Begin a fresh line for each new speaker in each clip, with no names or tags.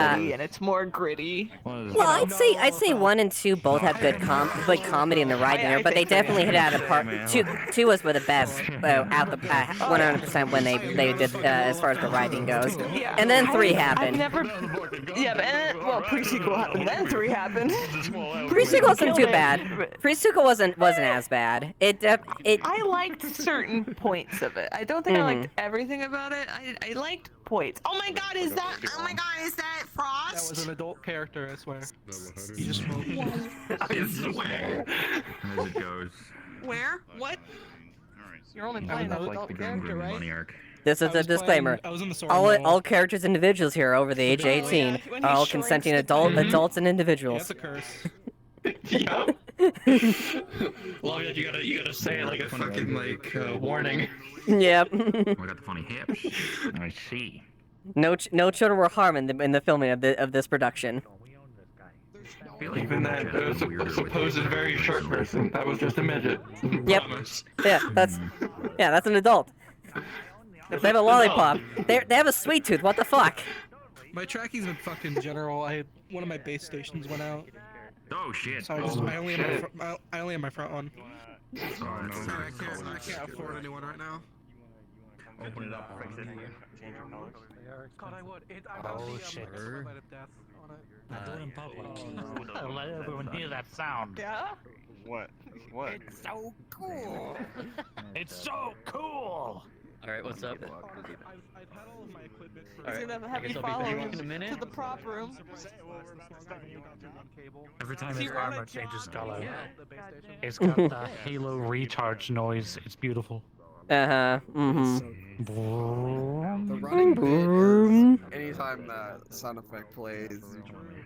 and it's more gritty.
Well, I'd say 1 and 2 both have good comedy in the writing there, but they definitely hit out of part. Two was the best out the 100% when they did as far as the writing goes.
Yeah.
And then 3 happened.
Well, pre-sequel happened, then 3 happened.
Pre-sequel wasn't too bad. Pre-sequel wasn't as bad.
I liked certain points of it. I don't think I liked everything about it. I liked points. Oh my god, is that Frost?
That was an adult character, I swear.
You just smoked.
I swear. As it goes.
Where? What?
You're only playing an adult character, right?
This is a disclaimer. All characters individuals here are over the age of 18 are all consenting adults and individuals.
That's a curse.
Yeah. Well, you gotta say it like a fucking warning.
Yep.
I got the funny hips. I see.
No children were harmed in the filming of this production.
Even that supposed very short person, that was just a midget.
Yep. Yeah, that's an adult. They have a lollipop. They have a sweet tooth. What the fuck?
My tracking's been fucked in general. One of my base stations went out.
Oh shit.
So I only have my front one.
Oh, no.
I can't afford anyone right now.
Open it up, fix it.
Change your colors.
God, I would.
Oh shit.
Not
do it in public. Let everyone hear that sound.
Yeah?
What?
It's so cool.
It's so cool!
Alright, what's up?
I've had all of my equipment for...
He's gonna have you follow him to the prop room.
Every time his armor changes color, it's got the halo recharge noise. It's beautiful.
Uh-huh.
The running bit is anytime that sound effect plays, you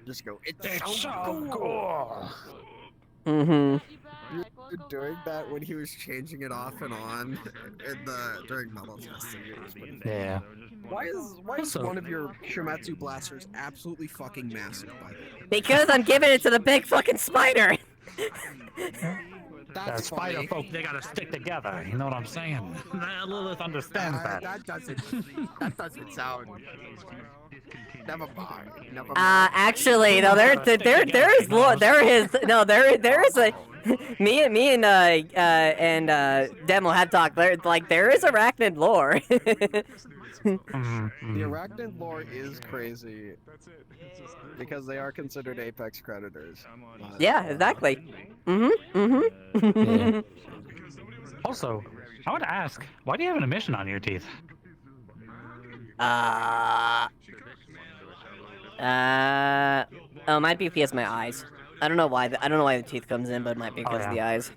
just go, it's so cool! You're doing that when he was changing it off and on during model testing.
Yeah.
Why is one of your Shimatsu blasters absolutely fucking massive, by the way?
Because I'm giving it to the big fucking spider.
That spider folk, they gotta stick together. You know what I'm saying? Lilith understands that.
That doesn't sound. Never mind.
Actually, no, there is a. Me and Demo have talked. There is arachnid lore.
The arachnid lore is crazy because they are considered apex predators.
Yeah, exactly.
Yeah. Also, I want to ask, why do you have an emission on your teeth?
Oh, it might be because of my eyes. I don't know why the teeth comes in, but it might be because of the eyes.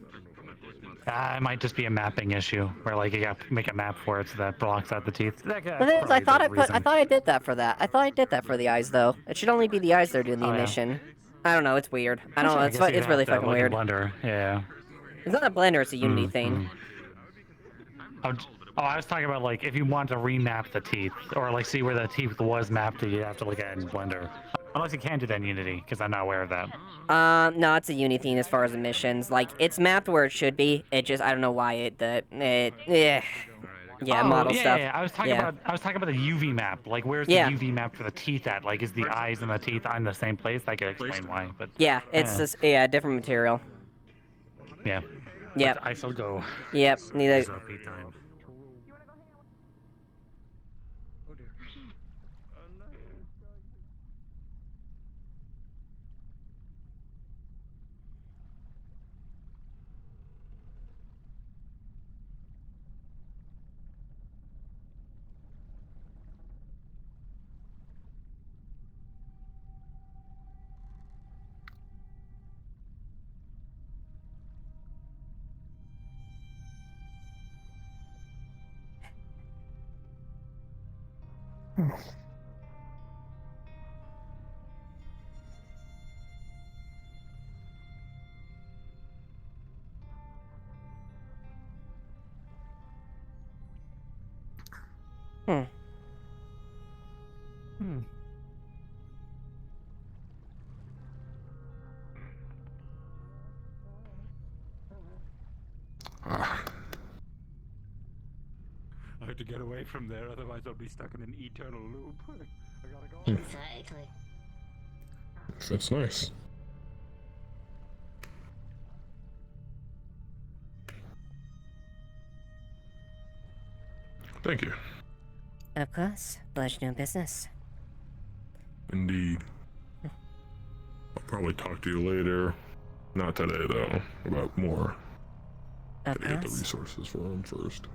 It might just be a mapping issue, where like you got to make a map for it so that blocks out the teeth.
I thought I did that for that. I thought I did that for the eyes though. It should only be the eyes that are doing the emission. I don't know. It's weird. I don't know. It's really fucking weird.
Blender, yeah.
It's not a Blender. It's a Unity thing.
Oh, I was talking about like if you want to remap the teeth or like see where the teeth was mapped to, you have to look at it in Blender. Unless you can do that in Unity, because I'm not aware of that.
No, it's a Unity thing as far as emissions. Like it's mapped where it should be. It just I don't know why model stuff.
Yeah, I was talking about the UV map. Like where's the UV map for the teeth at? Like is the eyes and the teeth on the same place? I could explain why, but
yeah, it's just different material.
Yeah.
Yep.
I shall go.
Yep. Neither.
I have to get away from there, otherwise I'll be stuck in an eternal loop. I gotta go.
Exactly.
That's nice. Thank you.
Of course. Pleasure doing business.
Indeed. I'll probably talk to you later. Not today, though. About more.
Of
Gotta get the
course.
resources for him first.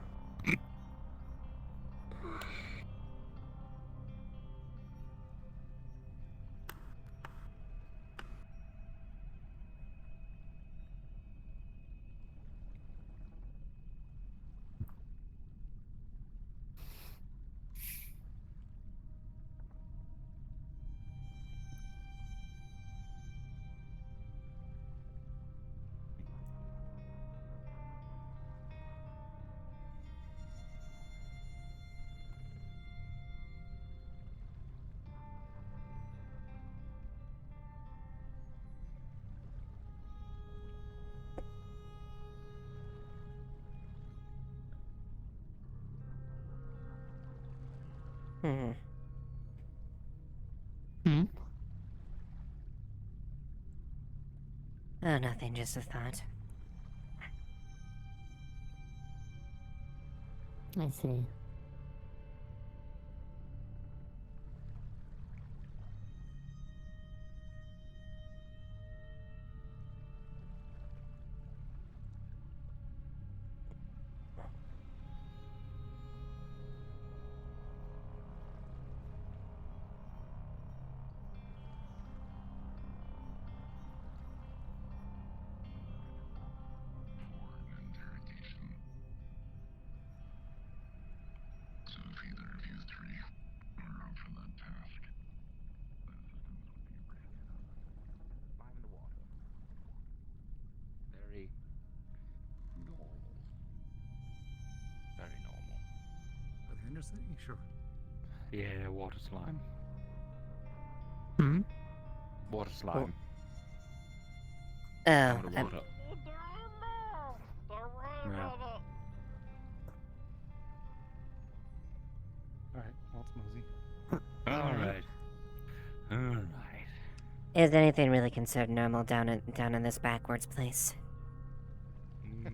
Hmm.
Hmm?
Oh, nothing, just a thought.
I see.
Very normal. Very normal.
With Henderson? Sure.
Yeah, water slime.
Hmm?
Water slime.
Oh,
Water,
I'm-
water. Yeah.
Alright, well, it's Mosey.
Alright. Alright.
is anything really considered normal down in this backwards place?
No.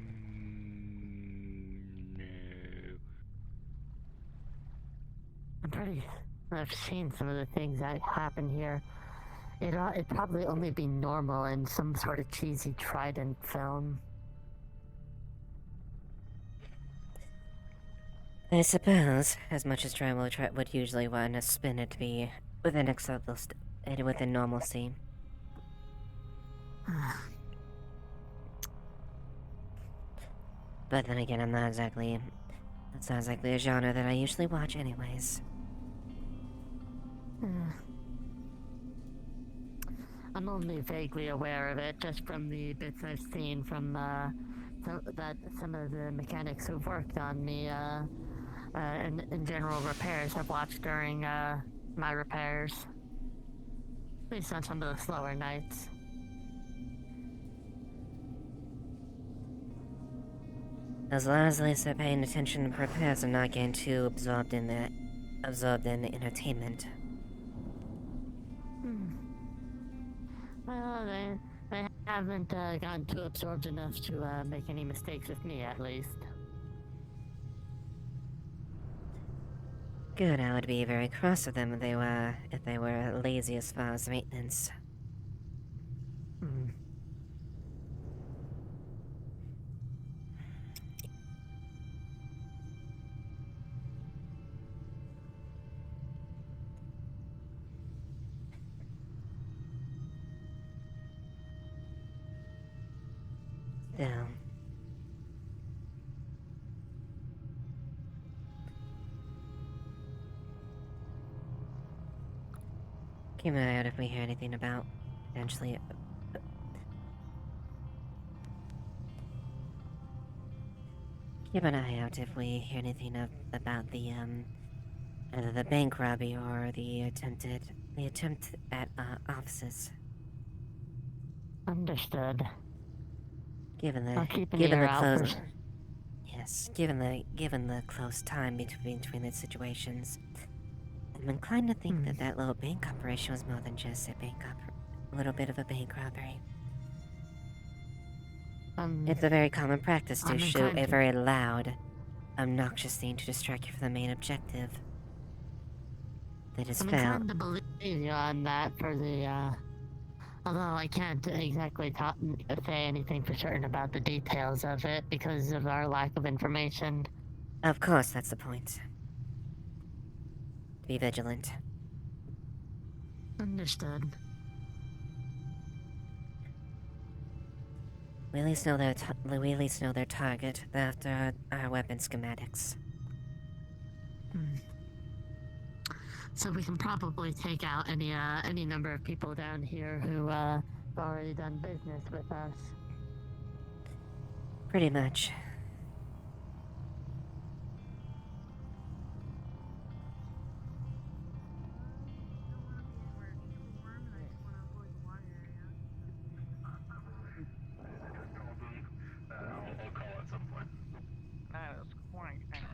I've seen some of the things that happen here. It'd probably only be normal in some sort of cheesy Trident film.
I suppose, as much as Try would usually want to spin it to be within within normalcy. But then again, that's not exactly a genre that I usually watch anyways.
I'm only vaguely aware of it just from the bits I've seen from some of the mechanics who've worked on the in general repairs I've watched during my repairs. At least on some of the slower nights.
As long as at least they're paying attention to repairs and not getting too absorbed in the entertainment.
Well, they haven't gotten too absorbed enough to make any mistakes with me, at least.
Good, I would be very cross with them if they were lazy as far as maintenance. Still. Keep an eye out if we hear anything about potentially. Keep an eye out if we hear anything about the either the bank robbery or the attempt at offices.
Understood.
Given
I'll keep an
given
ear
the
out
close.
for-
Yes, given the close time between the situations, I'm inclined to think that little bank operation was more than just a bank a little bit of a bank robbery.
Um,
It's a very common practice to
I'm
shoot
inclined
a
to-
very loud, obnoxious thing to distract you from the main objective. That is
I'm
found.
inclined to believe you on that for the, although I can't exactly say anything for certain about the details of it because of our lack of information.
Of course, that's the point. Be vigilant.
Understood.
We at least know their target after our weapon schematics.
So we can probably take out any number of people down here who have already done business with us.
Pretty much.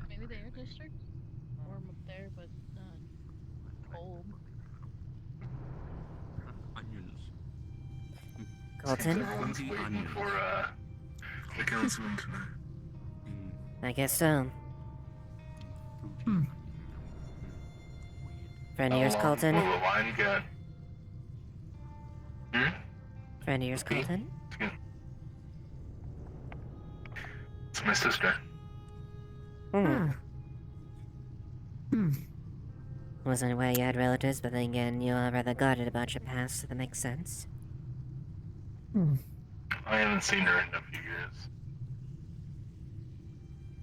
Maybe the air district? Warm up there, but cold.
Onions.
Colton?
Everyone's waiting for
The councilman tonight.
I guess so. Friend of yours, Colton?
Will the line get?
Friend of yours, Colton?
It's my sister.
Wasn't aware you had relatives, but then again, you are rather guarded about your past, so that makes sense.
I haven't seen her in a few years.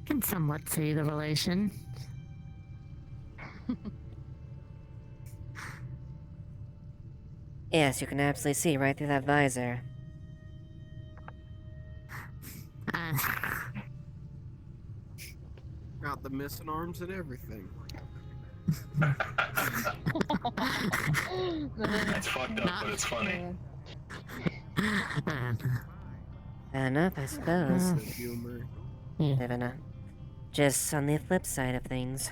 Can somewhat see the relation.
Yes, you can absolutely see right through that visor.
Got the missing arms and everything.
That's fucked up, but it's funny.
Fair enough, I suppose.
The humor.
Never know. Just on the flip side of things.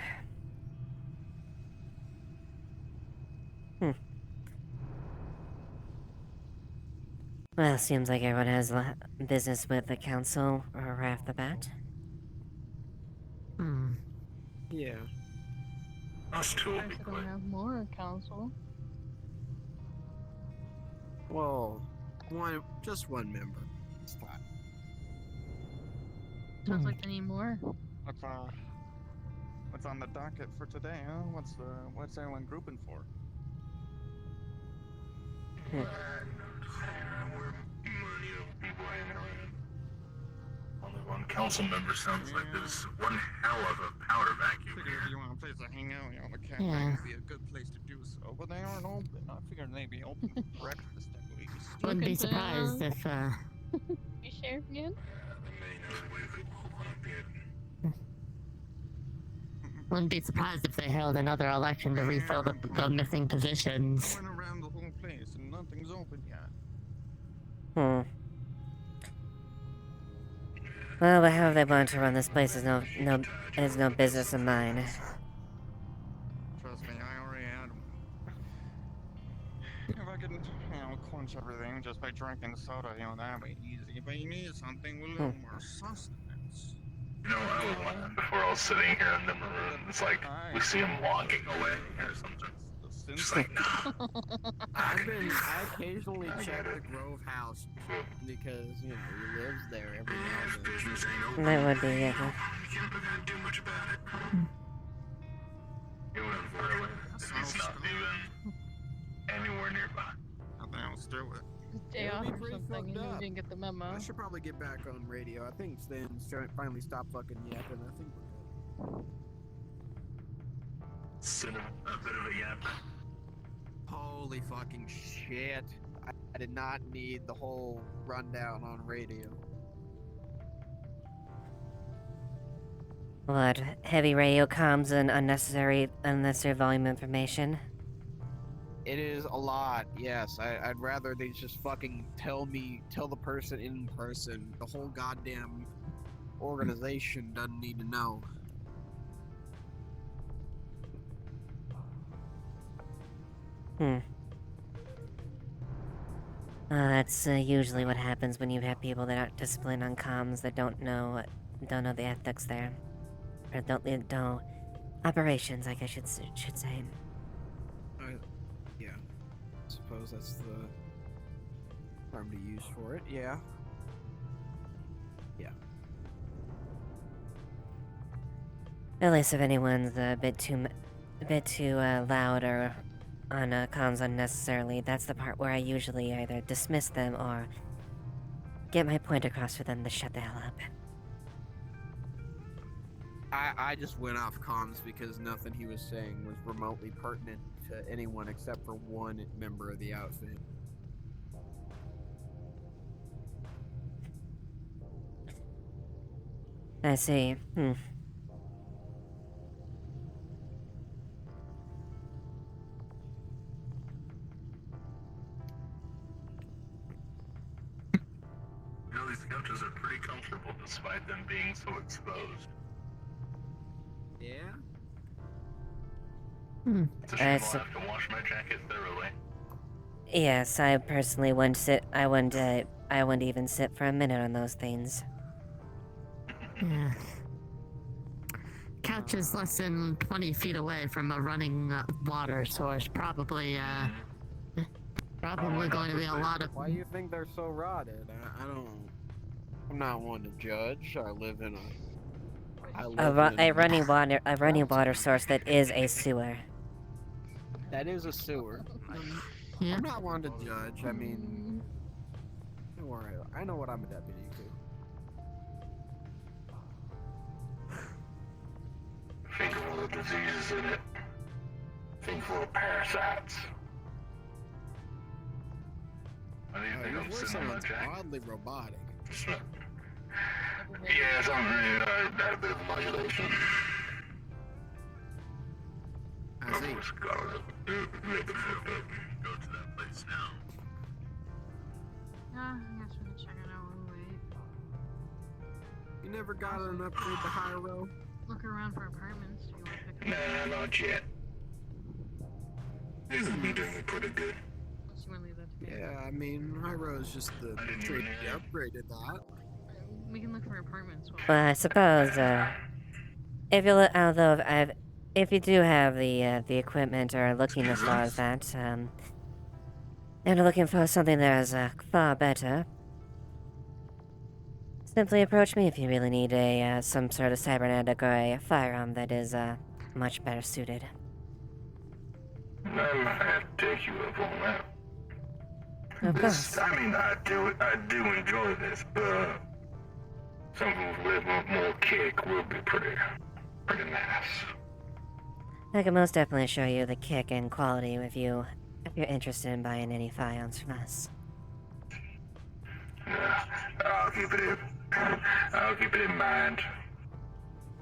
Well, seems like everyone has business with the council right off the bat.
Yeah.
Us two will be
We're
quick.
gonna have more council.
Well, just one member. It's fine.
Sounds like they need more.
What's on the docket for today, huh? What's everyone grouping for?
Only one council member sounds like there's one hell of a powder vacuum
Figured
here.
if you want a place to hang out, the cafe would be a good place to do so. But they aren't open. I figured they'd be open for breakfast at least.
Wouldn't be surprised if
You sheriff again?
wouldn't be surprised if they held another election to refill the missing positions.
I went around the whole place and nothing's open yet.
Well, but however they want to run this place is no business of mine.
Trust me, I already had them. If I could, quench everything just by drinking soda, that'd be easy. But you need something with a little more sustenance.
You know, I was wondering before I was sitting here in the maroon, it's like we see him walking away or something. Just like, nah.
I occasionally check the Grove House because, he lives there every now and then.
That would be, yeah.
Do much about it. He went far away. He's not even anywhere nearby.
Nothing else to it.
Day
It'll
off
be
or
pretty
something and
fucked
you
up.
didn't get the memo.
I should probably get back on radio. I think Stan's finally stopped fucking yapping. I think we're good.
Sit a bit of a yap.
Holy fucking shit. I did not need the whole rundown on radio.
What? Heavy radio comms and unnecessary volume information?
It is a lot, yes. I'd rather they just fucking tell the person in person. The whole goddamn organization doesn't need to know.
That's usually what happens when you have people that aren't disciplined on comms that don't know the ethics there, or don't know operations, like I should say.
Yeah. Suppose that's the term to use for it. Yeah. Yeah.
At least if anyone's a bit too loud or on comms unnecessarily, that's the part where I usually either dismiss them or get my point across for them to shut the hell up.
I just went off comms because nothing he was saying was remotely pertinent to anyone except for one member of the outfit.
I see.
These couches are pretty comfortable despite them being so exposed.
Yeah?
It's a shame I'll have to wash my jacket thoroughly.
Yes, I personally wouldn't sit. I wouldn't even sit for a minute on those things.
Yeah. Couch is less than 20 feet away from a running water source. Probably going to be a lot of.
Why do you think they're so rotted? I don't. I'm not one to judge. I live in
A running water source that is a sewer.
That is a sewer.
Yeah.
I'm not one to judge. I mean, don't worry. I know what I'm a deputy to.
Think of all the diseases in it. Think full of parasites. What do you think I'm sitting on my jacket?
Oddly robotic.
Yeah, something that a bit of modulation.
I see.
Go to that place now.
I guess we can check it out when we wait.
You never got an upgrade to higher row?
Look around for apartments. Do you want to pick
Nah, not yet. This has been doing pretty good.
So you want to leave that to me?
Yeah, I mean, high row is just the trade you upgraded that.
We can look for apartments.
Well, I suppose if you do have the equipment or are looking as far as that, and are looking for something that is far better, simply approach me if you really need some sort of cybernetic or a firearm that is much better suited.
I might have to take you up on that.
Of course.
I mean, I do enjoy this, but something with more kick would be pretty nice.
I can most definitely show you the kick and quality if you're interested in buying any firearms from us.
I'll keep it in mind.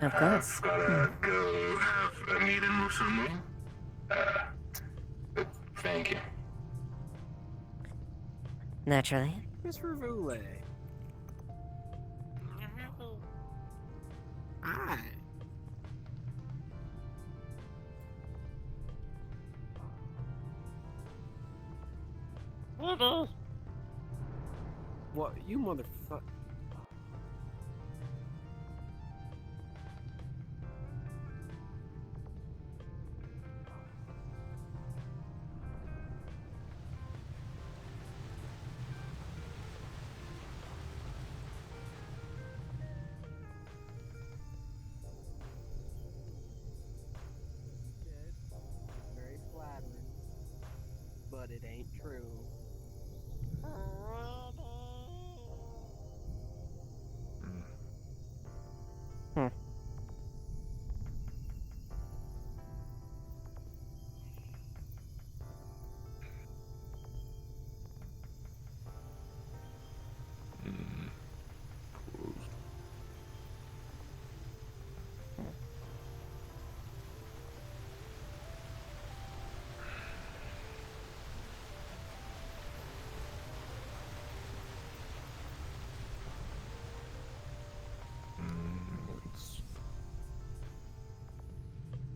Of course.
I've gotta go have a meeting with someone. Thank you.
Naturally.
Miss Ravule. Hi. What, you motherfucker? Very flattering, but it ain't true.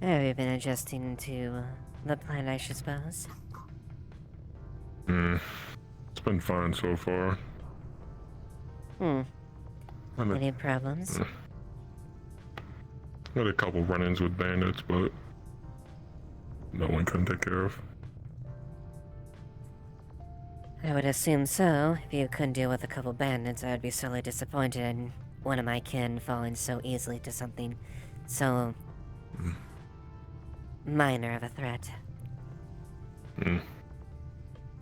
Have you been adjusting to the plan, I suppose?
been fine so far.
Any problems?
Had a couple run-ins with bandits, but no one couldn't take care of.
I would assume so. If you couldn't deal with a couple bandits, I would be sorely disappointed in one of my kin falling so easily to something so minor of a threat.
Well,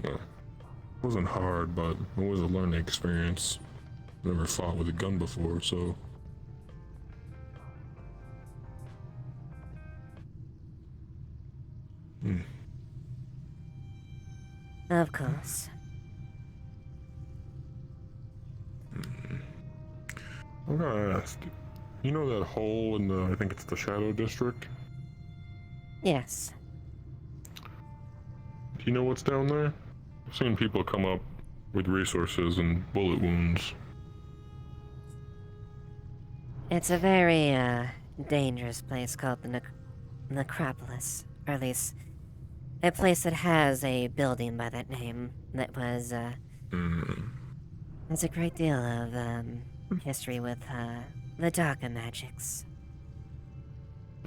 it wasn't hard, but it was a learning experience. Never fought with a gun before, so...
Of course.
I'm gonna ask, you know that hole in the, I think it's the Shadow District?
Yes.
Do you know what's down there? I've seen people come up with resources and bullet wounds.
It's a very, dangerous place called the Necropolis. Or at least, a place that has a building by that name that was, there's a great deal of, history with, the darker magics.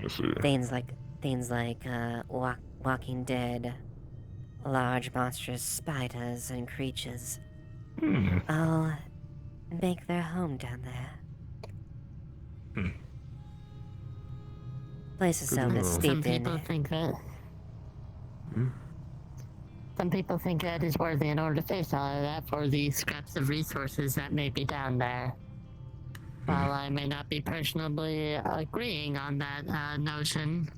I see.
Things like, Walking Dead, large monstrous spiders and creatures all make their home down there. Place is so steeped in.
Some people think that is worthy in order to face all of that for the scraps of resources that may be down there. While I may not be personally agreeing on that notion,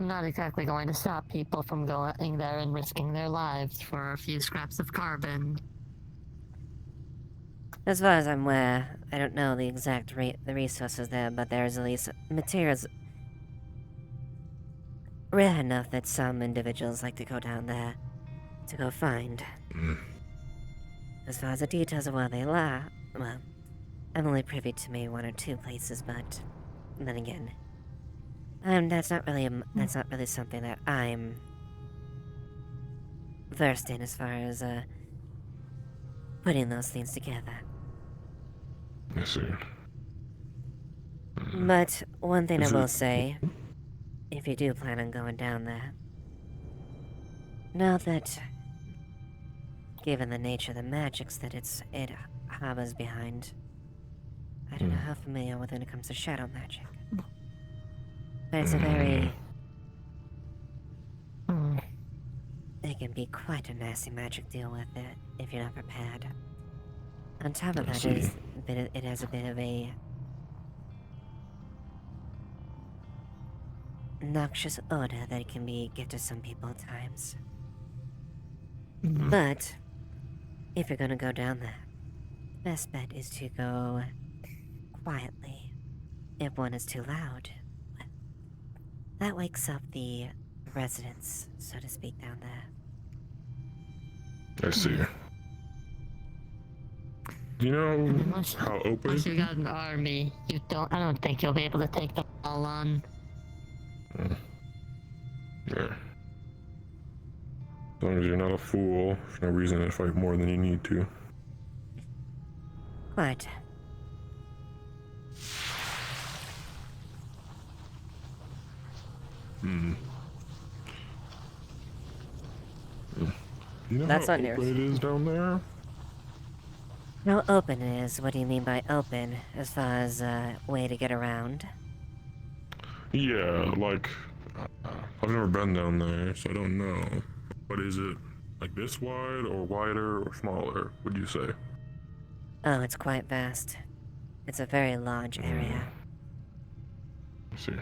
I'm not exactly going to stop people from going there and risking their lives for a few scraps of carbon.
As far as I'm aware, I don't know the exact the resources there, but there's at least materials rare enough that some individuals like to go down there to go find. As far as the details of where they lie, well, I'm only privy to maybe one or two places, but then again, that's not really something that I'm versed in as far as putting those things together.
I see.
But one thing I will say, if you do plan on going down there, know that, given the nature of the magics that it harbors behind, I don't know how familiar with when it comes to shadow magic. But it's a very... It can be quite a nasty magic deal with it, if you're not prepared. On top of that, it has a bit of a... noxious odor that it can get to some people at times. But, if you're gonna go down there, the best bet is to go quietly. If one is too loud, that wakes up the residents, so to speak, down there.
I see. Do you know how open?
Once you got an army, I don't think you'll be able to take them all on.
Yeah. As long as you're not a fool, there's no reason to fight more than you need to.
Quite.
Do you know
That's
how
not
open
near.
it is down there?
How open it is? What do you mean by open? As far as way to get around?
Yeah, like, I've never been down there, so I don't know. But is it like this wide, or wider, or smaller, would you say?
Oh, it's quite vast. It's a very large area.
I see.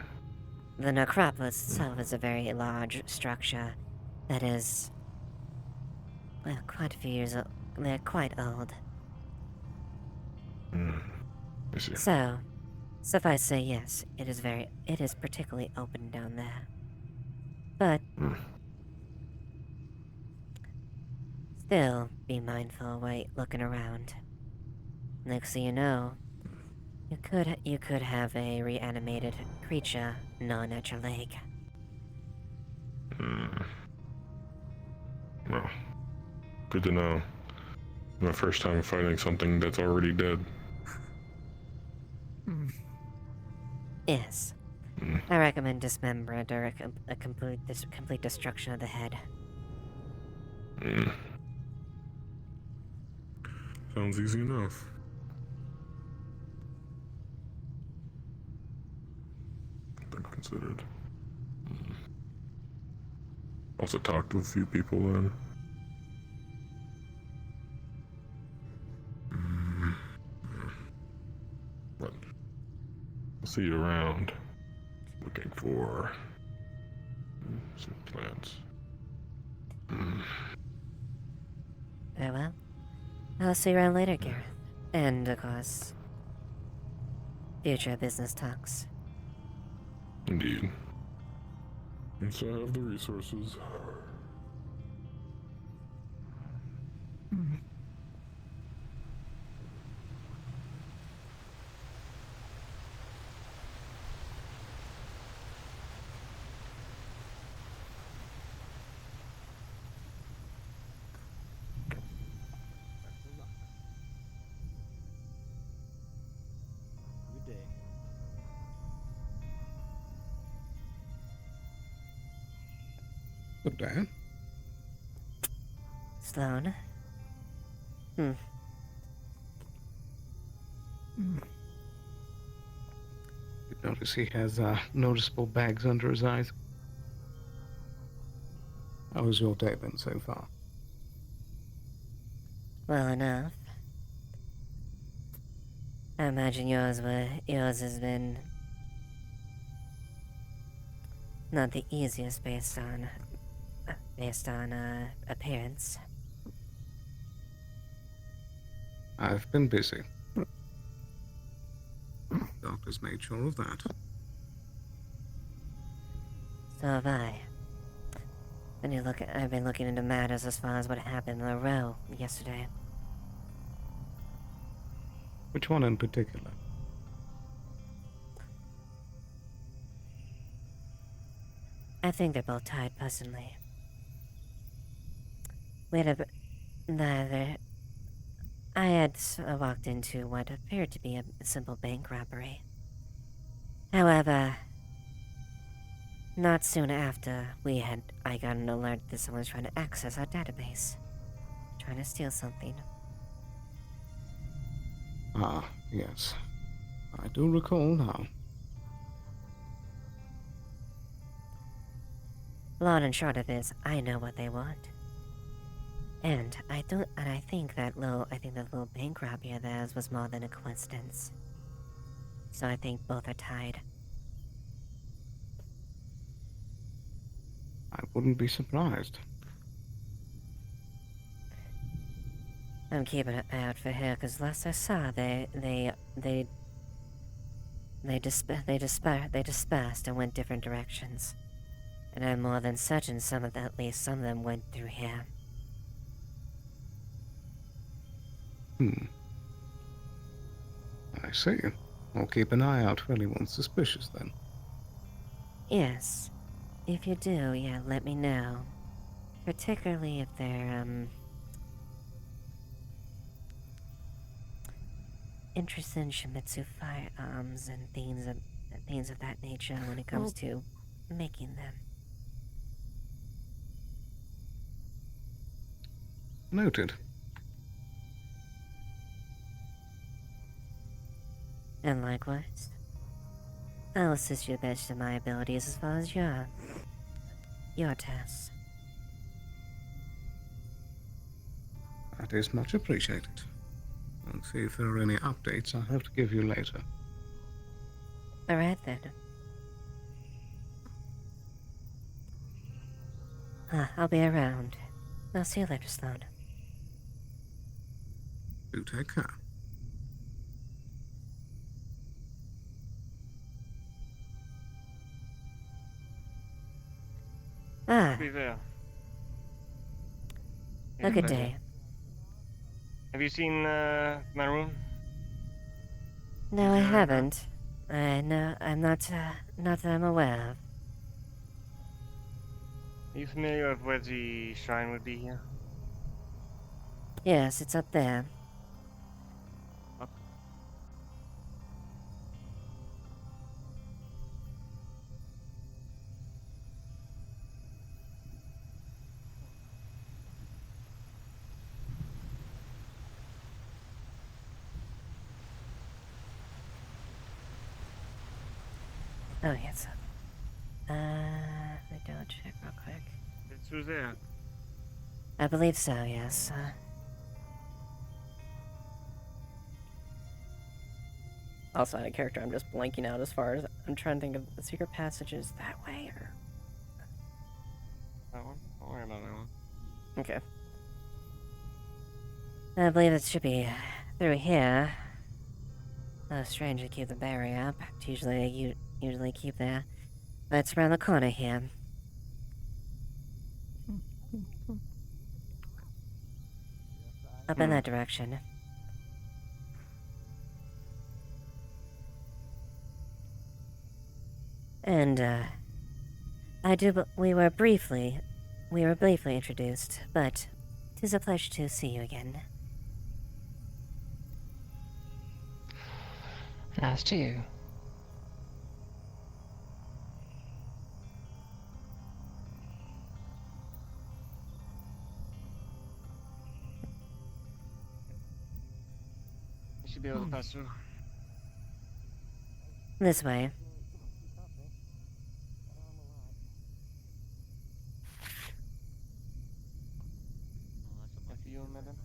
The necropolis itself is a very large structure that is, well, quite a few years old. They're quite old.
I see.
So, suffice to say, yes, it is particularly open down there. But, still, be mindful while looking around. Next thing you know, you could have a reanimated creature gnawing at your leg.
Well, good to know. My first time fighting something that's already dead.
Yes. I recommend dismemberment or a complete destruction of the head.
Sounds easy enough. Then considered. Also talked to a few people then. But I'll see you around. Looking for some plants.
Very well. I'll see you around later, Gareth. And, of course, future business talks.
Indeed. Once I have the resources.
Good day.
Good day.
Sloan?
You notice he has noticeable bags under his eyes. How was your day been so far?
Well enough. I imagine yours has been not the easiest based on appearance.
I've been busy. Doctor's made sure of that.
So have I. I've been looking into matters as far as what happened in the row yesterday.
Which one in particular?
I think they're both tied, personally. I had walked into what appeared to be a simple bank robbery. However, not soon after, I got an alert that someone was trying to access our database. Trying to steal something.
Ah, yes. I do recall now.
Long and short of it is, I know what they want. And I think that little bank robbery of theirs was more than a coincidence. So I think both are tied.
I wouldn't be surprised.
I'm keeping an eye out for her, because last I saw, they dispersed and went different directions. And I'm more than certain at least some of them went through here.
I see. I'll keep an eye out for anyone suspicious then.
Yes. If you do, yeah, let me know. Particularly if they're, interested in Shimizu firearms and things of that nature when it comes to making them.
Noted.
And likewise, I'll assist you the best of my abilities as far as your tasks.
That is much appreciated. I'll see if there are any updates I have to give you later.
Alright then. I'll be around. I'll see you later, Sloan.
Do take care.
Be there.
A good day.
Have you seen my room?
No, I haven't. No, I'm not that I'm aware of.
Are you familiar with where the shrine would be here?
Yes, it's up there.
Up.
Oh, yes. Let me double check real quick.
It's who's there?
I believe so, yes. Also, in a character, I'm just blanking out as far as I'm trying to think of the secret passages that way, or.
That one? Don't worry about that one.
Okay. I believe it should be through here. Oh, strange to keep the barrier up. Usually they usually keep there. But it's around the corner here. Up in that direction. And, we were briefly introduced, but 'tis a pleasure to see you again.
Nice to you.
You should be able to pass through.
This way.
After you, madam.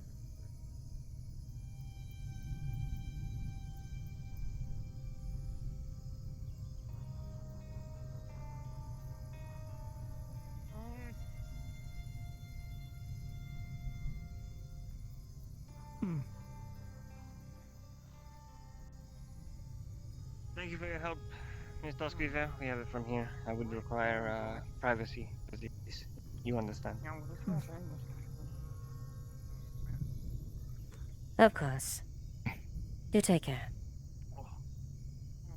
Thank you for your help, Miss Dosquiver. We have it from here. I would require privacy. You understand?
Of course. Do take care.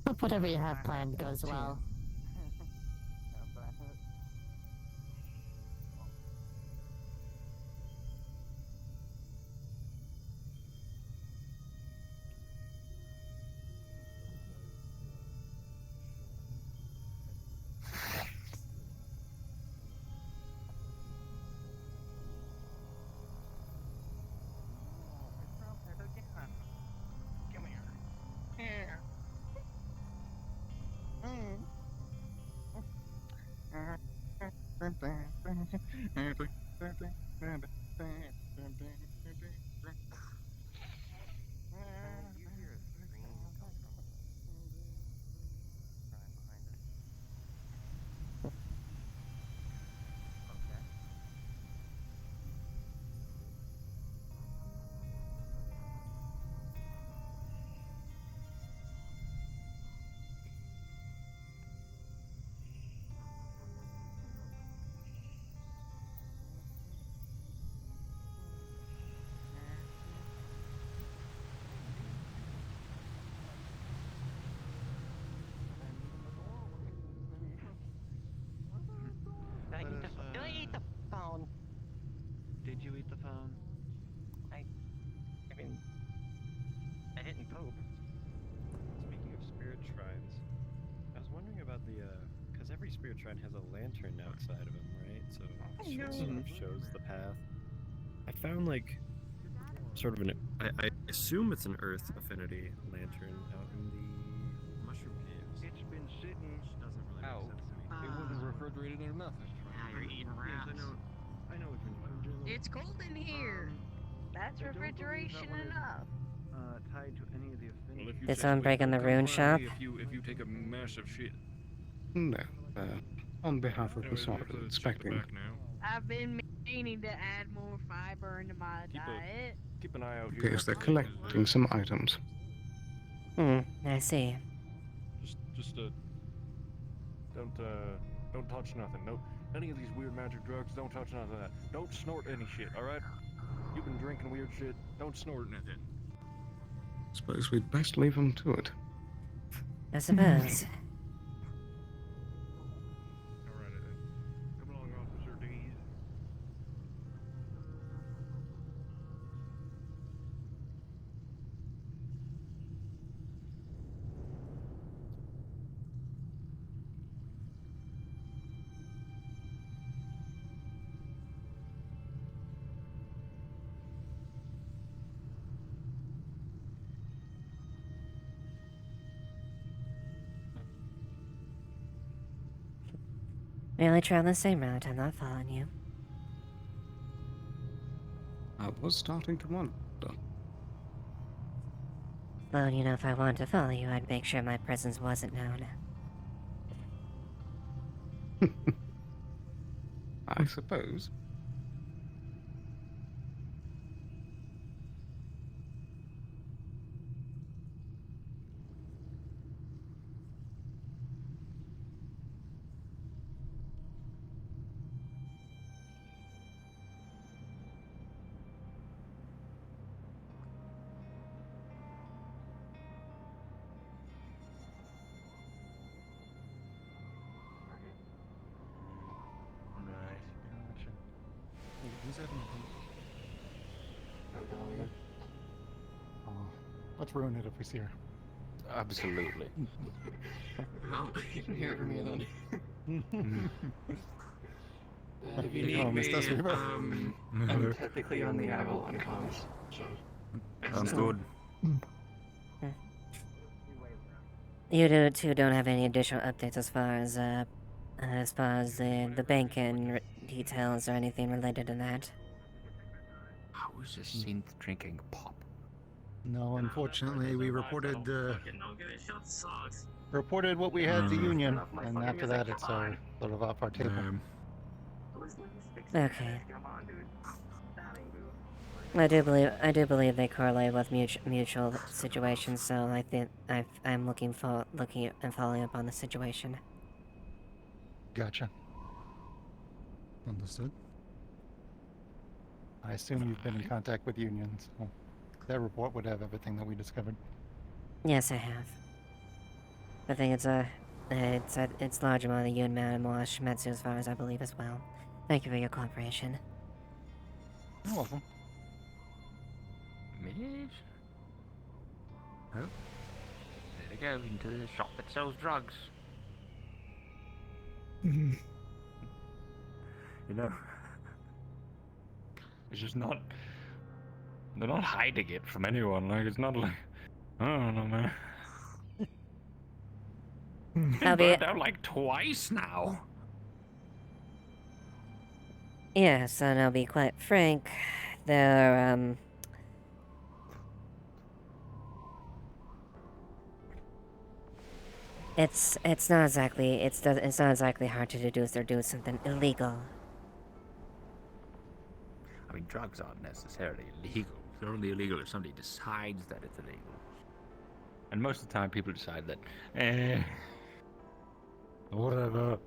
Hope whatever you have planned goes well.
Don't eat the phone.
Did you eat the phone?
I mean, I didn't poop.
Speaking of spirit shrines, I was wondering about the, because every spirit shrine has a lantern outside of them, right? So it sort of shows the path. I found, like, sort of I assume it's an Earth Affinity lantern out in the mushroom caves.
It's been sitting
Doesn't really
out.
make sense to me.
It wasn't refrigerated or nothing.
Now you're eating
Yes,
rats.
I know it's been
It's cold in here. That's
I don't believe that
refrigeration
one is-
enough.
tied to any of the
Well, if you
Did
check
someone
with
break in the
come
rune
by
shop?
If you take a massive shit.
No, on behalf of the
Anyways, we have
Soil
to check the
inspecting.
back now.
I've been meaning to add more fiber into my diet.
Keep an eye out here.
Appears they're collecting some items.
I see.
Just don't touch nothing. No, any of these weird magic drugs. Don't touch none of that. Don't snort any shit. All right? You've been drinking weird shit. Don't snort anything.
Suppose we'd best leave them to it.
I suppose.
Alright, come along, Officer Dees.
Really traveling the same route, I'm not following you.
I was starting to wonder.
Well, you know, if I wanted to follow you, I'd make sure my presence wasn't known.
I suppose.
Let's ruin it if we see her.
Absolutely.
Well, you can hear from me then. If you
Oh,
need
Miss
me,
Dustweaver.
I'm technically on the Avalon comms. So.
Sounds good.
You two don't have any additional updates as far as the bank and details or anything related to that.
How is this synth drinking pop?
No, unfortunately, we reported reported what we had to Union, and after that, it's sort of off our table.
Okay. I do believe they correlate with mutual situations, so I think I'm looking and following up on the situation.
Gotcha. Understood. I assume you've been in contact with Union, so that report would have everything that we discovered.
Yes, I have. I think it's large amount of Yun Man and more Shimetsu as far as I believe as well. Thank you for your cooperation.
You're welcome.
Miss? Oh. There to go into the shop that sells drugs. You know, it's just not. They're not hiding it from anyone. Like, it's not like. I don't know, man.
I'll be
burned out like twice now.
Yes, and I'll be quite frank. They're It's not exactly hard to deduce they're doing something illegal.
I mean, drugs aren't necessarily illegal. They're only illegal if somebody decides that it's illegal. And most of the time, people decide that, whatever.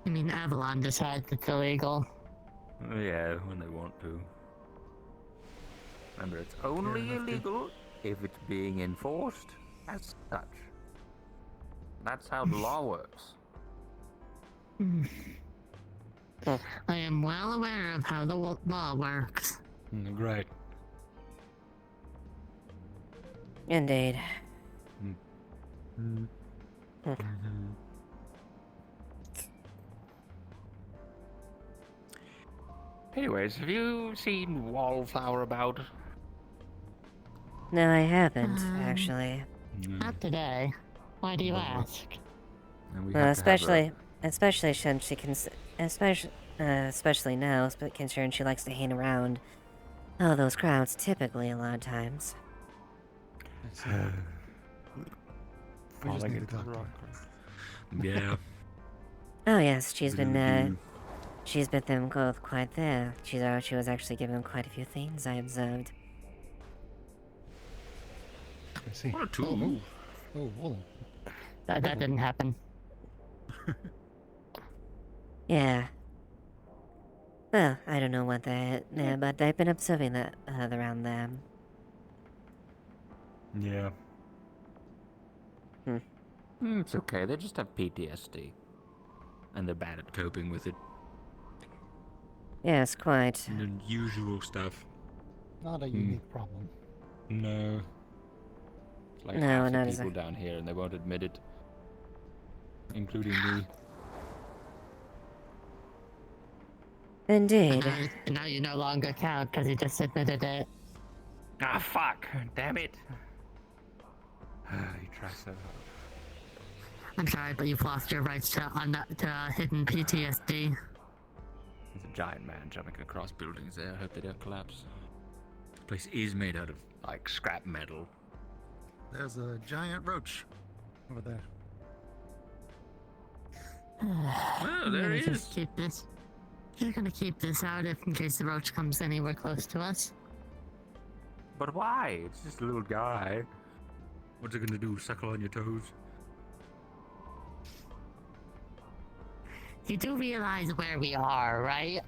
I mean, Avalon decides it's illegal.
Yeah, when they want to. Remember, it's only illegal if it's being enforced as such. That's how the law works.
I am well aware of how the law works.
Great.
Indeed.
Anyways, have you seen Wallflower about?
No, I haven't, actually.
Not today. Why do you ask?
Well, especially since she can, especially now, considering she likes to hang around all those crowds typically a lot of times.
We just need to talk to her.
Yeah.
Oh yes, she's been them quite there. She was actually given quite a few things I observed.
I see.
What a tool.
Oh, hold on.
That didn't happen.
Yeah. Well, I don't know what but I've been observing that around them.
Yeah. It's okay, they just have PTSD. And they're bad at coping with it.
Yes, quite.
The usual stuff.
Not a unique problem.
No. It's like
No,
half the
not
people down here and they won't admit it. Including me.
Indeed.
Now you no longer count because you just admitted it.
Ah, fuck! Damn it! You try so hard.
I'm sorry, but you've lost your rights to hidden PTSD.
There's a giant man jumping across buildings there. I hope they don't collapse. This place is made out of, like, scrap metal.
There's a giant roach over there.
Oh, there he is.
Just keep this. You're gonna keep this out if in case the roach comes anywhere close to us.
But why? It's just a little guy. What's it gonna do? Suckle on your toes?
You do realize where we are, right?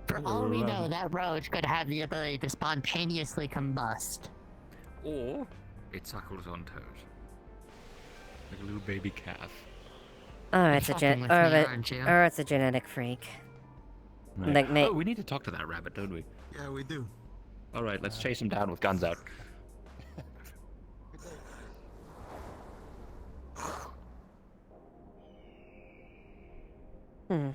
For all we know, that roach could have the ability to spontaneously combust.
Or it suckles on toes. Like a little baby calf.
Or it's a genetic freak.
Right.
Like
Oh, we need to talk to that rabbit, don't we?
Yeah, we do.
Alright, let's chase him down with guns out.
Hmm.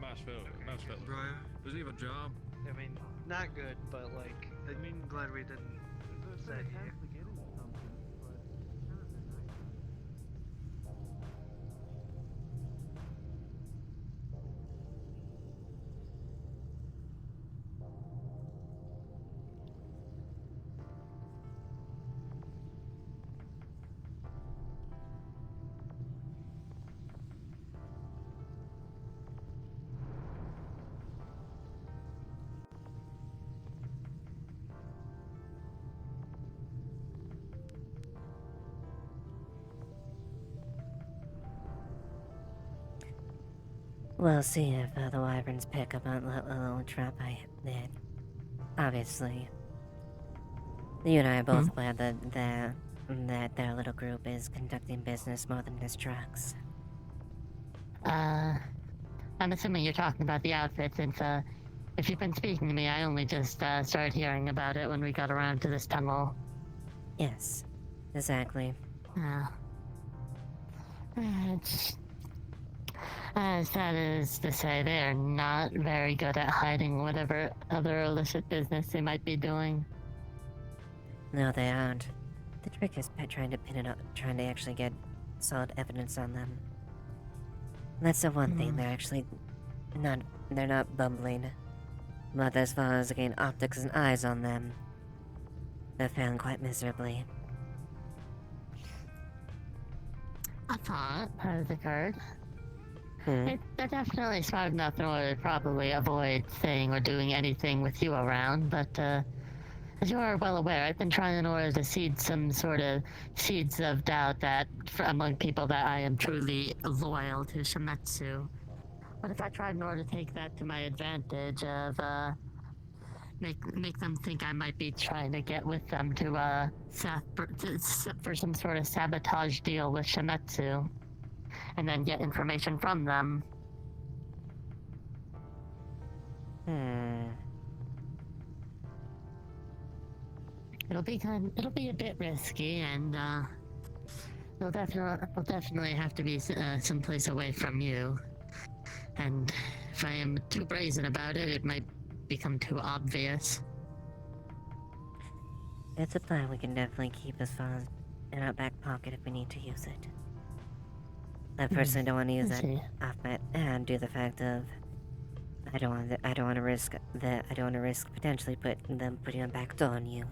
Mousefeld. Does he have a job?
I mean, not good, but like, I'm glad we didn't say here.
We'll see if the wyverns pick up on the little trap I did. Obviously. You and I are both glad that their little group is conducting business more than just trucks.
I'm assuming you're talking about the outfit since, if you've been speaking to me, I only just, started hearing about it when we got around to this tunnel.
Yes, exactly.
It's... As that is to say, they are not very good at hiding whatever other illicit business they might be doing.
No, they aren't. The trick is trying to actually get solid evidence on them. That's the one thing they're not bumbling. But as far as getting optics and eyes on them, they're failing quite miserably.
A thought has occurred. They're definitely smart enough in order to probably avoid saying or doing anything with you around, but as you are well aware, I've been trying in order to seed some sort of seeds of doubt that among people that I am truly loyal to Shimetsu. What if I tried in order to take that to my advantage of make them think I might be trying to get with them to for some sort of sabotage deal with Shimetsu, and then get information from them. It'll be a bit risky, and it'll definitely have to be someplace away from you. And if I am too brazen about it, it might become too obvious.
It's a plan we can definitely keep as far as in our back pocket if we need to use it. I personally don't want to use
I
that
see.
off my and due to the fact of I don't want to risk potentially putting them back on you,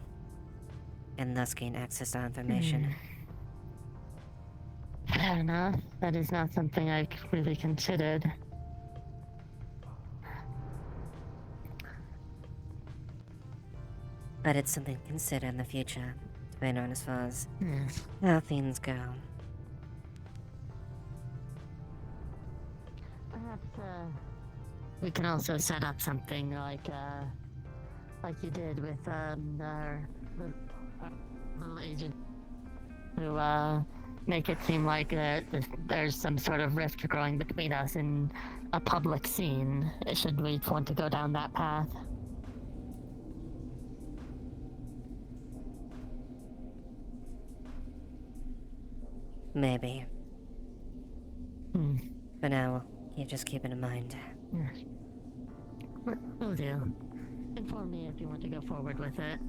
and thus gain access to information.
Fair enough. That is not something I really considered.
But it's something to consider in the future, depending on as far as
Yes.
how things go.
Perhaps we can also set up something like you did with our little agent to make it seem like there's some sort of rift growing between us in a public scene. Should we want to go down that path?
Maybe.
Hmm.
For now, you just keep it in mind.
Yes. Will do. Inform me if you want to go forward with it.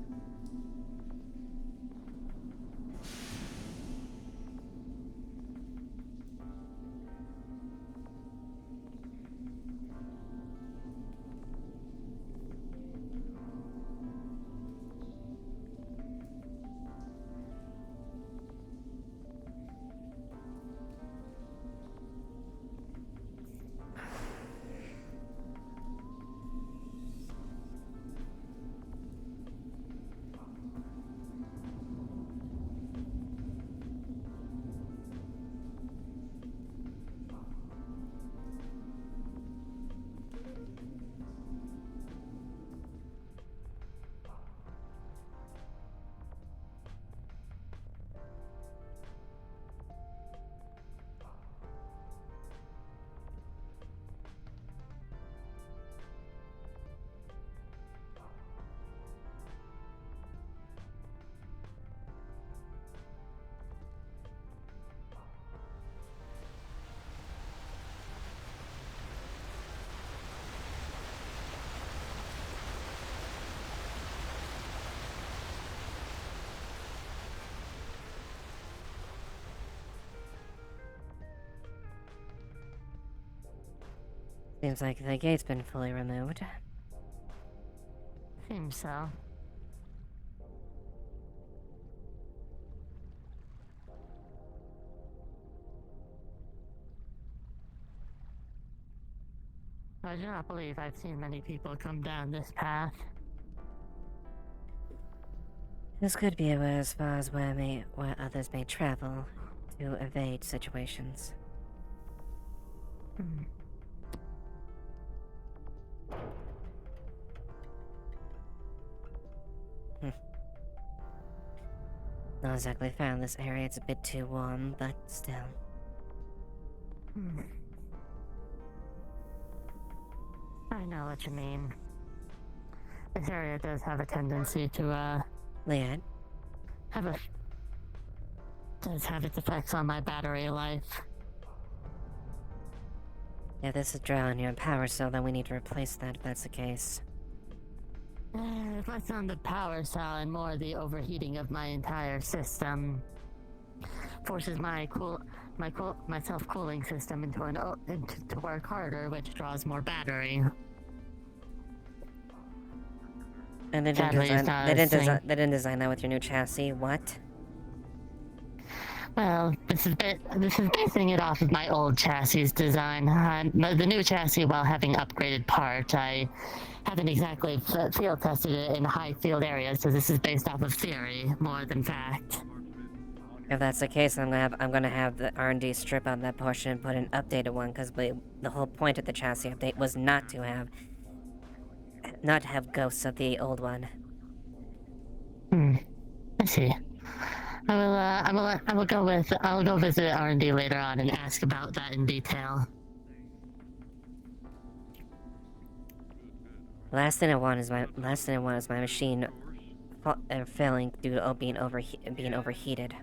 Seems like the gate's been fully removed.
Seems so. I do not believe I've seen many people come down this path.
This could be as far as where others may travel to evade situations.
Hmm.
Not exactly found this area, it's a bit too warm, but still.
Hmm. I know what you mean. This area does have a tendency to,
Leanne?
does have its effects on my battery life.
If this is drawing your power cell, then we need to replace that if that's the case.
Less on the power cell and more the overheating of my entire system. Forces my self-cooling system to work harder, which draws more battery.
And they didn't design that with your new chassis. What?
Well, this is basing it off of my old chassis design. The new chassis, while having upgraded parts, I haven't exactly field tested it in high field areas, so this is based off of theory more than fact.
If that's the case, I'm gonna have the R&D strip out that portion and put an updated one, because the whole point of the chassis update was not to have ghosts of the old one.
I see. I'll go visit R&D later on and ask about that in detail.
Last thing I want is my machine failing due to being overheated.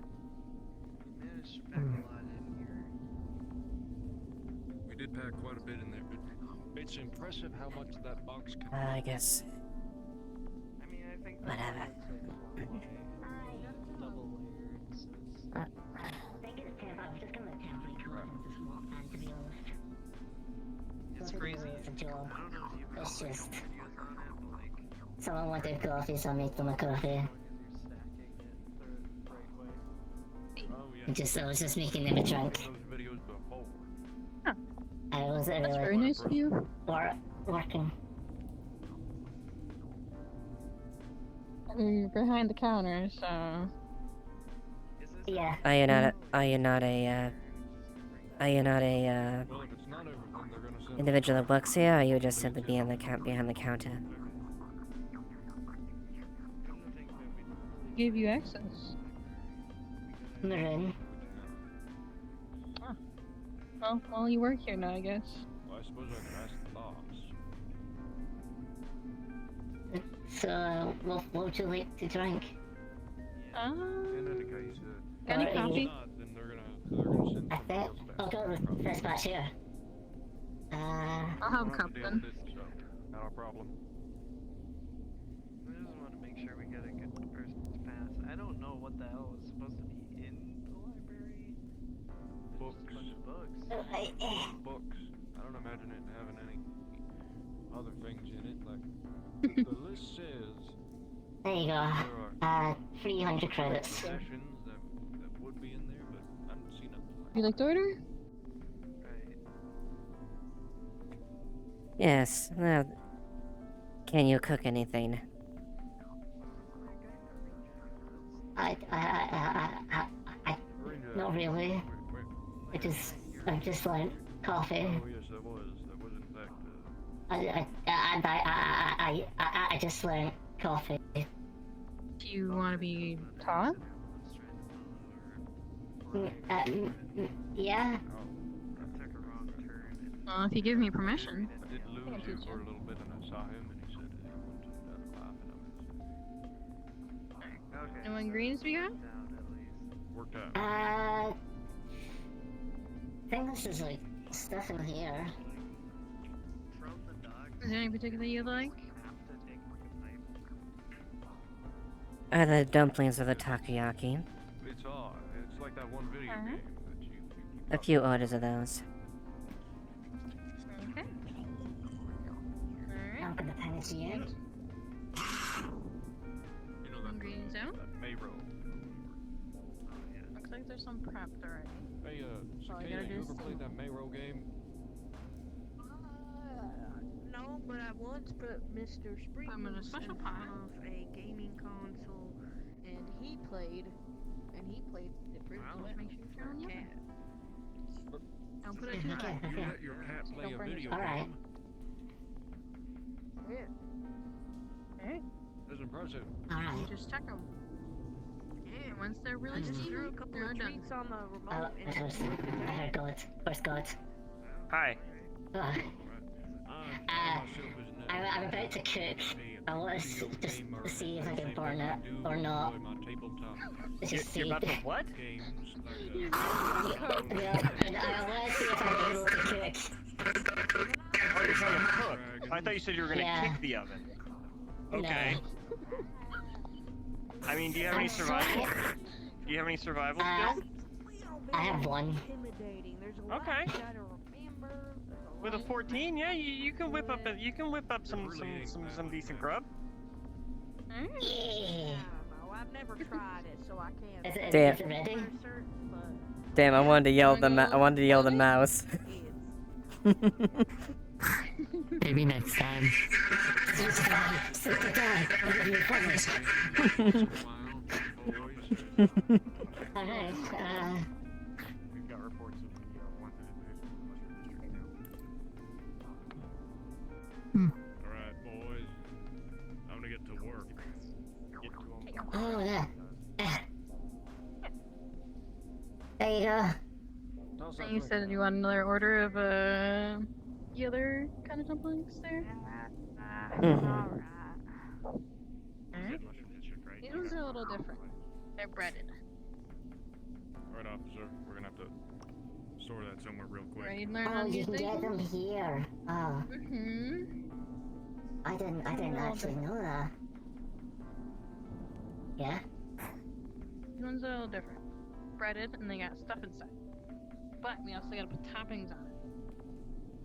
We did pack quite a bit in there, but It's impressive how much that box can.
I guess.
I mean, I think
Whatever.
It's crazy.
It's just someone wanted coffee, so I made them a coffee. I was just making them a drink. I was
That's
really
very nice of you.
working.
You're behind the counter, so.
Yeah.
Are you not a individual that works here, or are you just simply behind the counter?
Gave you access.
Maroon.
Well, you work here now, I guess.
Well, I suppose I could ask the boss.
So, what would you like to drink?
In any case,
Any
if
coffee?
not, then they're gonna send
I think I'll go with the first batch here.
I'll have a cup then.
Not a problem.
I just want to make sure we get a good person's pass. I don't know what the hell is supposed to be in the library.
Books.
Just a bunch of books.
Books. I don't imagine it having any other things in it. Like the list says.
There you go. 300 credits.
Possessions that would be in there, but I haven't seen them.
You like to order?
Yes. Well, can you cook anything?
Not really. I just like coffee.
Oh yes, that was in fact.
I just want coffee.
Do you want to be taught?
Yeah.
Well, if you give me permission.
I did lose you for a little bit, and I saw him, and he said he wanted to laugh, and I was.
No ingredients we got?
Worked out.
I think this is like stuff in here.
Is there any particular you like?
The dumplings or the takoyaki.
It's odd. It's like that one video game that you
A few orders of those.
Okay.
I'm gonna panic again.
You know that
Ingredients out?
that Mayro.
Looks like there's some prepped already.
Hey,
All I
Cicada,
gotta do
you
is
ever played that Mayro game?
No, but I once put Mr. Sprinkles
I'm in a special pot.
off a gaming console, and he played different.
Just make sure you're on
cat.
Don't put it too high.
You let your cat play
Don't
a
burn it.
video
Alright.
game?
Alright.
That's impressive.
Alright.
Just check them. Yeah, once they're really
I just
steamy,
threw a couple
they're
of
done.
treats on the
Oh,
remote, and
I heard God. Where's God?
Hi.
I'm about to cook. I want to just see if I can burn it or not. Just see.
You're about to what?
Yeah, and I want to see if I'm able to cook.
Oh, you're trying to cook. I thought you said you were gonna
Yeah.
kick the oven. Okay. I mean, do you have any
I'm
survival?
sorry.
Do you have any survival skills?
I have one.
Okay. With a 14, yeah, you can whip up some decent grub.
Yeah.
I've never tried it, so I can't.
Is
Damn.
it ready?
Damn, I wanted to yell the mouse.
Maybe next time. Alright,
We've got reports of the one Alright, boys. I'm gonna get to work. Get to them.
oh, yeah. There you go.
And you said you want another order of the other kind of dumplings there?
Mhm.
Alright. These ones are a little different. They're breaded.
Alright, officer. We're gonna have to
store that somewhere real quick.
Right, learn
Oh,
on
you
these
can get them
things?
here. Oh, I didn't actually know that. Yeah?
These ones are a little different. Breaded, and they got stuff inside. But we also gotta put toppings on it.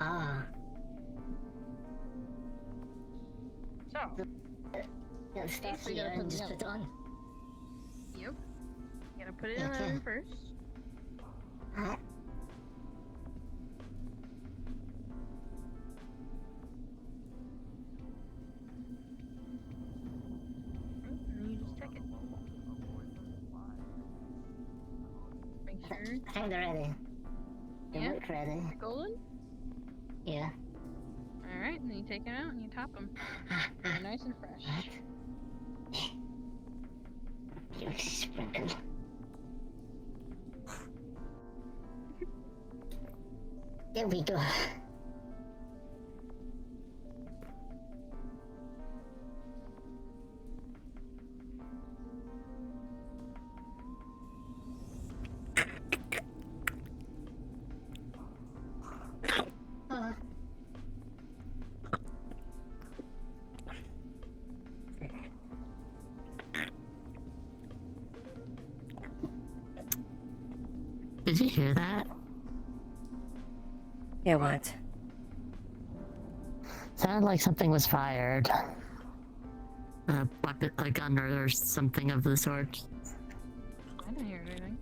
Ah.
So.
Yeah, the stuff
we
here
gotta
and
put
just
the
put it on.
Yep. You gotta put it in
Okay.
there first. And then you just check it. Make sure.
I think they're ready. They
Yeah?
look ready.
Golden?
Yeah.
Alright, and then you take them out and you top them. They're nice and fresh.
You sprinkle. There we go. Did you hear that?
Yeah, what?
Sounded like something was fired. A bucket, a gun, or something of the sort.
I didn't hear anything.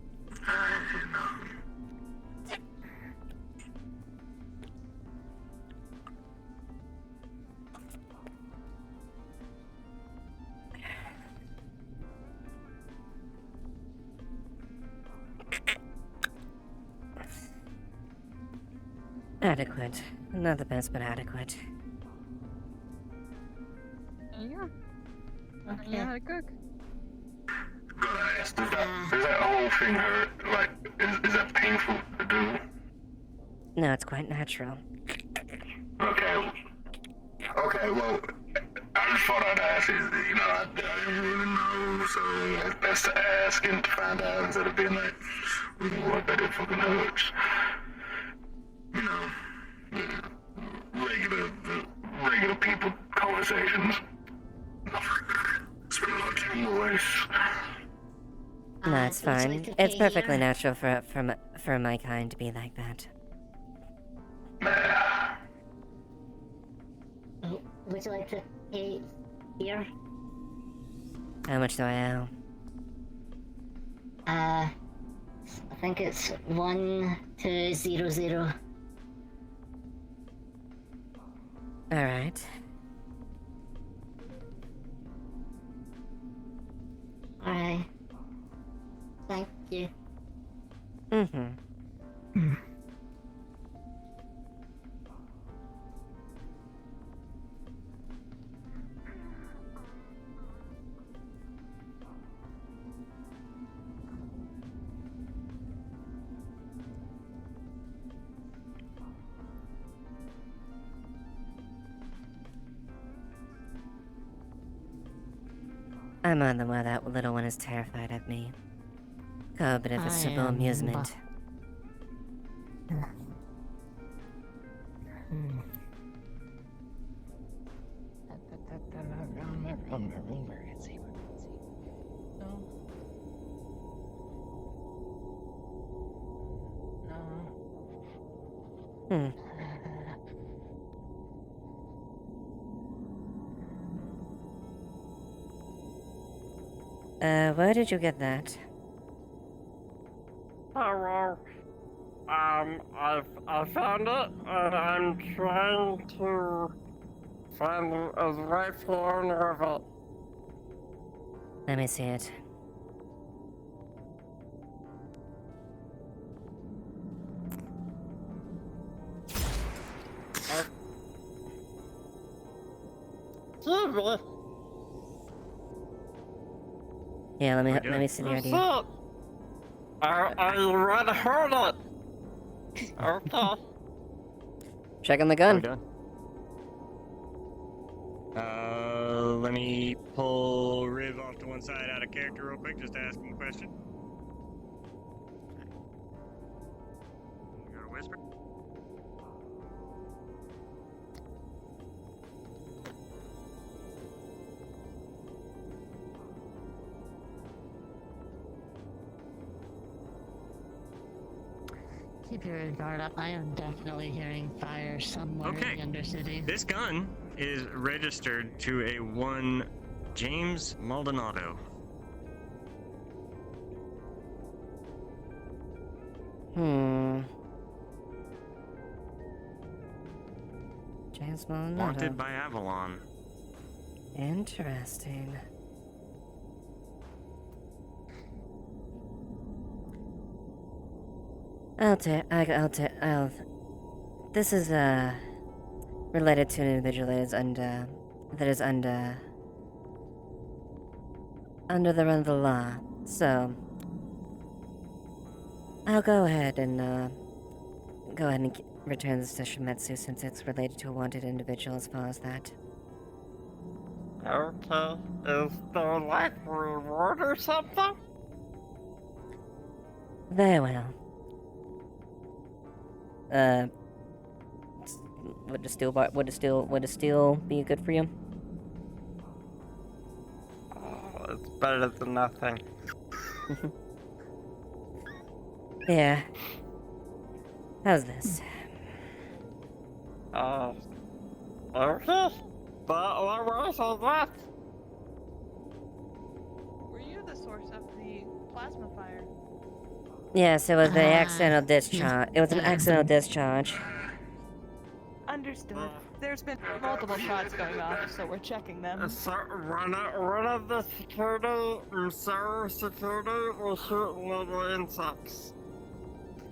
Adequate. Not the best, but adequate.
There you go. You know how to cook.
Does that whole thing hurt? Like, is that painful to do?
No, it's quite natural.
Okay, well, I just thought I'd ask. You know, I didn't really know, so it's best to ask and to find out instead of being like, what, that it fucking hurts. You know, regular people conversations. It's been a long time voice.
No, it's fine. It's perfectly natural for my kind to be like that.
Would you like to pay here?
How much do I owe?
I think it's 1200.
Alright.
Alright. Thank you.
Mm-hmm. I'm on the way that little one is terrified of me. Oh, but if it's simple amusement. Hmm. Where did you get that?
Oh, well, I found it, and I'm trying to find the rightful owner of it.
Let me see it.
Excuse me.
Yeah, let me see the ID.
That's it. I read heard it. Okay.
Checking the gun.
Let me pull Riv off to one side out of character real quick, just to ask him a question.
whisper.
Keep your guard up. I am definitely hearing fire somewhere in the Undercity.
This gun is registered to a one James Maldonado.
James Maldonado.
Wanted by Avalon.
Interesting. This is, related to an individual that is under the run of the law, so I'll go ahead and return this to Shimetsu since it's related to a wanted individual as far as that.
Okay, is there like reward or something?
Very well. Would a steal be good for you?
Oh, it's better than nothing.
Yeah. How's this?
Okay. What was all that?
Were you the source of the plasma fire?
Yes, it was the accidental discharge. It was an accidental discharge.
Understood. There's been multiple shots going off, so we're checking them.
So one of the server security was shooting little insects.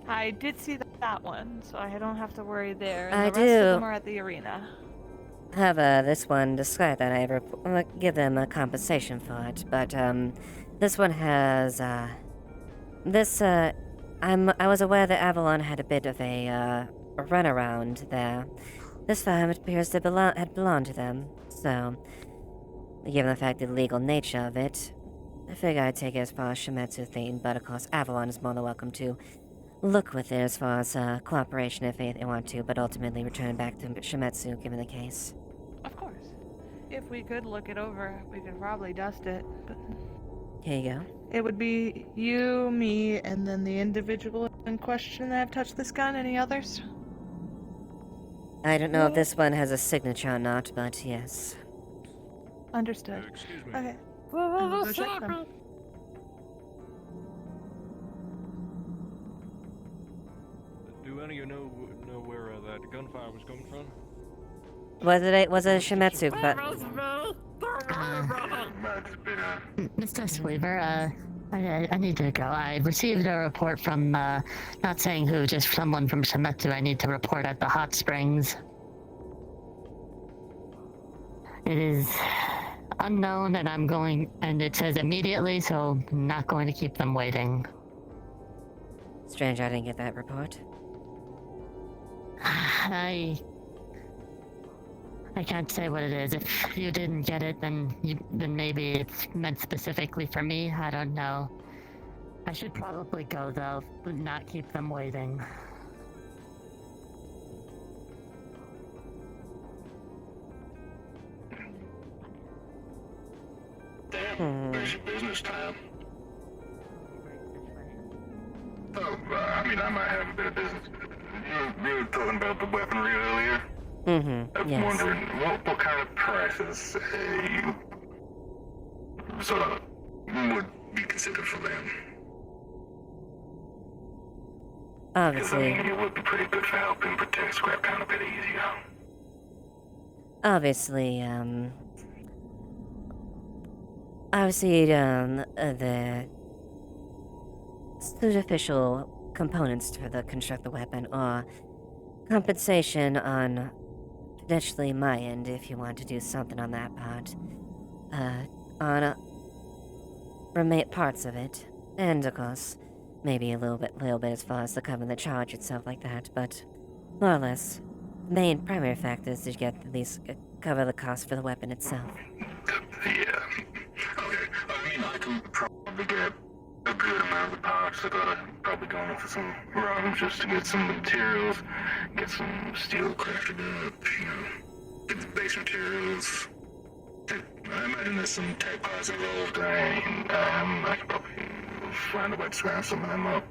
I did see that one, so I don't have to worry there.
I
And the rest of
do.
them are at the arena.
Have this one described that I give them a compensation for it, but this one has I was aware that Avalon had a bit of a runaround there. This farm appears to had belonged to them, so given the fact the legal nature of it, I figure I'd take it as far as Shimetsu theme, but of course Avalon is more than welcome to look with it as far as cooperation if they want to, but ultimately return it back to Shimetsu given the case.
Of course. If we could look it over, we could probably dust it, but...
Here you go.
It would be you, me, and then the individual in question that have touched this gun. Any others?
I don't know if this one has a signature or not, but yes.
Understood.
Excuse me.
Okay. We'll go check them.
Do any of you know where that gunfire was coming from?
Was it a Shimetsu? But
Mr. Sweaver, I need to go. I received a report from, not saying who, just someone from Shimetsu. I need to report at the hot springs. It is unknown, and it says immediately, so I'm not going to keep them waiting.
Strange, I didn't get that report.
I can't say what it is. If you didn't get it, then maybe it's meant specifically for me. I don't know. I should probably go though, but not keep them waiting.
Damn, where's your business time? Oh, I mean, I might have a bit of business. You were talking about the weaponry earlier.
Mm-hmm.
I was
Yes.
wondering what kind of prices you sort of would be considered for them. Because I
Obviously,
mean, it would be pretty good for helping protect scrap kind of bit easier.
obviously, the superficial components for the construct the weapon or compensation on potentially my end if you want to do something on that part. On parts of it, and of course, maybe a little bit as far as the cover the charge itself like that, but more or less, the main primary factor is to get at least cover the cost for the weapon itself.
Yeah. Okay. I mean, I can probably get a good amount of the parts. I gotta probably go in for some runs just to get some materials, get some steel crafted up, get the base materials. I imagine there's some tech parts involved, and I could probably find a way to scrounge some of them up.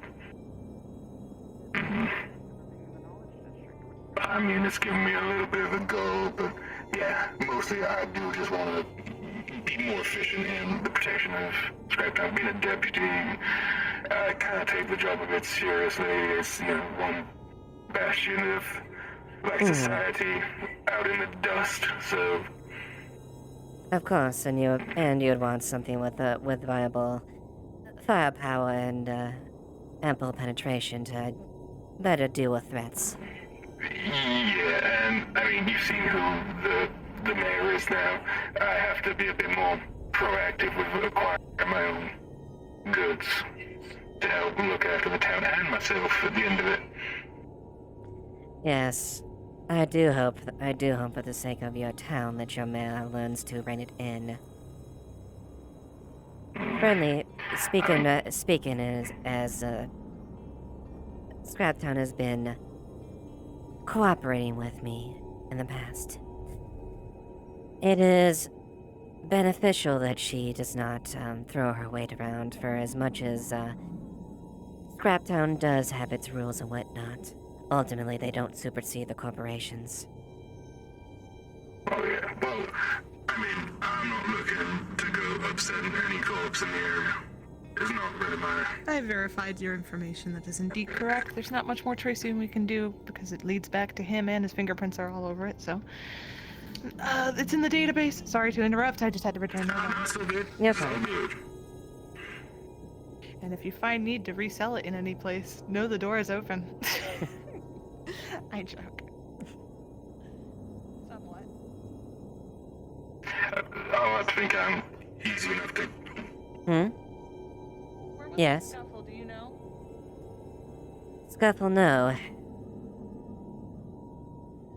I mean, it's giving me a little bit of a go, but yeah, mostly I do just want to be more efficient in the protection of Scraptown. Being a deputy, I kind of take the job a bit seriously. It's, one bastion of, society out in the dust, so...
Of course, and you'd want something with viable firepower and ample penetration to better deal with threats.
Yeah, and I mean, you've seen who the mayor is now. I have to be a bit more proactive with acquiring my own goods to help look after the town and myself at the end of it.
Yes, I do hope for the sake of your town that your mayor learns to rein it in. Friendly, speaking as Scraptown has been cooperating with me in the past. It is beneficial that she does not throw her weight around, for as much as Scraptown does have its rules and whatnot. Ultimately, they don't supersede the corporations.
Oh yeah, well, I mean, I'm not looking to go upsetting any co-ops in the area. It's not really my...
I verified your information. That is indeed correct. There's not much more tracing we can do because it leads back to him and his fingerprints are all over it, so... it's in the database. Sorry to interrupt, I just had to return that.
So good.
Yep.
So good.
And if you find need to resell it in any place, know the door is open. I joke. Somewhat.
I think I'm easy enough to...
Where was
Yes.
the scuffle, do you know?
Scuffle, no.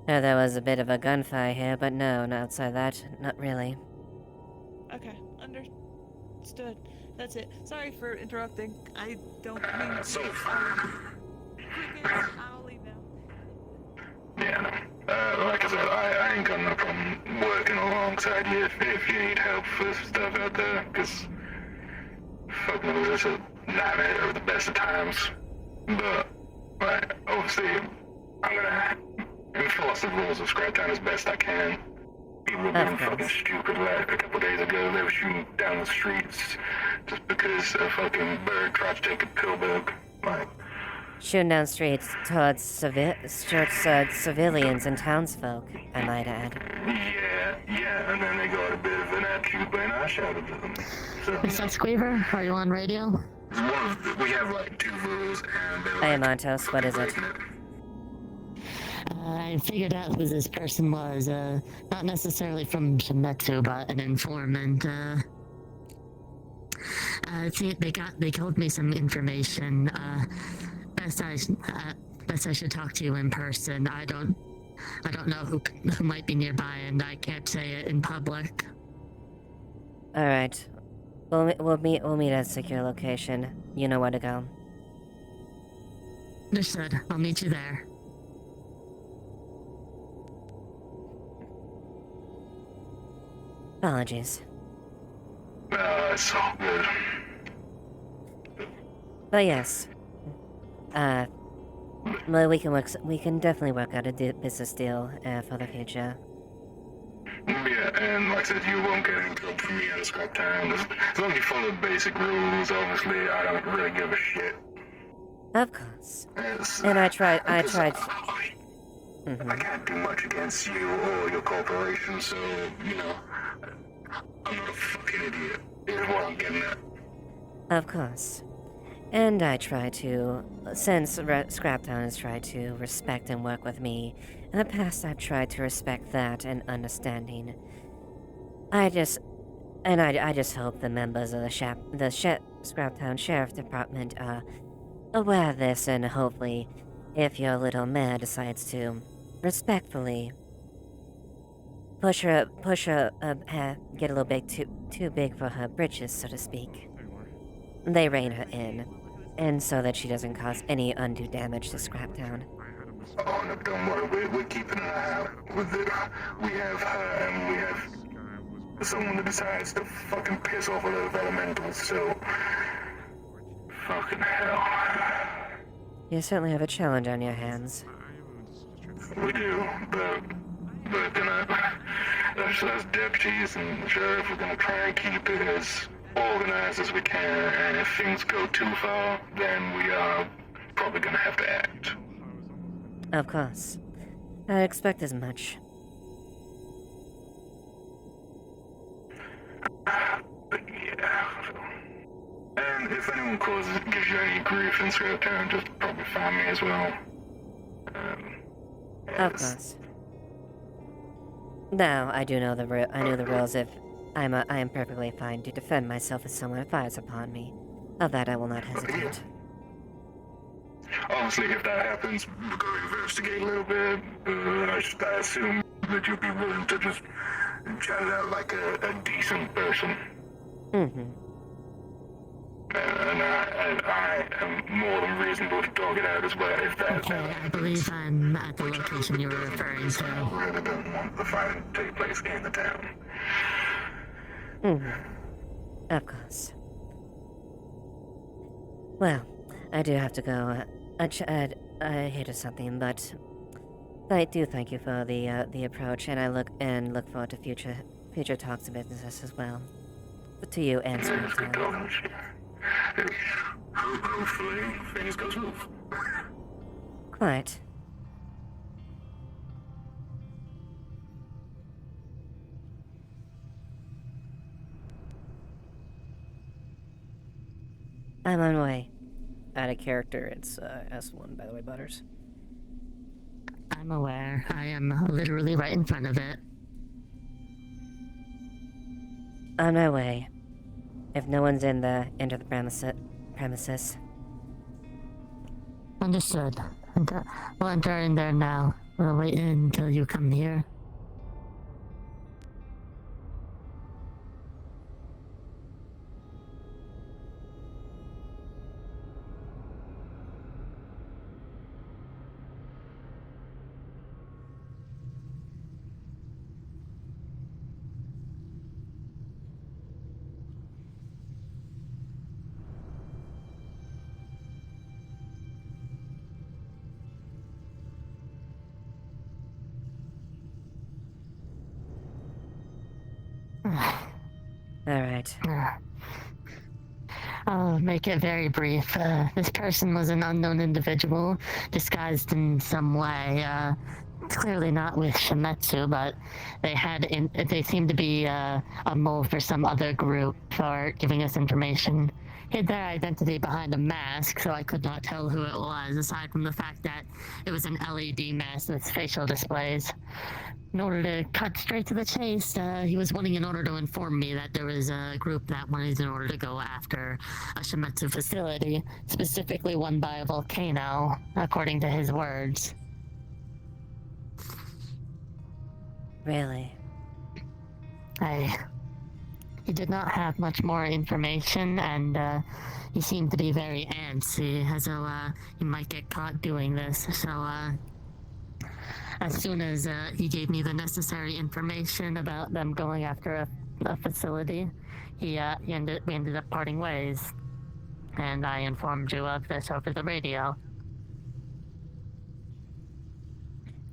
No, there was a bit of a gunfire here, but no, outside that, not really.
Okay, understood. That's it. Sorry for interrupting. I don't mean
so
to... I'll leave now.
Yeah, no. Like I said, I ain't got no problem working alongside you if you need help for stuff out there, because fuck knows, it's a nightmare of the best of times. But, obviously, I'm gonna enforce the rules of Scraptown as best I can. People were being fucking stupid a couple days ago. They were shooting down the streets just because a fucking bird tried to take a pillbug.
Shooting down streets towards civilians and townsfolk, I might add.
Yeah, and then they got a bit of an attitude when I shouted at them. So,
Is that Squeaver? Are you on radio?
We have 2 rules, and they're
I am Montos, what is it?
I figured out who this person was, not necessarily from Shimetsu, but an informant. They told me some information. Best I should talk to you in person. I don't know who might be nearby, and I can't say it in public.
All right, we'll meet at a secure location. You know where to go.
Understood. I'll meet you there.
Apologies.
It's all good.
But yes, well, we can definitely work out a business deal for the future.
Yeah, and like I said, you won't get any trouble from me out of Scraptown. As long as you follow basic rules, obviously, I don't really give a shit.
Of course.
Yes.
And I tried.
I can't do much against you or your corporation, so, I'm not a fucking idiot, is what I'm getting at.
Of course. And I try to, since Scraptown has tried to respect and work with me, in the past I've tried to respect that and understanding. I just hope the members of the Scraptown Sheriff Department are aware of this, and hopefully, if your little mare decides to respectfully push her, get a little bit too big for her britches, so to speak. they rein her in, and so that she doesn't cause any undue damage to Scraptown.
Oh, no, don't worry, we're keeping an eye out with it. We have her, and we have someone that decides to fucking piss off a lot of elementals, so... Fucking hell.
You certainly have a challenge on your hands.
We do, but we're gonna... As deputies and the sheriff, we're gonna try and keep it as organized as we can, and if things go too far, then we are probably gonna have to act.
Of course. I expect as much.
But yeah. And if anyone gives you any grief in Scraptown, just probably find me as well.
Of course. Now, I do know I know the rules if I am perfectly fine to defend myself if someone fires upon me. Of that I will not hesitate.
Obviously, if that happens, we're going to investigate a little bit. I assume that you'd be willing to just chat it out like a decent person.
Mm-hmm.
And I am more than reasonable to talk it out as well, if that...
Okay, I believe I'm at the location you were referring to.
I really don't want the fighting to take place in the town.
Mm-hmm. Of course. Well, I do have to go. I hear something, but I do thank you for the approach, and I look forward to future talks of business as well. To you and Scraptown.
Hopefully, things go smooth.
Quite. I'm on my way. Out of character, it's S1, by the way, Butters.
I'm aware. I am literally right in front of it.
On my way. If no one's enter the premises.
Understood. We'll enter in there now. We'll wait until you come here.
Alright.
I'll make it very brief. This person was an unknown individual, disguised in some way. Clearly not with Shimetsu, but they seemed to be a mole for some other group for giving us information. Hid their identity behind a mask, so I could not tell who it was, aside from the fact that it was an LED mask with facial displays. In order to cut straight to the chase, he was wanting in order to inform me that there was a group that wanted in order to go after a Shimetsu facility, specifically one by a volcano, according to his words.
Really?
He did not have much more information, and he seemed to be very antsy, as though he might get caught doing this. So, as soon as he gave me the necessary information about them going after a facility, we ended up parting ways. And I informed you of this over the radio.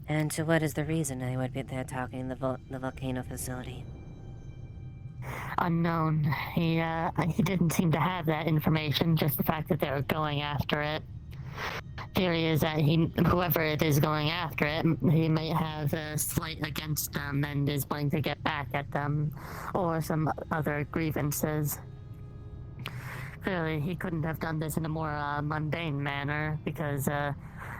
And so what is the reason they would be there talking the volcano facility?
Unknown. He didn't seem to have that information, just the fact that they were going after it. Theory is that whoever it is going after it, he may have a slight against them and is wanting to get back at them, or some other grievances. Clearly, he couldn't have done this in a more mundane manner, because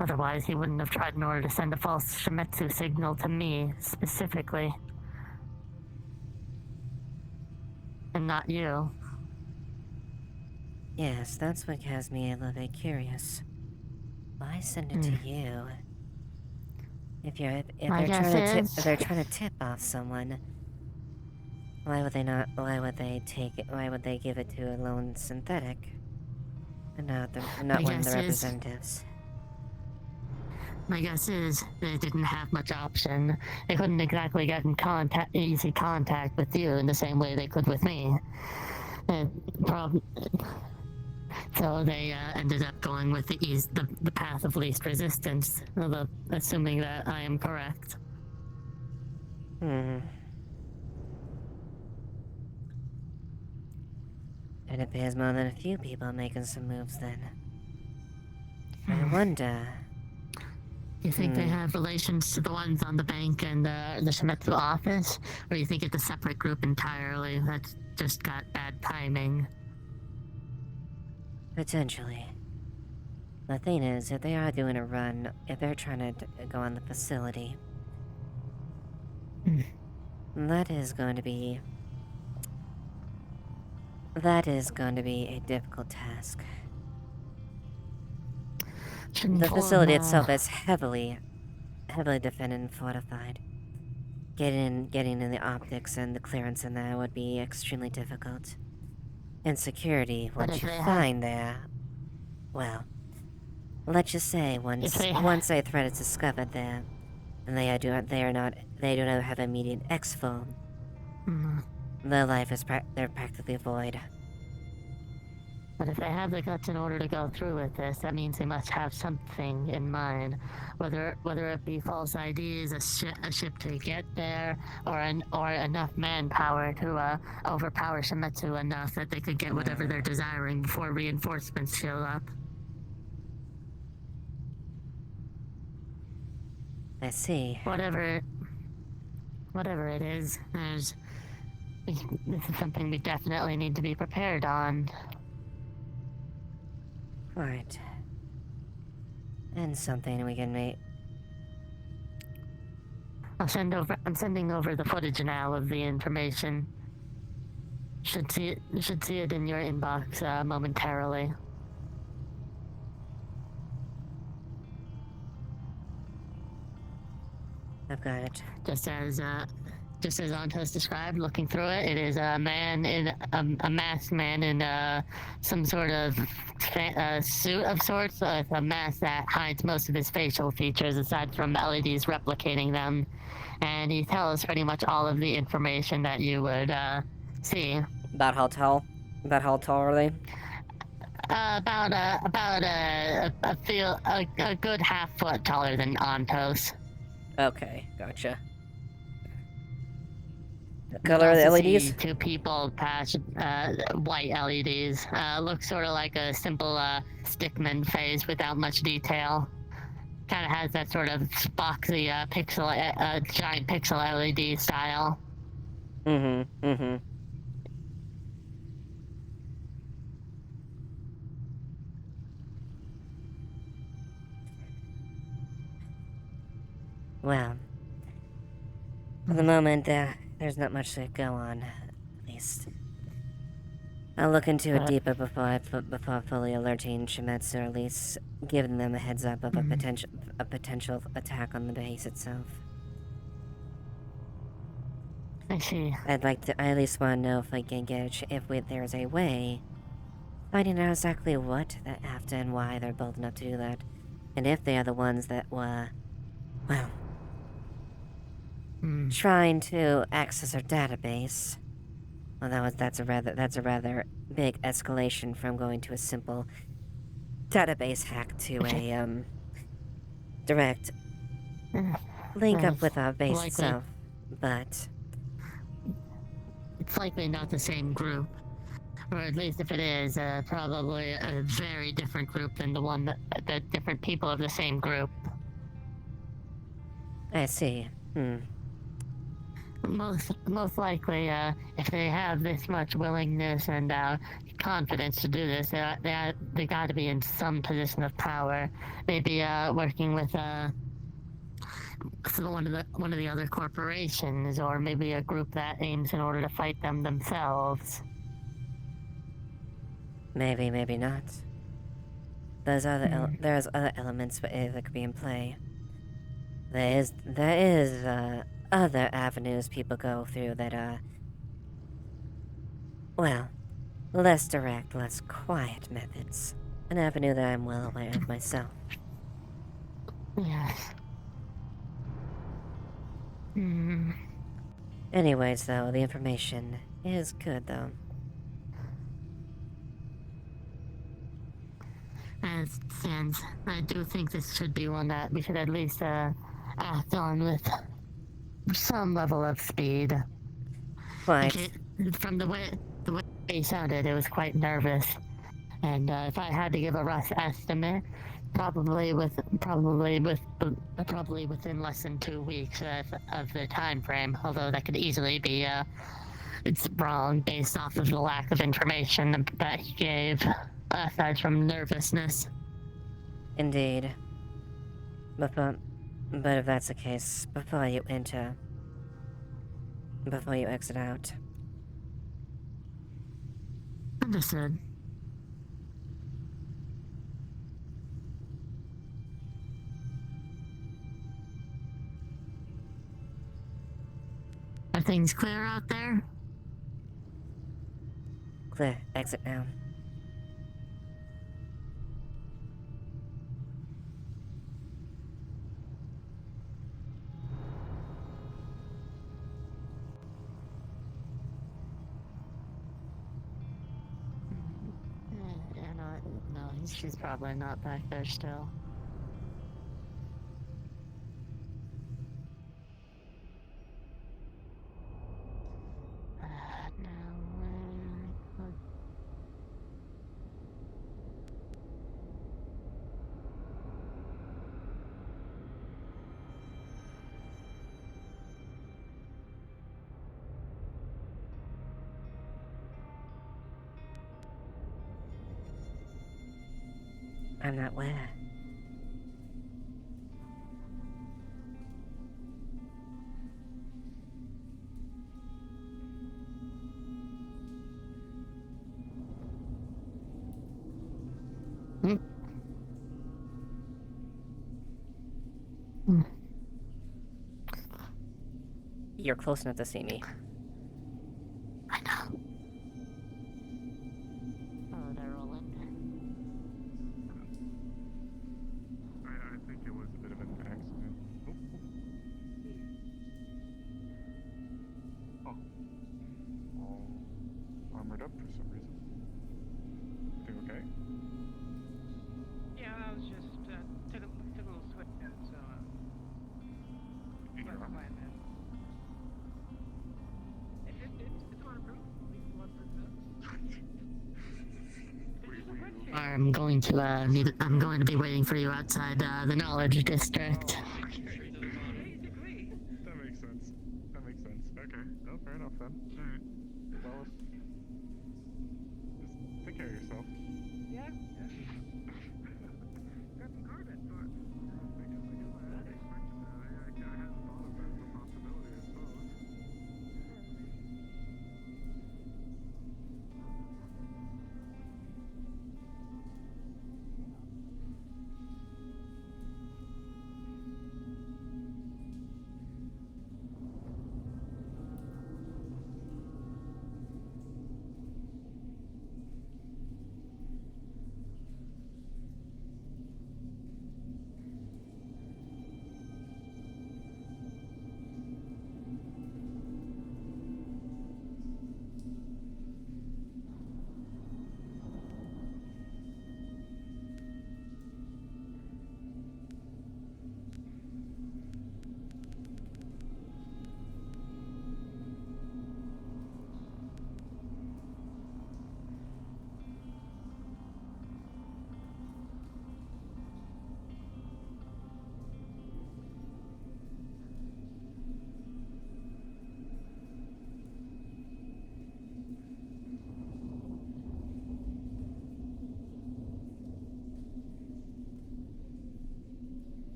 otherwise he wouldn't have tried in order to send a false Shimetsu signal to me, specifically. And not you.
Yes, that's what has me a little bit curious. Why send it to you? If they're trying to tip off someone, why would they not? Why would they take it? Why would they give it to a lone synthetic? And not
My
one of the
guess is-
representatives.
My guess is they didn't have much option. They couldn't exactly get in easy contact with you in the same way they could with me. So they ended up going with the path of least resistance, assuming that I am correct.
Hmm. It appears more than a few people making some moves then. I wonder.
You think they have relations to the ones on the bank and the Shemetsu office? Or you think it's a separate group entirely that just got bad timing?
Potentially. The thing is, if they are doing a run, if they're trying to go on the facility, that is going to be a difficult task. The facility itself is heavily defended and fortified. Getting in the optics and the clearance in there would be extremely difficult. And security, what you find there, well, let's just say once a threat is discovered there, and they do not have immediate exfil, their life is they're practically void.
But if they have the guts in order to go through with this, that means they must have something in mind. Whether it be false IDs, a ship to get there, or enough manpower to overpower Shemetsu enough that they could get whatever they're desiring before reinforcements show up.
I see.
Whatever it is, this is something we definitely need to be prepared on.
Right. And something we can make.
I'm sending over the footage now of the information. You should see it in your inbox momentarily.
I've got it.
Just as Antos described, looking through it, it is a man in a masked man in some sort of suit of sorts, a mask that hides most of his facial features aside from LEDs replicating them, and he tells pretty much all of the information that you would see.
About how tall? About how tall are they?
About a good half foot taller than Antos.
Okay, gotcha. The color of the LEDs?
Two people pass white LEDs. Looks sort of like a simple stickman phase without much detail. Kind of has that sort of boxy giant pixel LED style.
Well, for the moment, there's not much to go on, at least. I'll look into it deeper before fully alerting Shemetsu, or at least giving them a heads up of a potential attack on the base itself.
I see.
I at least want to know if I can get if there's a way finding out exactly what they're after and why they're bold enough to do that, and if they are the ones that were, well, trying to access our database. Well, that's a rather big escalation from going to a simple database hack to a direct link up with our base itself. But
it's likely not the same group, or at least if it is, probably a very different group than the one that different people of the same group.
I see.
Most likely, if they have this much willingness and confidence to do this, they got to be in some position of power. Maybe working with one of the other corporations, or maybe a group that aims in order to fight them themselves.
Maybe not. There's other elements that could be in play. There is other avenues people go through that are, well, less direct, less quiet methods. An avenue that I'm well aware of myself.
Yes. Hmm.
Anyways, though, the information is good, though.
As it stands, I do think this should be one that we should at least act on with some level of speed.
Quite.
From the way he sounded, it was quite nervous. And if I had to give a rough estimate, probably within less than 2 weeks of the time frame. Although that could easily be it's wrong based off of the lack of information that he gave, aside from nervousness.
Indeed. But if that's the case, before you exit out.
Understood. Are things clear out there?
Clear. Exit now.
Yeah, no, she's probably not back there still.
I'm not where. You're close enough to see me.
I know. Oh, they're rolling.
I think it was a bit of an accident. Oh. All armored up for some reason. Everything okay?
Yeah, I was just took a little switch out, so
Yeah.
It's waterproof.
I'm going to be waiting for you outside the Knowledge District.
That makes sense. Okay. No, fair enough then. Alright. Well, just take care of yourself.
Yeah. Grab some carbon for it.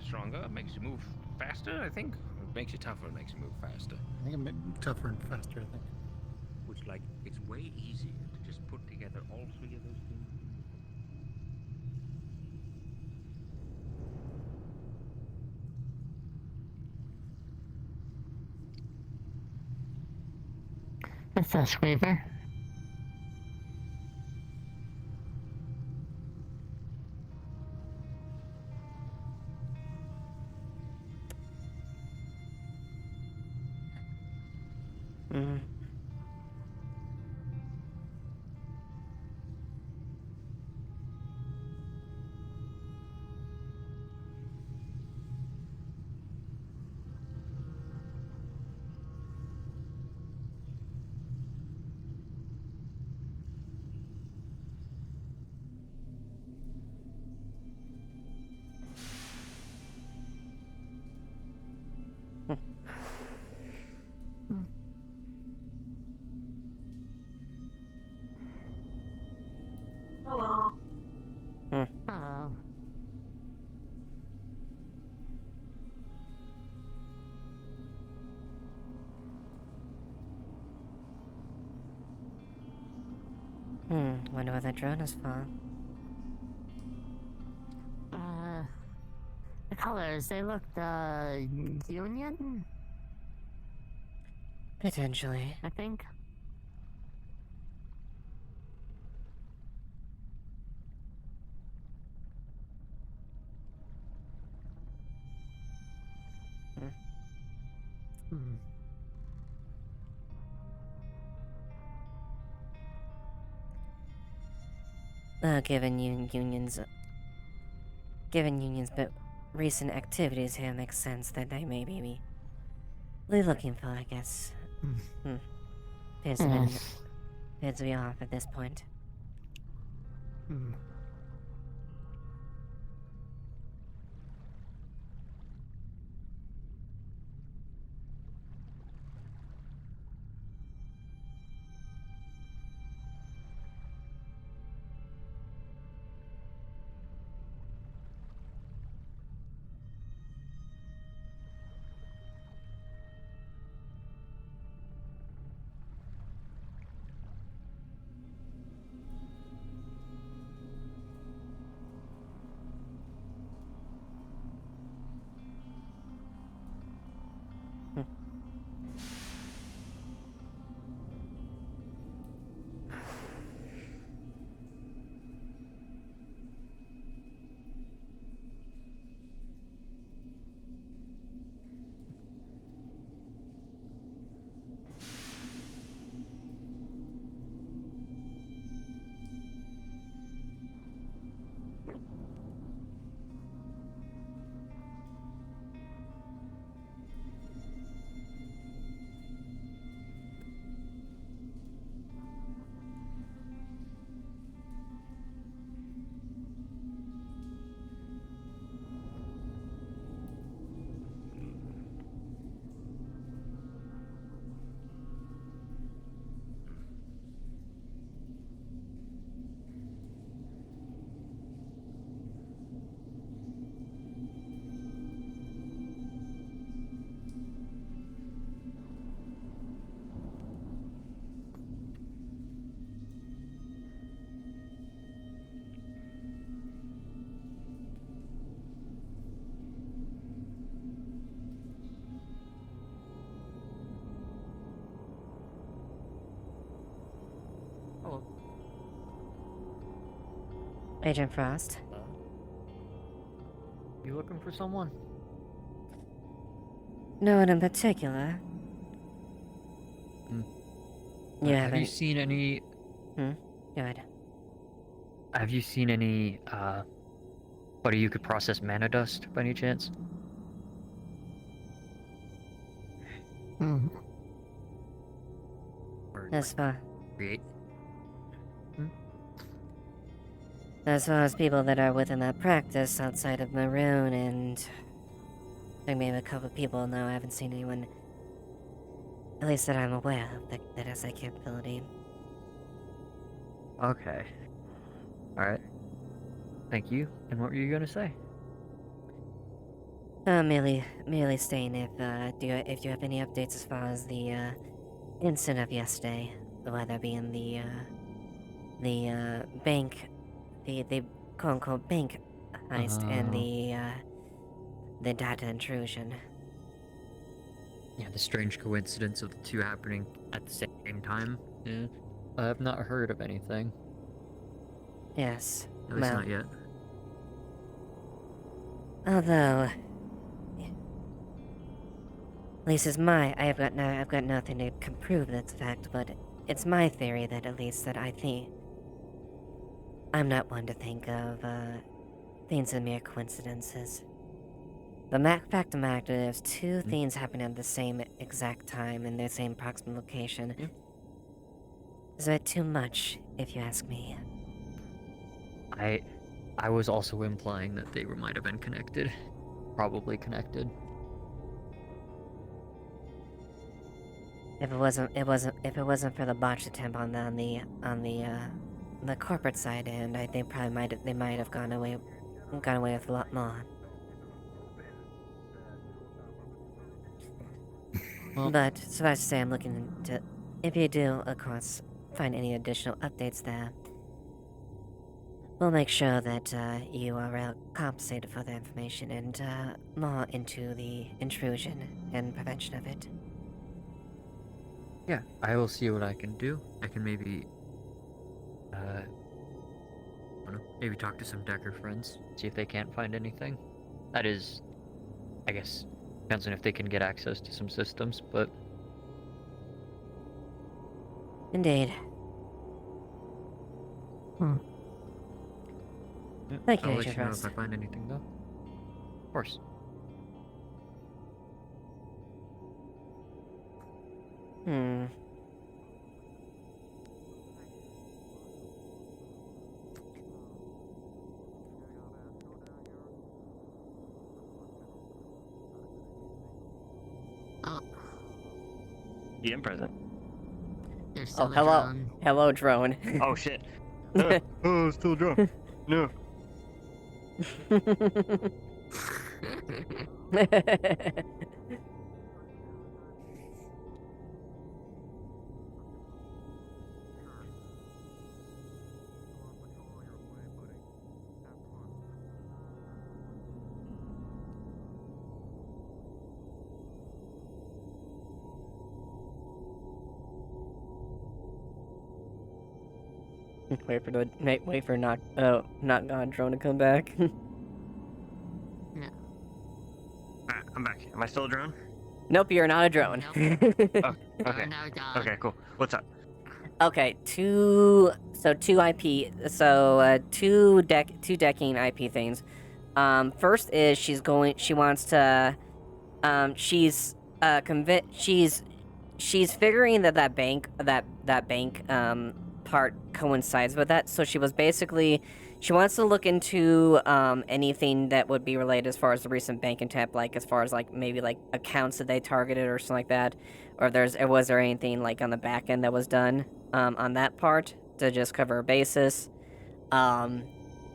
stronger, makes you move faster, I think. It makes you tougher, makes you move faster.
I think I'm tougher and faster, I think.
Which, like, it's way easier to just put together all three of those things.
What's that, Squeaver?
Mm.
Hello.
Hello.
Wonder what that drone is for.
The colors, they look, Union?
Potentially.
I think.
Given Union's but recent activities here, makes sense that they may be looking for, I guess. Appears to be off at this point. Agent Frost.
You looking for someone?
No one in particular. You
Have
haven't...
you seen any...
Go ahead.
Have you seen any, buddy you could process mana dust by any chance?
As far...
Create?
As far as people that are within that practice outside of Maroon and... I think maybe a couple of people, no, I haven't seen anyone... At least that I'm aware of, that has that capability.
Okay. Alright. Thank you. And what were you gonna say?
Merely saying if you have any updates as far as the incident of yesterday, whether being the bank, the quote unquote bank heist and the data intrusion.
Yeah, the strange coincidence of the two happening at the same time. Yeah, I have not heard of anything.
Yes.
At least
Well,
not yet.
although, at least it's I've got nothing to prove that's fact, but it's my theory that at least that I think I'm not one to think of things as mere coincidences. The fact of the matter is, two things happen at the same exact time in the same proximate location. Is that too much, if you ask me?
I was also implying that they might have been connected. Probably connected.
If it wasn't for the botched attempt on the corporate side end, I think they might have gone away with a lot more. But suffice to say, I'm looking into if you do, of course, find any additional updates there. We'll make sure that you are compensated for the information and more into the intrusion and prevention of it.
Yeah, I will see what I can do. I can maybe, I don't know, maybe talk to some Decker friends, see if they can't find anything. That is, I guess, depends on if they can get access to some systems, but...
Indeed.
Yeah,
Thank you,
I'll let
Agent
you know
Frost.
if I find anything, though. Of course.
DM present.
Oh, hello. Hello, drone.
Oh shit. Oh, still drunk. No.
Wait for not God drone to come back.
Alright, I'm back. Am I still a drone?
Nope, you're not a drone.
Oh, okay. Okay, cool. What's up?
Okay, two IP, two decking IP things. First is she's figuring that bank part coincides with that. So she wants to look into anything that would be related as far as the recent bank attempt, like as far as like maybe like accounts that they targeted or something like that, or was there anything like on the back end that was done on that part to just cover her basis. And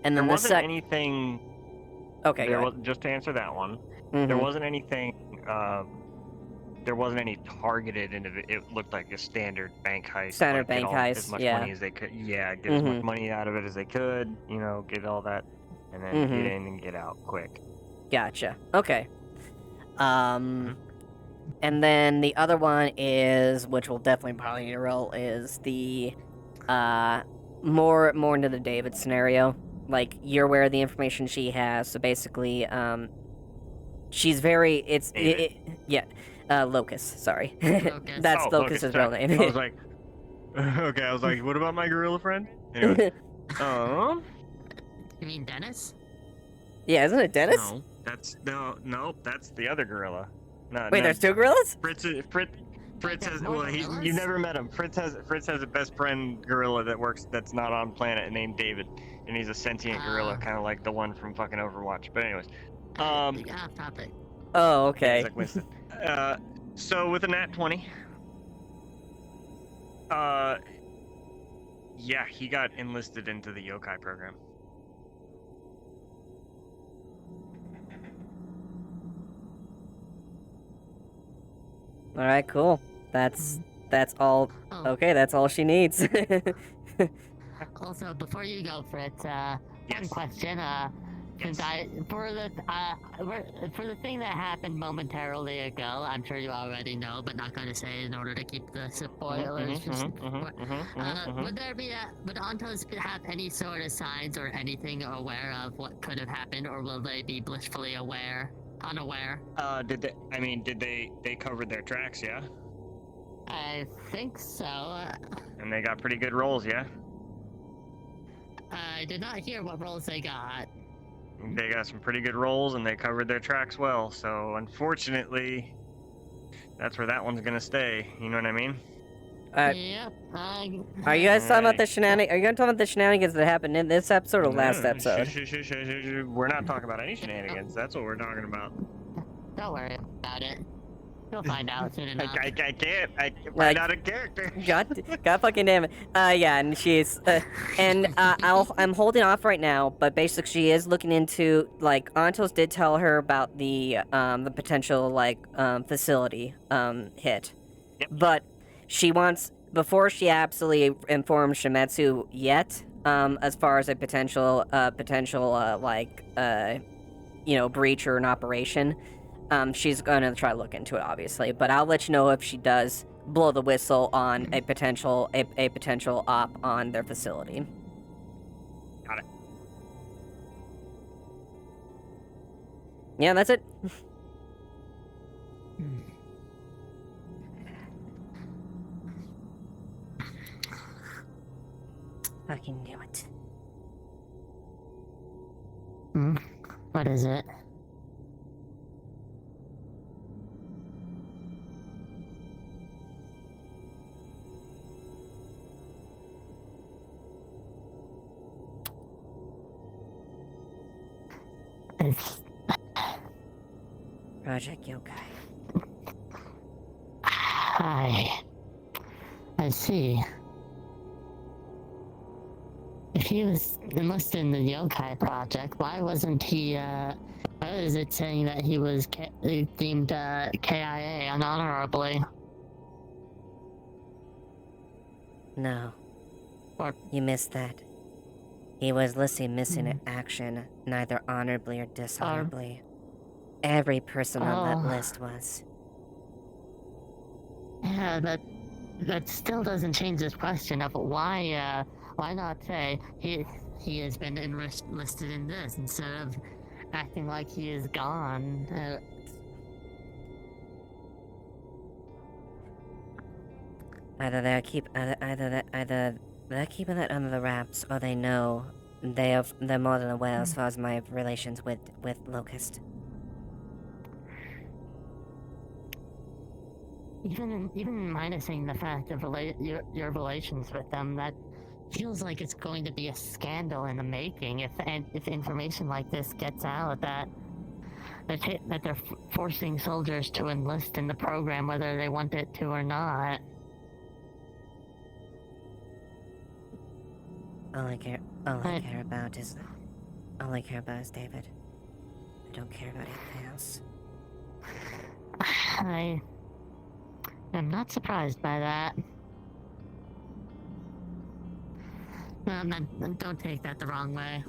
then
there wasn't anything.
Okay,
just to answer that one,
Mhm.
there wasn't anything. There wasn't any targeted it looked like a standard bank heist.
Standard
like,
bank
get
heist,
as much
yeah.
money as they could. Yeah, get as much
Mhm.
money out of it as they could. You know, get all that, and then
Mhm.
get in and get out quick.
Gotcha. Okay. And then the other one is, which will definitely probably need a roll, is the more into the David scenario. Like, you're aware of the information she has, so basically, she's very Locus, sorry.
Locus.
That's
Oh,
Locus's
Locus,
real
sorry.
name.
I was like, okay, I was like, what about my gorilla friend? Anyway,
You mean Dennis?
Yeah, isn't it Dennis?
No, that's the other gorilla. No,
Wait,
no,
there's two gorillas?
Fritz has you never met him. Fritz has a best friend gorilla that's not on planet named David, and he's a sentient gorilla, kind of like the one from fucking Overwatch. But anyways,
Off topic.
Oh, okay.
It's like Winston. So with a nat 20, yeah, he got enlisted into the yokai program.
All right, cool. That's all. Okay, that's all she needs.
Also, before you go, Fritz, one question. Since for the thing that happened momentarily ago, I'm sure you already know, but not going to say in order to keep the spoilers. Would there be would Antos have any sort of signs or anything aware of what could have happened, or will they be blissfully unaware?
Did they covered their tracks, yeah?
I think so.
And they got pretty good rolls, yeah?
I did not hear what roles they got.
They got some pretty good rolls and they covered their tracks well, so unfortunately, that's where that one's gonna stay. You know what I mean?
Yep.
Are you guys talking about the shenanigans? Are you gonna talk about the shenanigans that happened in this episode or last
No,
episode?
We're not talking about any shenanigans. That's what we're talking about.
Don't worry about it. You'll find out soon enough.
I can't. I can find out a character.
God fucking damn it. Yeah, and she's, I'm holding off right now, but basically she is looking into, like, Antos did tell her about the potential, like, facility, hit.
Yep.
But she wants, before she absolutely informs Shimetsu yet, as far as a potential, breach or an operation, she's gonna try to look into it, obviously, but I'll let you know if she does blow the whistle on a potential op on their facility.
Got it.
Yeah, that's it. Fucking do it.
What is it?
Project Yokai.
I see. If he was enlisted in the Yokai project, why wasn't he, why is it saying that he was deemed KIA unhonorably?
No. You missed that. He was listed missing in action, neither honorably or dishonorably. Every person on that list was.
Yeah, that still doesn't change this question of why not say he has been enlisted in this instead of acting like he is gone.
Either they're keeping that under the wraps, or they know they're more than aware as far as my relations with Locust.
Even minusing the fact of your relations with them, that feels like it's going to be a scandal in the making if information like this gets out that they're forcing soldiers to enlist in the program whether they want it to or not.
All I care about is David. I don't care about anything else.
I'm not surprised by that. Don't take that the wrong way.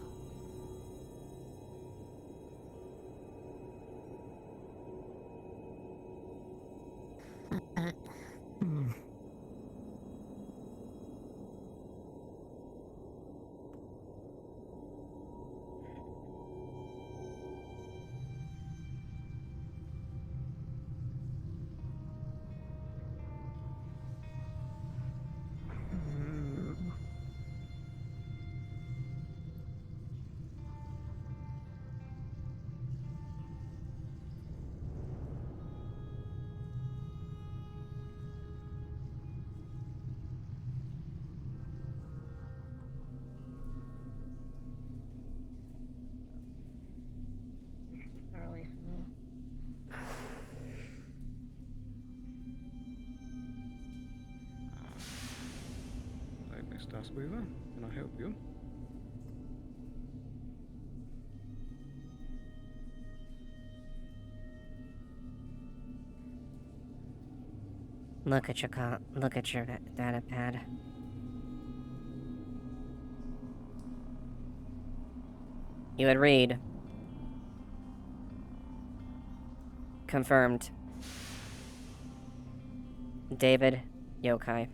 Hi, Miss Duskweaver. Can I help you?
Look at your data pad. You would read. Confirmed. David Yokai.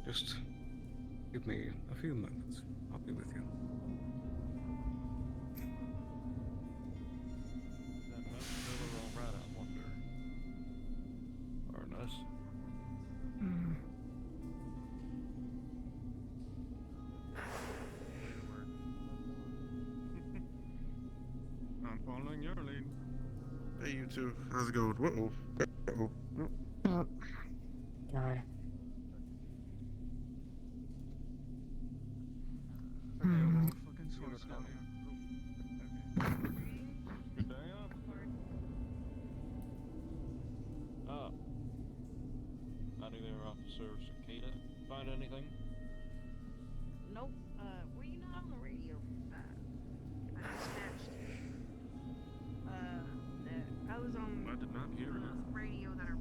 Just give me a few moments. I'll be with you.
Alright, I wonder. Or us.
I'm following your lead. Hey, you two. How's it going? Uh-oh. Uh-oh.
Oh. God.
Fucking source down here.
Good day up. Ah. Howdy there, Officer Cicada. Find anything?
Nope. Were you not on the radio? I dispatched. I was on.
I did not hear
the
it.
radio that are.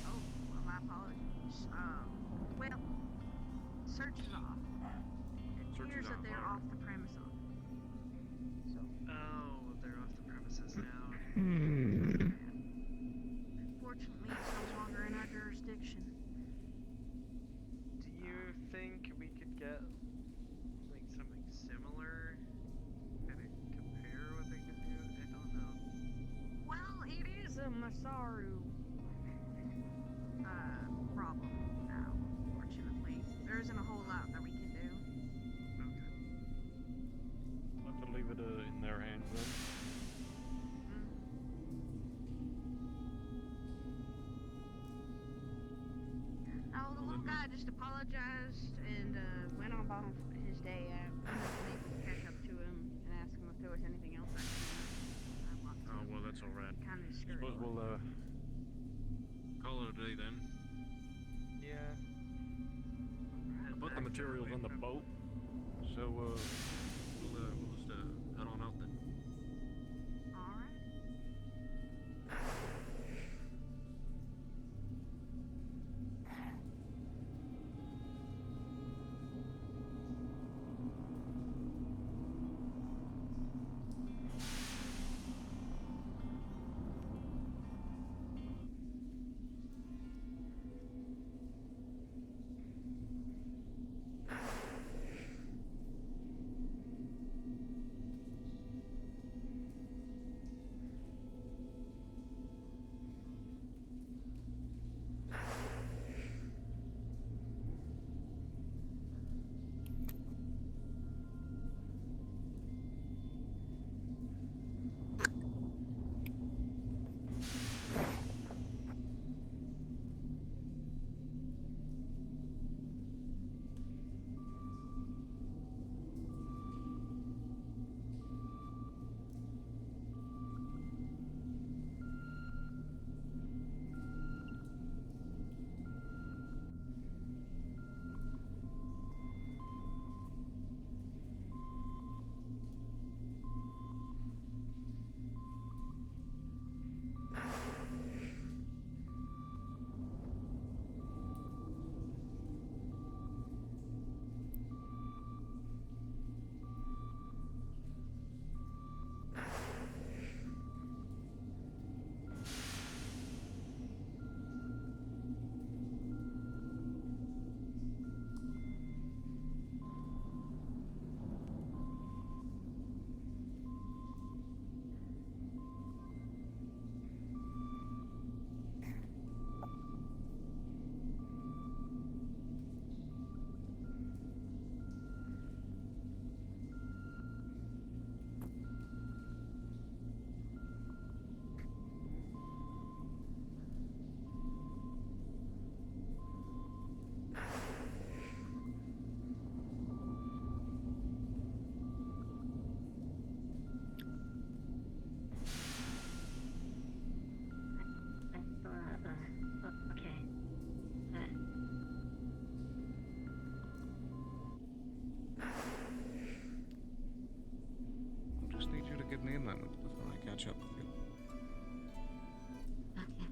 Oh, well, my apologies. Well, search is off. It
Search
appears
is
that
off,
they're
alright.
off the premise. So.
Oh, they're off the premises now.
Fortunately, it's no longer in our jurisdiction.
Do you think we could get like something similar? Kind of compare what they can do? I don't know.
Well, it is a Masaru problem now, fortunately. There isn't a whole lot that we can do.
I'll have to leave it in their hands then.
Oh, the little guy just apologized and went on about his day. I wasn't able to catch up to him and ask him if there was anything else I want to.
Oh, well, that's alright.
Kind of discouraged.
Suppose we'll, call it a day then.
Yeah.
I put the materials on the boat, so, we'll just, head on out then.
Alright.
moment before I catch up with you.
Okay.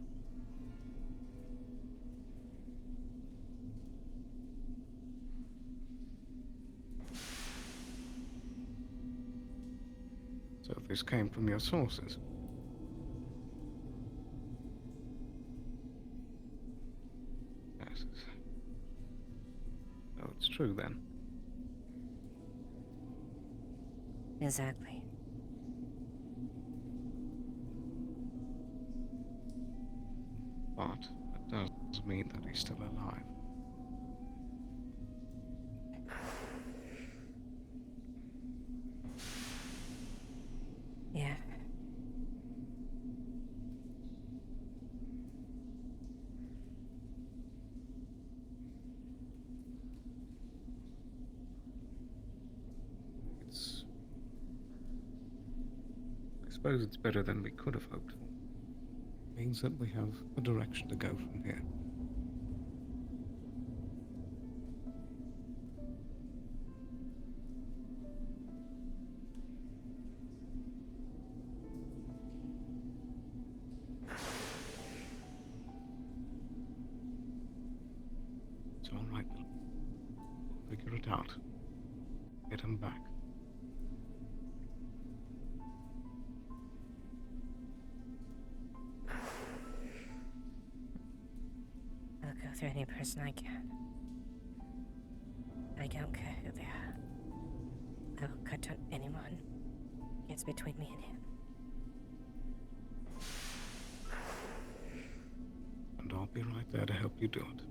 So this came from your sources? Yes. So it's true then.
Exactly.
But that does mean that he's still alive.
Yeah.
I suppose it's better than we could have hoped for. Means that we have a direction to go from here. It's all right, Bill. We'll figure it out. Get him back.
I'll go through any person I can. I don't care who they are. I will cut out anyone who gets between me and him.
And I'll be right there to help you do it.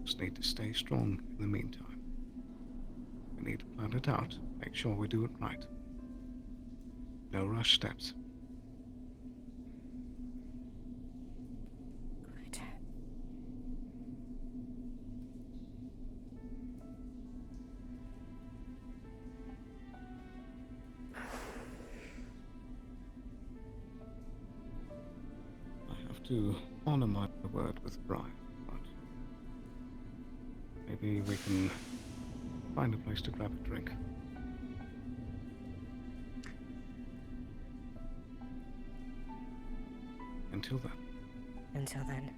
Just need to stay strong in the meantime. We need to plan it out, make sure we do it right. No rush steps.
Right.
I have to honor my word with Brian, but maybe we can find a place to grab a drink. Until then.
Until then.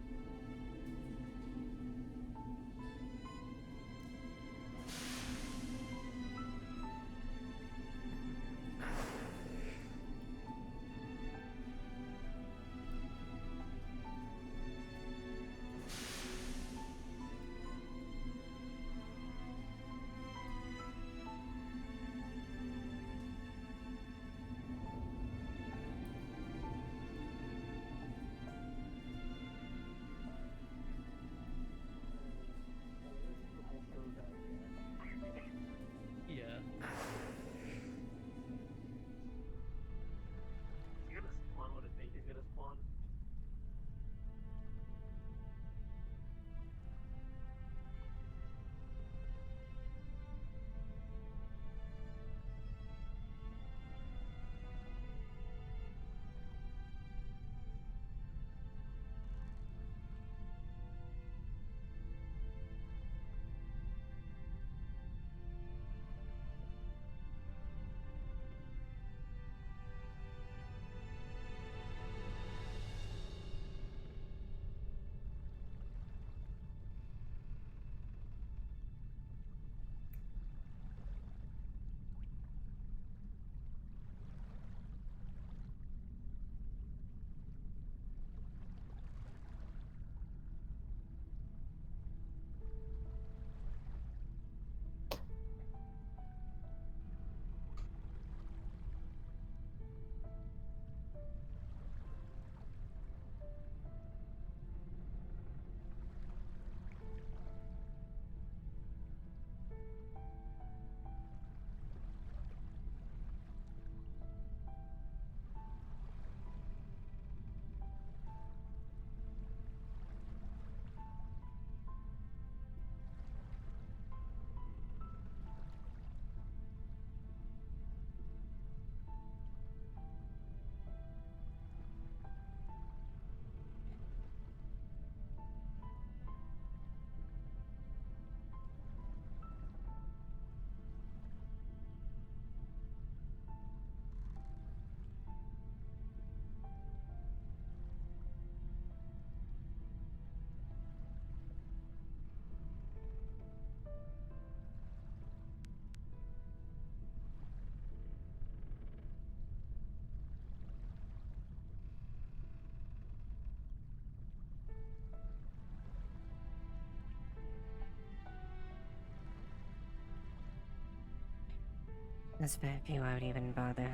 There's very few I would even bother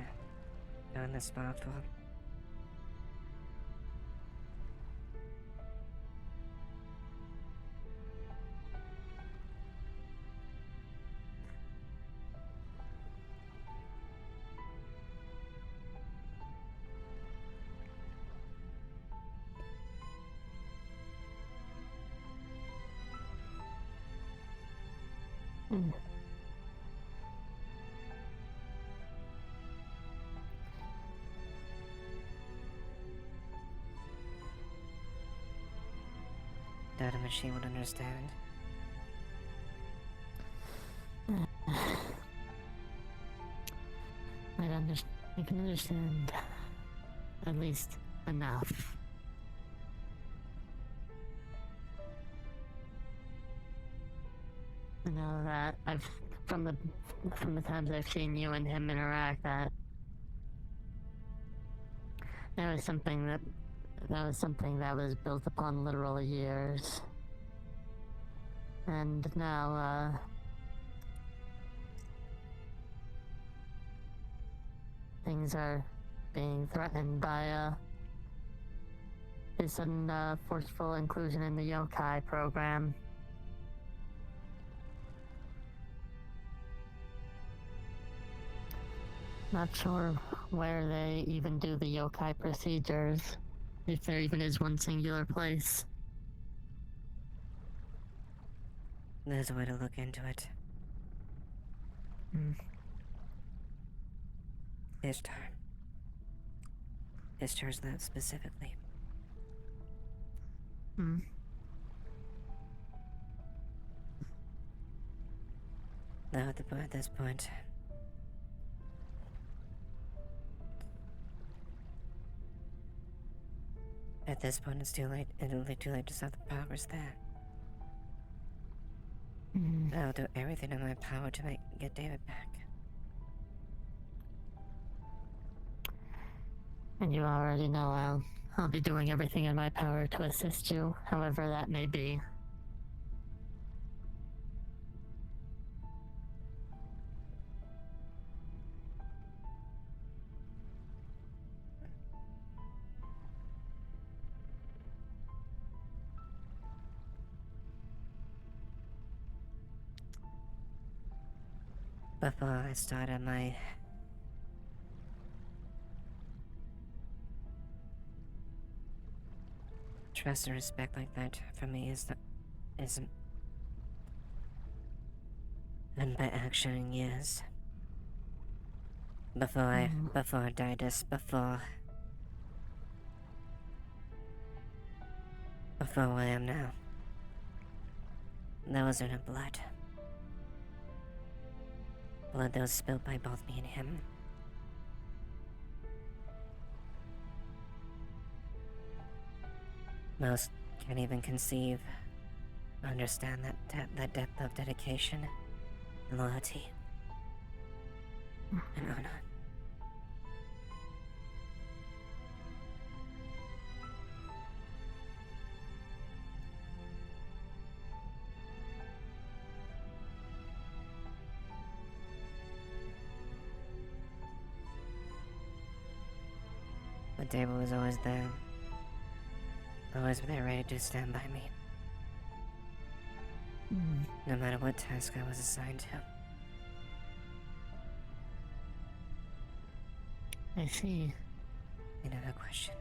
going this far for. Doubt a machine would understand.
I can understand at least enough. I know that from the times I've seen you and him interact, that there was something that was built upon literal years. And now, things are being threatened by, his sudden, forceful inclusion in the yokai program. Not sure where they even do the yokai procedures, if there even is one singular place.
There's a way to look into it. Ishtar's lab specifically. Now at this point, it's too late. It'll be too late to stop the powers there. I'll do everything in my power to get David back.
And you already know I'll be doing everything in my power to assist you, however that may be.
Before I started my trust and respect like that for me isn't been by action in years. Before I died, before where I am now. That was in her blood. Blood that was spilled by both me and him. Most can't even conceive, understand that depth of dedication, loyalty, and honor. But David was always there. Always there ready to stand by me. No matter what task I was assigned to.
I see.
You never questioned.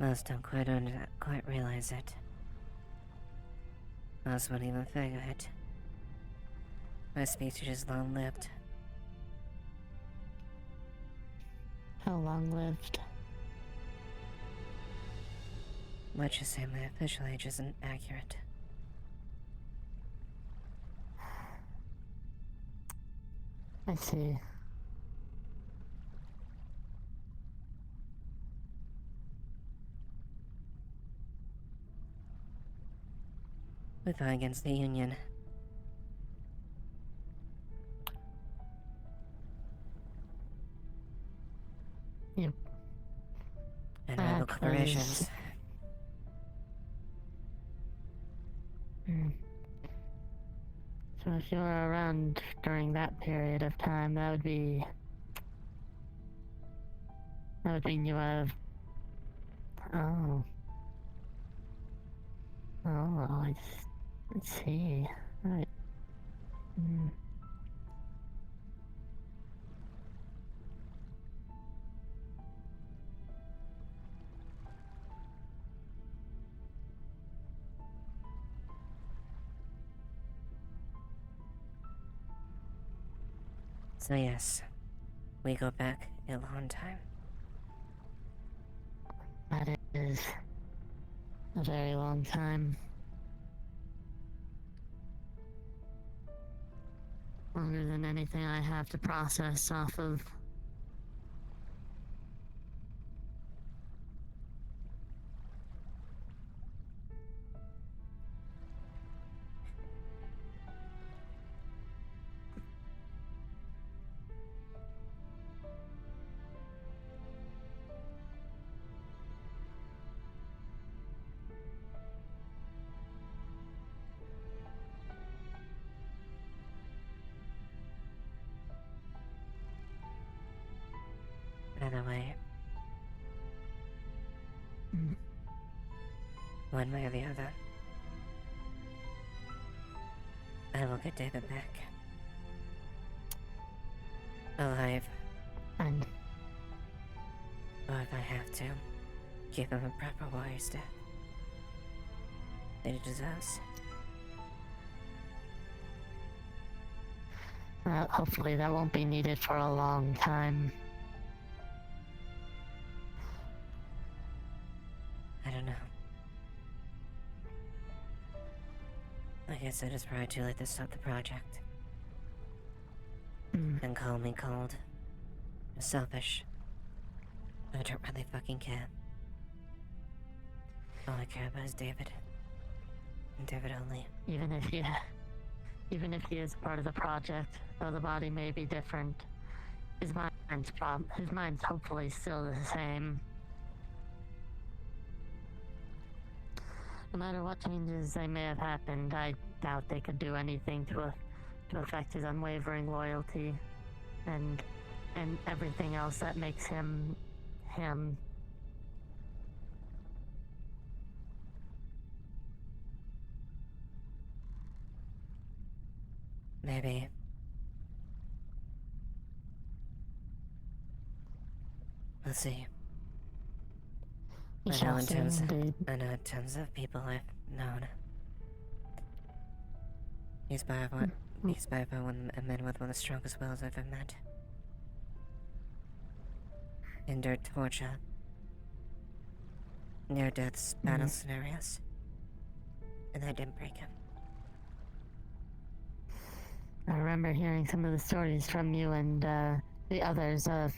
Most don't quite realize it. Most won't even figure it. My speech is long-lived.
How long-lived?
Let's just say my official age isn't accurate.
I see.
We fought against the Union.
Yep.
And rival corporations.
So if you were around during that period of time, that would mean you have... Oh. Oh, I see. Right.
So yes, we go back a long time.
That is a very long time. Longer than anything I have to process off of.
By the way, one way or the other, I will get David back. Alive.
And
or if I have to, give him a proper warrior's death that he deserves.
Hopefully that won't be needed for a long time.
I don't know. Like I said, it's probably too late to stop the project. And call me cold. Or selfish. But I don't really fucking care. All I care about is David. And David only.
Even if he is part of the project, though the body may be different, his mind's hopefully still the same. No matter what changes they may have happened, I doubt they could do anything to affect his unwavering loyalty and everything else that makes him him.
Maybe. We'll see. I know tons of people I've known. He's by far a man with one of the strongest wills I've ever met. Endured torture. Near death's battle scenarios. And that didn't break him.
I remember hearing some of the stories from you and the others of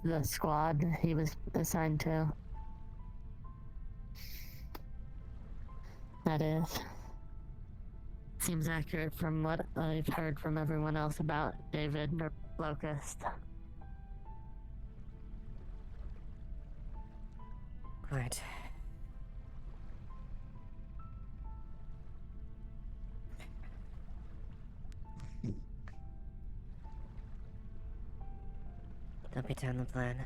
the squad he was assigned to. That is. Seems accurate from what I've heard from everyone else about David or Locust.
Quite. Don't be down the plan.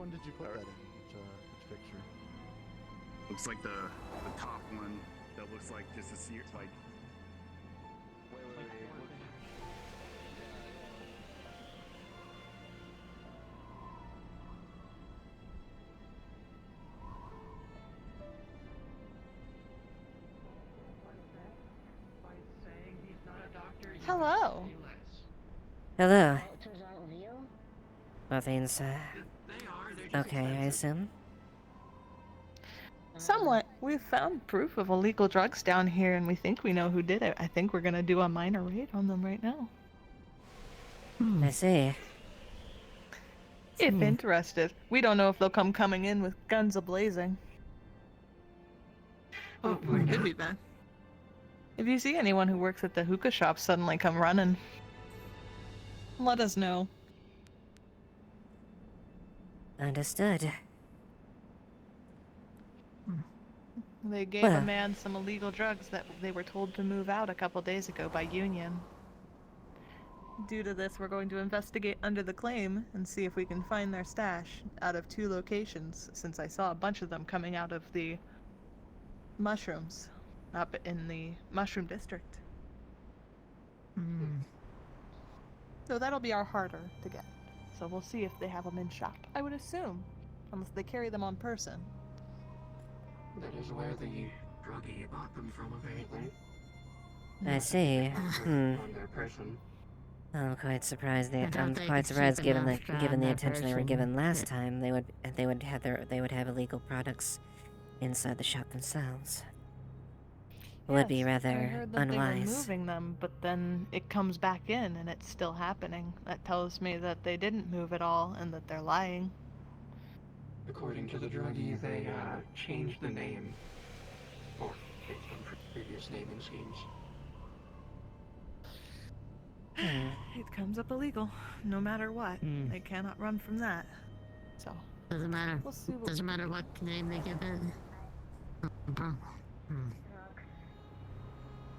one did you put that in? Which picture?
Looks like the top one that looks like just a sear, like.
Hello.
Hello. Nothing's, okay, I assume?
Somewhat. We've found proof of illegal drugs down here, and we think we know who did it. I think we're gonna do a minor raid on them right now.
I see.
If interested. We don't know if they'll come coming in with guns a-blazing. Oh, we could be bad. If you see anyone who works at the hookah shop suddenly come running, let us know.
Understood.
They gave
Well.
a man some illegal drugs that they were told to move out a couple days ago by Union. Due to this, we're going to investigate under the claim and see if we can find their stash out of 2 locations, since I saw a bunch of them coming out of the mushrooms up in the mushroom district. So that'll be our harder to get. So we'll see if they have them in shop. I would assume, unless they carry them on person.
That is where the druggie bought them from, apparently.
I see.
On their person.
I'm quite surprised.
I don't
I'm
think
quite
it's
surprised,
cheap
given
enough to
given the
have
attention they were
person.
given last time. They would have illegal products inside the shop themselves. Would be
Yes, I
rather
heard that they were
unwise.
moving them, but then it comes back in and it's still happening. That tells me that they didn't move at all and that they're lying.
According to the druggie, they changed the name. Or based on previous naming schemes.
It comes up illegal, no matter what. They cannot run from that. So
Doesn't matter.
we'll see what
Doesn't matter what name they give it.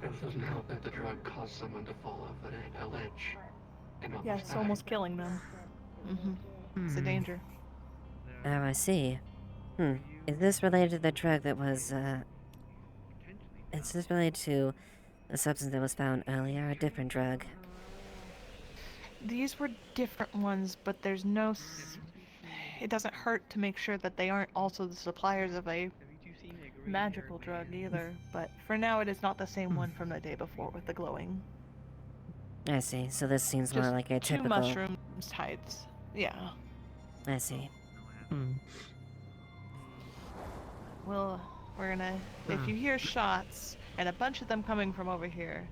It doesn't help that the drug caused someone to fall off a ledge. And
Yeah, it's almost killing them. It's a danger.
Oh, I see. Is this related to the drug that was, is this related to a substance that was found earlier, or a different drug?
These were different ones, but there's no... It doesn't hurt to make sure that they aren't also the suppliers of a magical drug either. But for now, it is not the same one from the day before with the glowing.
I see. So this seems more
Just
like a
2
typical...
mushrooms tides. Yeah.
I see.
Well, we're gonna... If you hear shots, and a bunch of them coming from over here,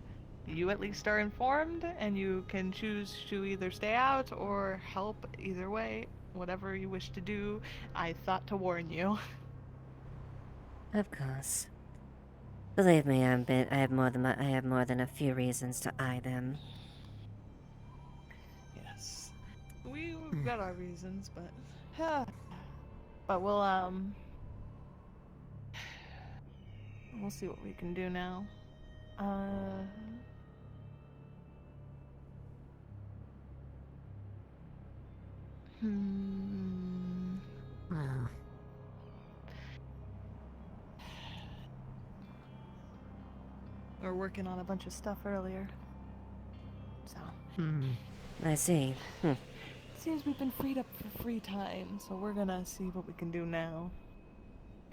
you at least are informed, and you can choose to either stay out or help either way. Whatever you wish to do, I thought to warn you.
Of course. Believe me, I have more than a few reasons to eye them.
Yes. We've got our reasons, but... but we'll see what we can do now. We're working on a bunch of stuff earlier. So.
I see.
Seems we've been freed up for free time, so we're gonna see what we can do now.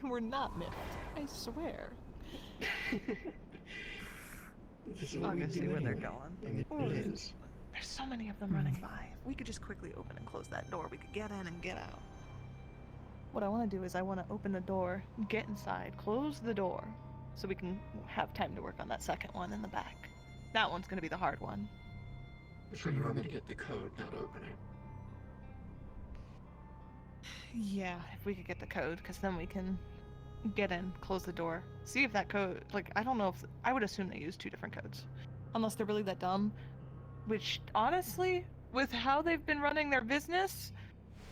We're not miffed, I swear.
This is
I'm
what we
gonna
do
see where they're
anyway.
going.
And it is.
There's so many of them running by. If we could just quickly open and close that door, we could get in and get out. What I want to do is I want to open the door, get inside, close the door, so we can have time to work on that second one in the back. That one's gonna be the hard one.
So you want me to get the code, not open it?
Yeah, if we could get the code, because then we can get in, close the door, see if that code, like, I don't know if, I would assume they use 2 different codes. Unless they're really that dumb, which, honestly, with how they've been running their business,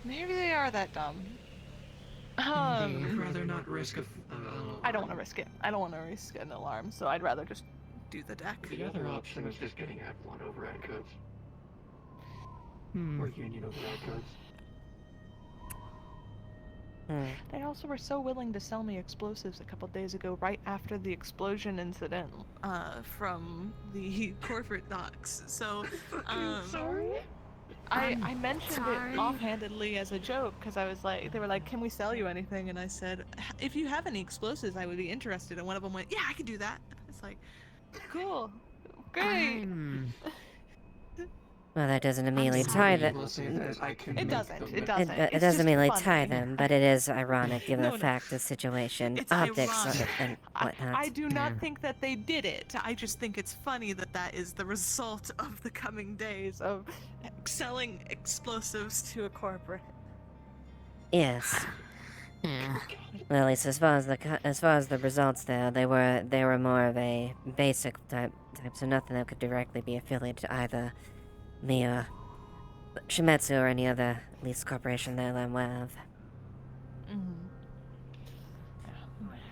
maybe they are that dumb.
I'd rather not risk
I don't want to risk it. I don't want to risk an alarm, so I'd rather just do the deck.
The other option is just getting Avalon override codes. Or Union override codes.
They also were so willing to sell me explosives a couple days ago, right after the explosion incident from the corporate docks. So,
sorry?
I mentioned it offhandedly as a joke because I was like, they were like, "Can we sell you anything?" And I said, "If you have any explosives, I would be interested." And one of them went, "Yeah, I could do that." And it's like, cool, great.
Well, that doesn't immediately tie them.
It doesn't. It
It
doesn't. It's
doesn't
just
immediately
funny.
tie them, but it is ironic given
No,
the
no.
fact of the situation,
It's
optics,
ironic.
and whatnot.
I do not think that they did it. I just think it's funny that that is the result of the coming days of selling explosives to a corporate.
Yes. Well, at least as far as the results there, they were more of a basic type, so nothing that could directly be affiliated to either me or Shimetsu or any other lease corporation that I'm aware of.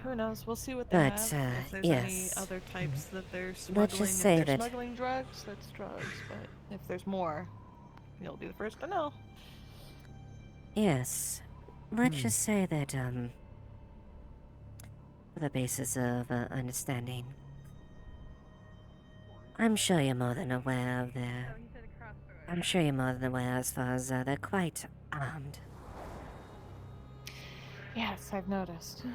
Who knows? We'll see what they
But,
have. If there's
yes.
any other types that they're smuggling.
Let's just say
if they're
that-
smuggling drugs, that's drugs. But if there's more, you'll be the first to know.
Yes. Let's just say that, for the basis of understanding, I'm sure you're more than aware of their... I'm sure you're more than aware as far as they're quite armed.
Yes, I've noticed.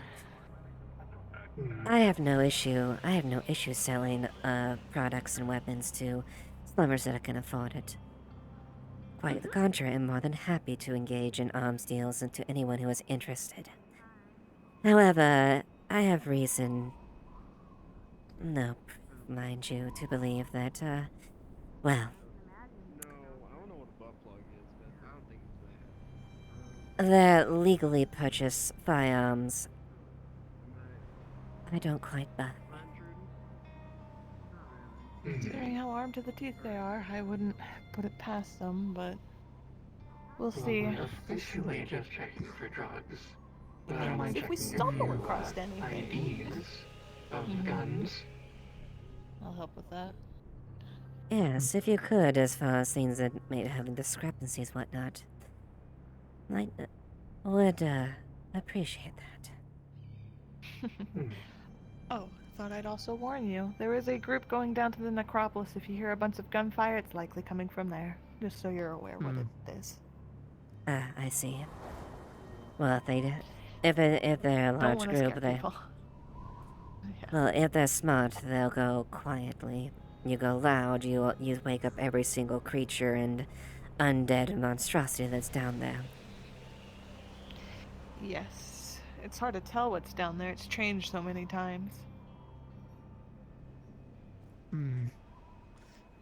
I have no issue selling products and weapons to slummers that can afford it. Quite the contrary, I'm more than happy to engage in arms deals and to anyone who is interested. However, I have reason, mind you, to believe that, well, that legally purchase firearms, I don't quite buy.
Considering how armed to the teeth they are, I wouldn't put it past them, but we'll see.
We're officially just checking for drugs. But I don't mind
If we
checking
stumble
your,
across anything.
IDs of guns.
I'll help with that.
Yes, if you could, as far as things that may have discrepancies, whatnot. I would, appreciate that.
Oh, thought I'd also warn you. There is a group going down to the necropolis. If you hear a bunch of gunfire, it's likely coming from there. Just so you're aware what it is.
I see. Well, if they're a
Don't
large
wanna
group,
scare
they...
people.
Well, if they're smart, they'll go quietly. You go loud, you wake up every single creature and undead monstrosity that's down there.
Yes. It's hard to tell what's down there. It's changed so many times.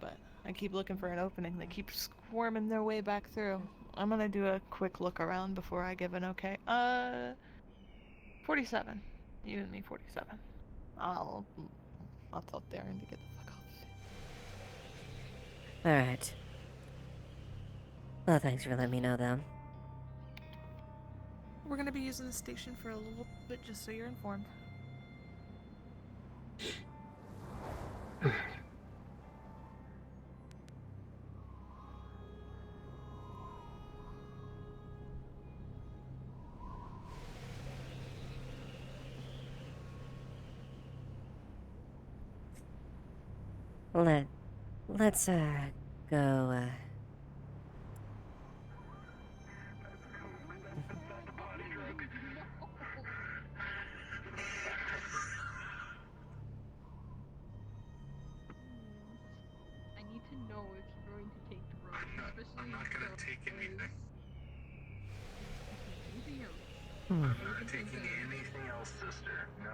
But I keep looking for an opening. They keep squirming their way back through. I'm gonna do a quick look around before I give an okay. 47. You and me, 47. I'll tell Darren to get the fuck off.
Alright. Well, thanks for letting me know, though.
We're gonna be using the station for a little bit, just so you're informed.
Let's, go,
I need to know if you're going to take drugs, especially
I'm not gonna take anything.
anything else.
I'm not taking anything else, sister. No.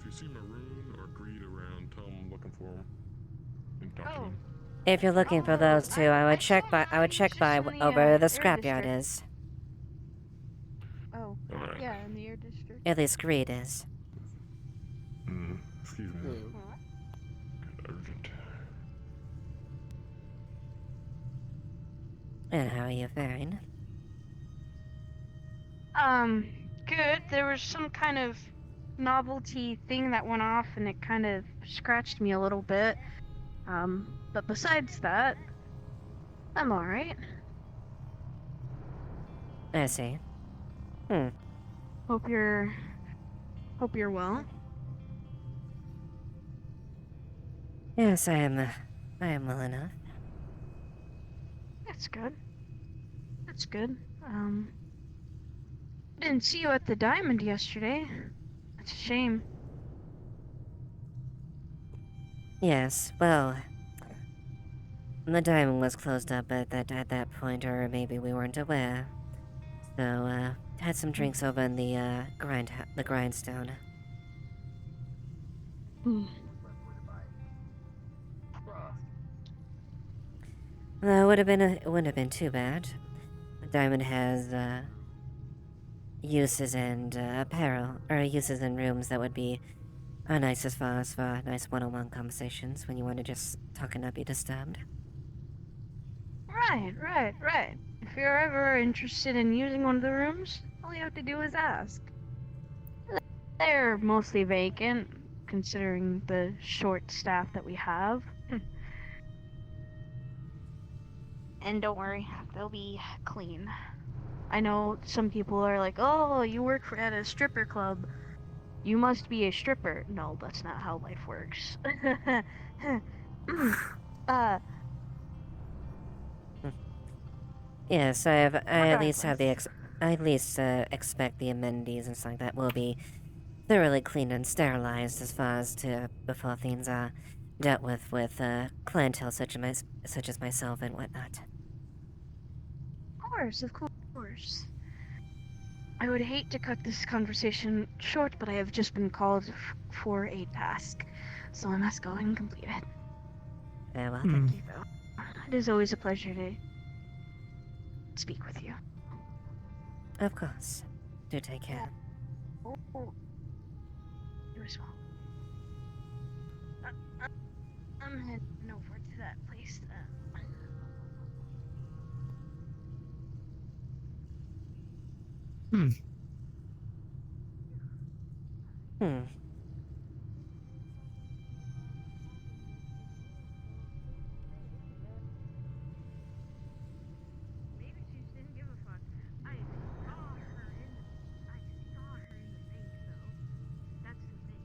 you see Maroon or Greed around, tell them I'm looking for them. And talk to them.
If you're looking for those two, I would check by over where the scrapyard is.
Oh,
Alright.
yeah, in the air district.
At least Greed is.
Excuse me. Urgent.
And how are you faring?
Good. There was some kind of novelty thing that went off and it kind of scratched me a little bit. But besides that, I'm alright.
I see.
Hope you're well.
Yes, I am well enough.
That's good. That's good. Didn't see you at the Diamond yesterday. That's a shame.
Yes, well, the diamond was closed up at that point, or maybe we weren't aware. So, had some drinks over in the grindstone. It wouldn't have been too bad. The diamond has uses and uses in rooms that would be nice as far as for nice one-on-one conversations when you want to just talk and not be disturbed.
Right. If you're ever interested in using one of the rooms, all you have to do is ask. They're mostly vacant, considering the short staff that we have. And don't worry, they'll be clean. I know some people are like, oh, you work at a stripper club. You must be a stripper. No, that's not how life works.
Yes, I at least have I at least expect the amenities and stuff like that will be thoroughly cleaned and sterilized as far as to before things are dealt with clientele such as myself and whatnot.
Of course. I would hate to cut this conversation short, but I have just been called for a task, so I must go and complete it.
Well,
Thank you, though. It is always a pleasure to speak with you.
Of course. Do take care.
Oh, you as well. I'm heading over to that place. Maybe she just didn't give a fuck. I saw her in the thing, though. That's the thing.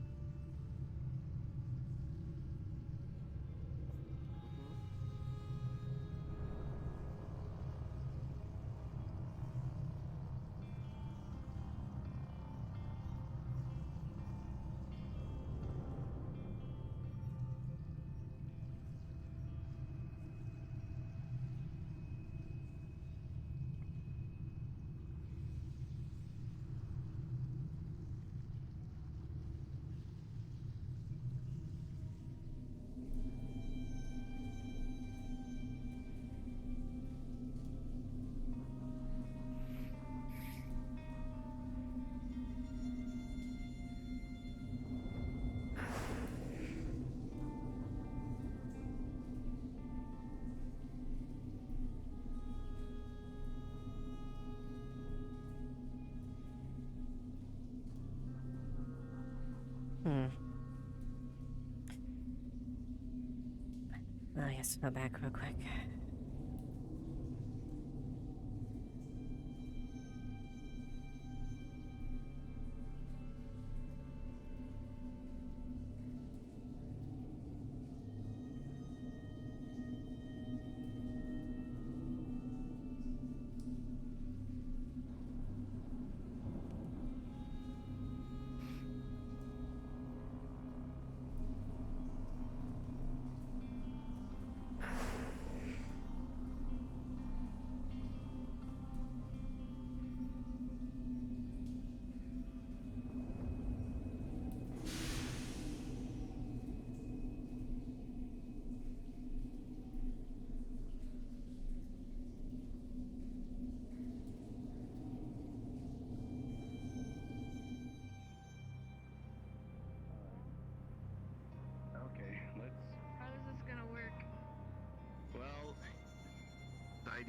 Oh yes, go back real quick.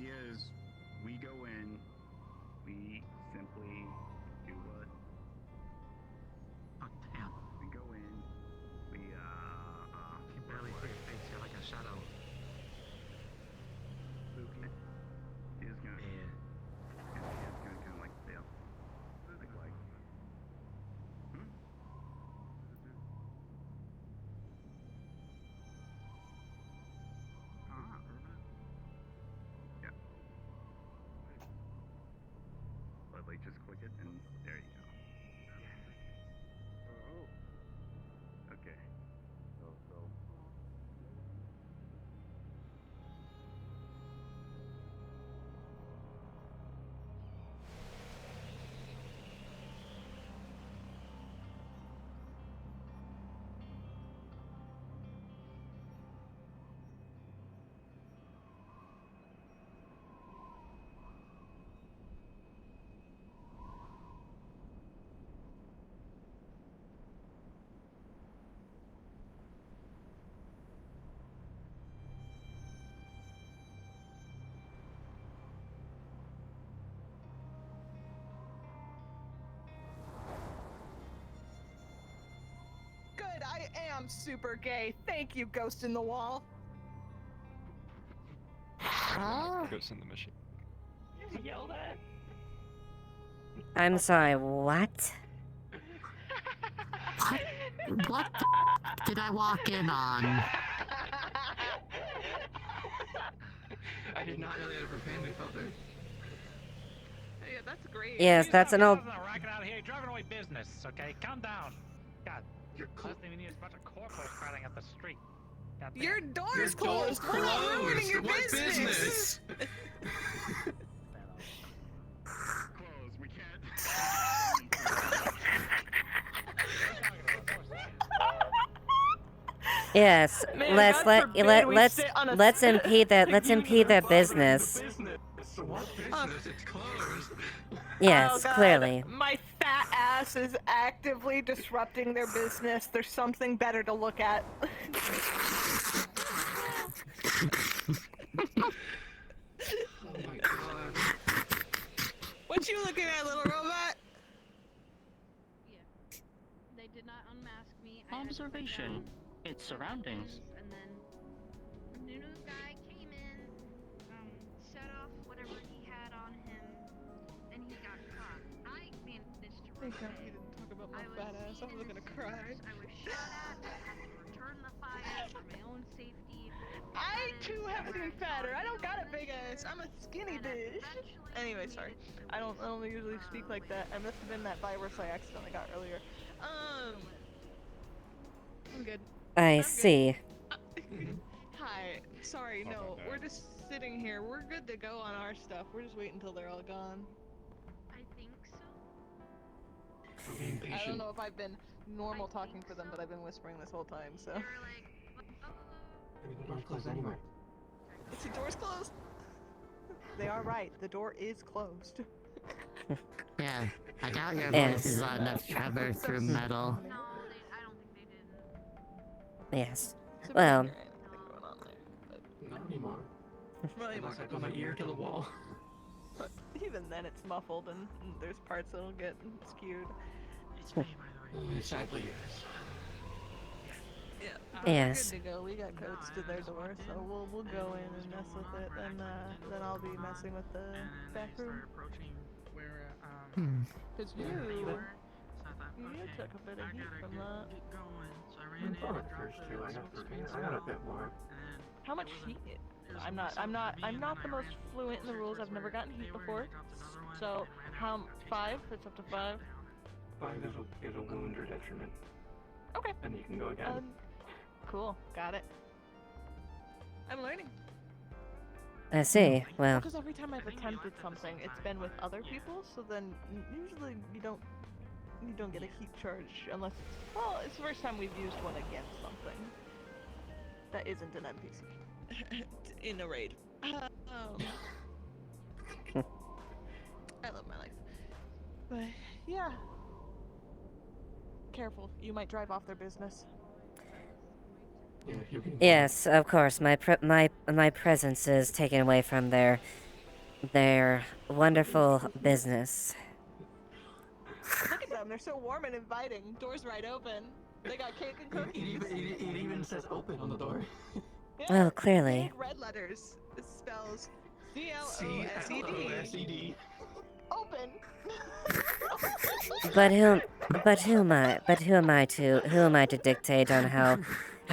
idea is we go in, we simply do what?
Oh, damn.
We go in, we,
You can barely see your face. You're like a shadow.
He is gonna,
Yeah.
he is gonna kind of like, yeah. Like, yeah. But like, just click it and there you go. Okay. So.
Good, I am super gay. Thank you, Ghost in the Wall.
Ghost in the machine.
You yelled at.
I'm sorry, what?
What did I walk in on?
I did not know they had a profanity filter.
Yeah, that's great.
Yes, that's an old.
Racket out here, driving away business, okay? Calm down. God, last thing we need is a bunch of corporals crowding up the street. Goddamn.
Your door's closed. We're not ruining your business.
Close, we can't.
Yes,
Man,
let's
God
let
forbid we
let's
sit on a-
let's impede that. Let's impede their business.
What business? It's closed.
Yes,
Oh, God.
clearly.
My fat ass is actively disrupting their business. There's something better to look at.
Oh my god.
What you looking at, little robot?
They did not unmask me.
Observation. Its surroundings.
And then the new guy came in, set off whatever he had on him, and he got caught. I managed to run
Thank God
away.
you didn't talk about my fat ass. I was gonna cry.
I was shot at. I had to return the fire for my own safety.
I too have been fatter. I don't got a big ass. I'm a skinny bitch. Anyway, sorry. I don't usually speak like that. I must have been that virus I accidentally got earlier. I'm good.
I see.
Hi. Sorry, no. We're just sitting here. We're good to go on our stuff. We're just waiting until they're all gone.
I think so.
I'm being patient.
I don't know if I've been normal talking for them, but I've been whispering this whole time, so.
Maybe the door's closed anyway.
The door's closed. They are right. The door is closed.
Yeah, I doubt your
Yes.
voice is loud enough to travel through metal.
Yes. Well.
Not anymore.
Really,
Unless I put my ear to the wall.
But even then, it's muffled, and there's parts that'll get skewed.
It's me, by the way. Sadly, yes.
Yeah.
Yes.
We're good to go. We got codes to their door, so we'll go in and mess with it, and then I'll be messing with the back room. Cause you took a bit of heat from that.
I'm fine with yours too. I got a bit more.
How much heat? I'm not the most fluent in the rules. I've never gotten heat before. So, 5? It's up to 5.
5 is a wound or detriment.
Okay.
And you can go again.
Cool. Got it. I'm learning.
I see. Well.
Because every time I've attempted something, it's been with other people. So then usually you don't get a heat charge unless it's the first time we've used one against something that isn't an NPC in a raid. I love my life, but yeah. Careful, you might drive off their business.
Yes, of course. My presence is taken away from their their wonderful business.
Look at them, they're so warm and inviting. Doors right open. They got cake and cookies.
It even says open on the door.
Well, clearly.
Big red letters. It spells CLOSED. Open.
But who am I to dictate on how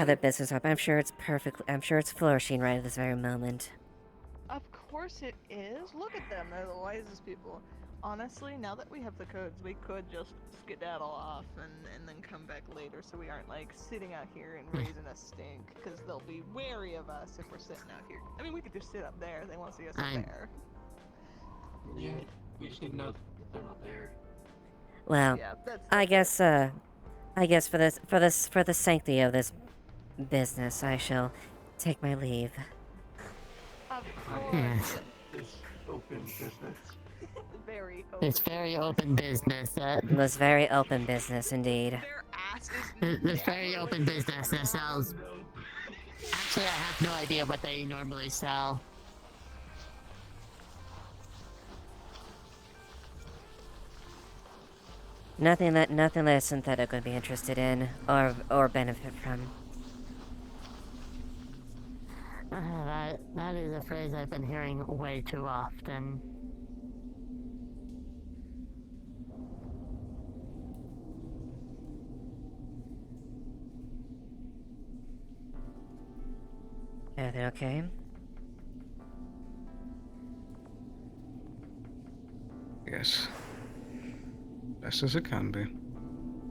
the business up? I'm sure it's flourishing right at this very moment.
Of course it is. Look at them. They're the wisest people. Honestly, now that we have the codes, we could just skedaddle off and then come back later so we aren't like sitting out here and raising a stink, because they'll be wary of us if we're sitting out here. I mean, we could just sit up there. They won't see us up there.
Yeah, we just need to know that they're not there.
Well,
Yeah,
I guess for the sanctity of this business, I shall take my leave.
Of
Yes.
It's open business.
Very open.
It's very open business.
It was very open business indeed.
It's very open business that sells. Actually, I have no idea what they normally sell.
Nothing that a synthetic would be interested in or benefit from.
That is a phrase I've been hearing way too often.
Everything okay?
Yes. Best as it can be.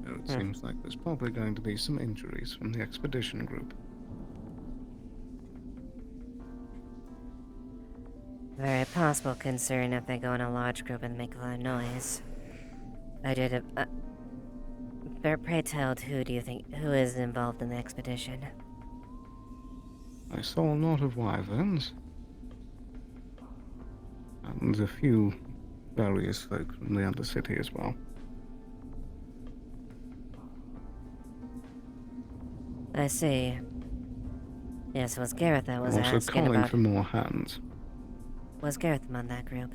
Though it seems like there's probably going to be some injuries from the expedition group.
Very possible, considering if they go in a large group and make a lot of noise. Pray tell, who do you think, who is involved in the expedition?
I saw a lot of wyverns. And a few various folk from the Undercity as well.
I see. Yes, was Gareth that was
Also
asking
calling
about...
for more hands.
Was Gareth among that group?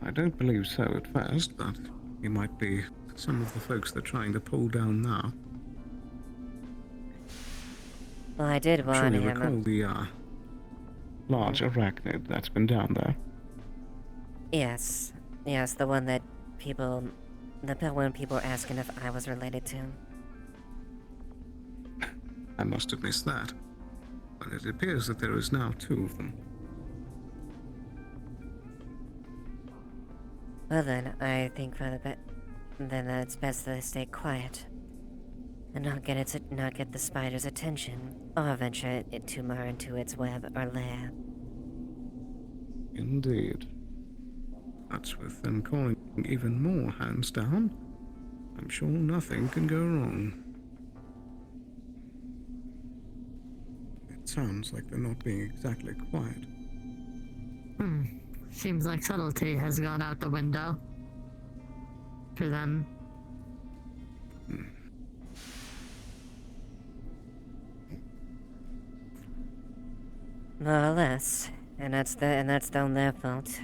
I don't believe so at first, but he might be some of the folks they're trying to pull down now.
Well, I did
I'm sure
warn
you
him.
recall the large arachnid that's been down there.
Yes, the one that people were asking if I was related to.
I must have missed that. But it appears that there is now 2 of them.
Well then, I think then it's best that I stay quiet. And not get the spider's attention, or venture it too far into its web or lair.
Indeed. That's with them calling even more hands down. I'm sure nothing can go wrong. It sounds like they're not being exactly quiet.
Seems like subtlety has gone out the window. For them.
More or less, and that's on their fault.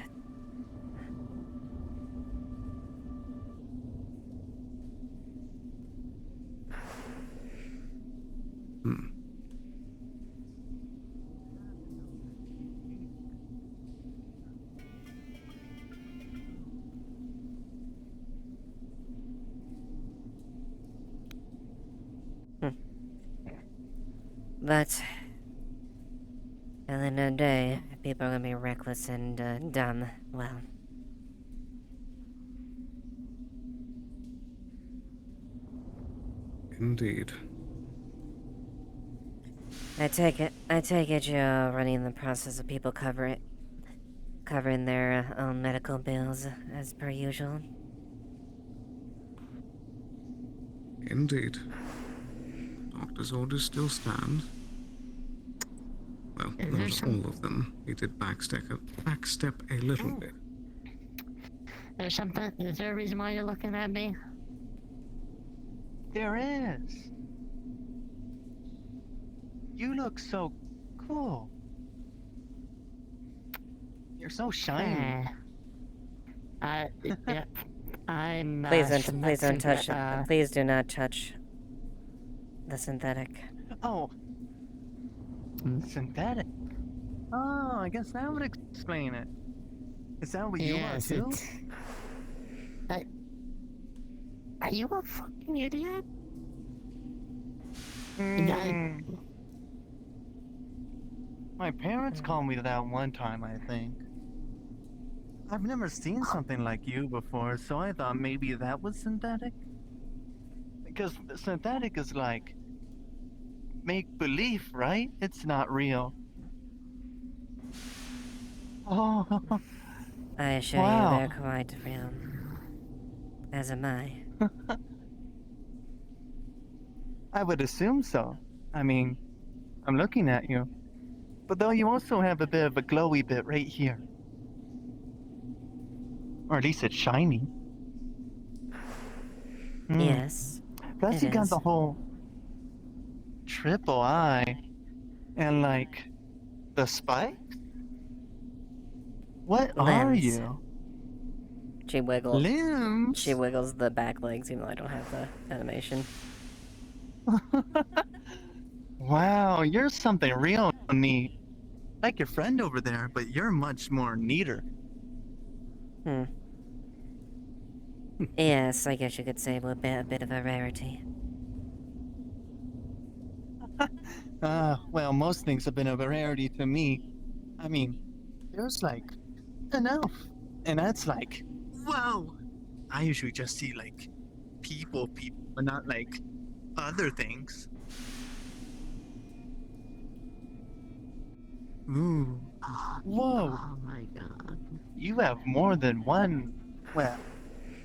But at the end of the day, people are gonna be reckless and dumb. Well,
indeed.
I take it you're running the process of people covering their own medical bills as per usual.
Indeed. Doctor's orders still stand. Well, not all of them. He did backstep a little bit.
Is there a reason why you're looking at me?
There is. You look so cool.
You're so shiny.
Yeah. I'm.
Please don't touch. Please do not touch the synthetic.
Oh. Synthetic. Oh, I guess that would explain it. Is that what you are too?
Are you a fucking idiot?
My parents called me that one time, I think. I've never seen something like you before, so I thought maybe that was synthetic. Because synthetic is like make-believe, right? It's not real. Oh.
I assure you they're quite real. As am I.
I would assume so. I mean, I'm looking at you. But though you also have a bit of a glowy bit right here. Or at least it's shiny.
Yes.
Plus you got the whole triple eye. And like, the spikes? What are you?
She wiggles.
Limbs?
She wiggles the back legs, even though I don't have the animation.
Wow, you're something real neat. Like your friend over there, but you're much more neater.
Yes, I guess you could say we're a bit of a rarity.
Well, most things have been a rarity to me. I mean, there's like enough. And that's like, whoa! I usually just see like people, but not like other things. Ooh. Whoa.
Oh my god.
You have more than one, well,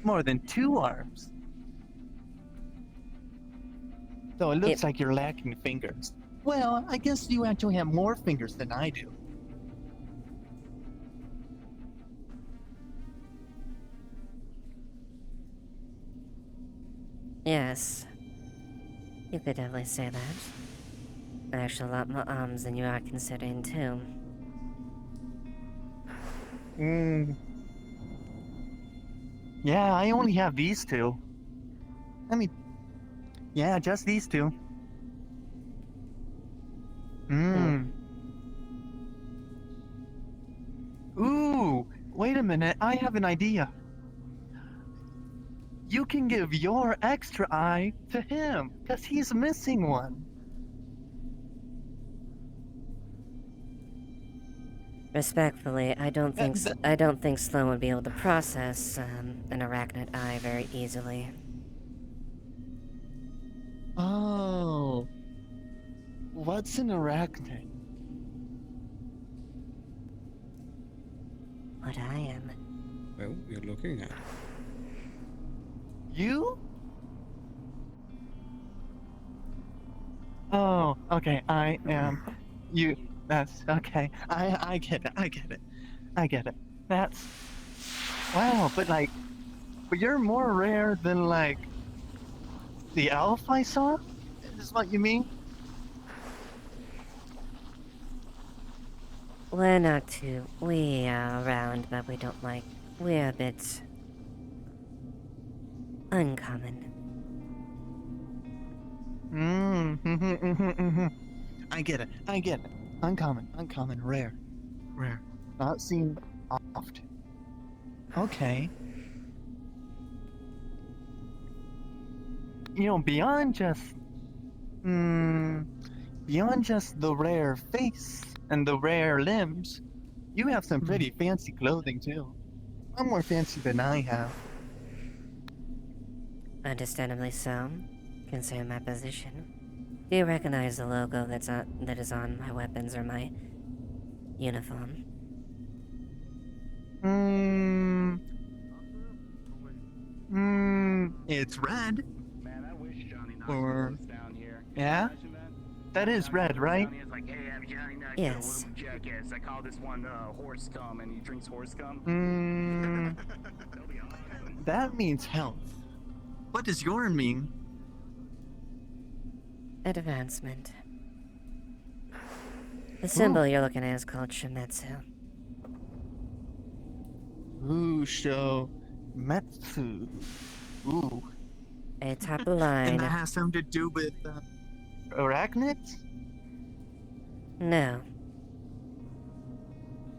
more than 2 arms. So it looks like you're lacking fingers. Well, I guess you actually have more fingers than I do.
Yes. You could definitely say that. But actually a lot more arms than you are considering, too.
Yeah, I only have these 2. I mean, yeah, just these 2. Ooh, wait a minute, I have an idea. You can give your extra eye to him, because he's missing one.
Respectfully, I don't think Sloan would be able to process an arachnid eye very easily.
Oh. What's an arachnid?
What I am.
Well, you're looking at it.
You? Oh, okay, I am. You. That's okay. I get it. I get it. That's. Wow, but you're more rare than like the elf I saw? Is what you mean?
We're not too. We are around, but we don't like. We're a bit uncommon.
I get it. Uncommon, rare. Not seen often. Okay. You know, beyond just the rare face and the rare limbs, you have some pretty fancy clothing too. A lot more fancy than I have.
Understandably so, considering my position. Do you recognize the logo that is on my weapons or my uniform?
It's red.
Man, I wish Johnny
Or
was down here.
yeah, that is red, right?
Johnny is like, hey, I'm Johnny Knoxville,
Yes.
little jackass. I call this one horse cum, and he drinks horse cum.
That means health. What does yours mean?
Advancement. The symbol you're looking at is called Shimetsu.
Ooh, show. Metsu. Ooh.
A top
And
line.
that has something to do with arachnids?
No.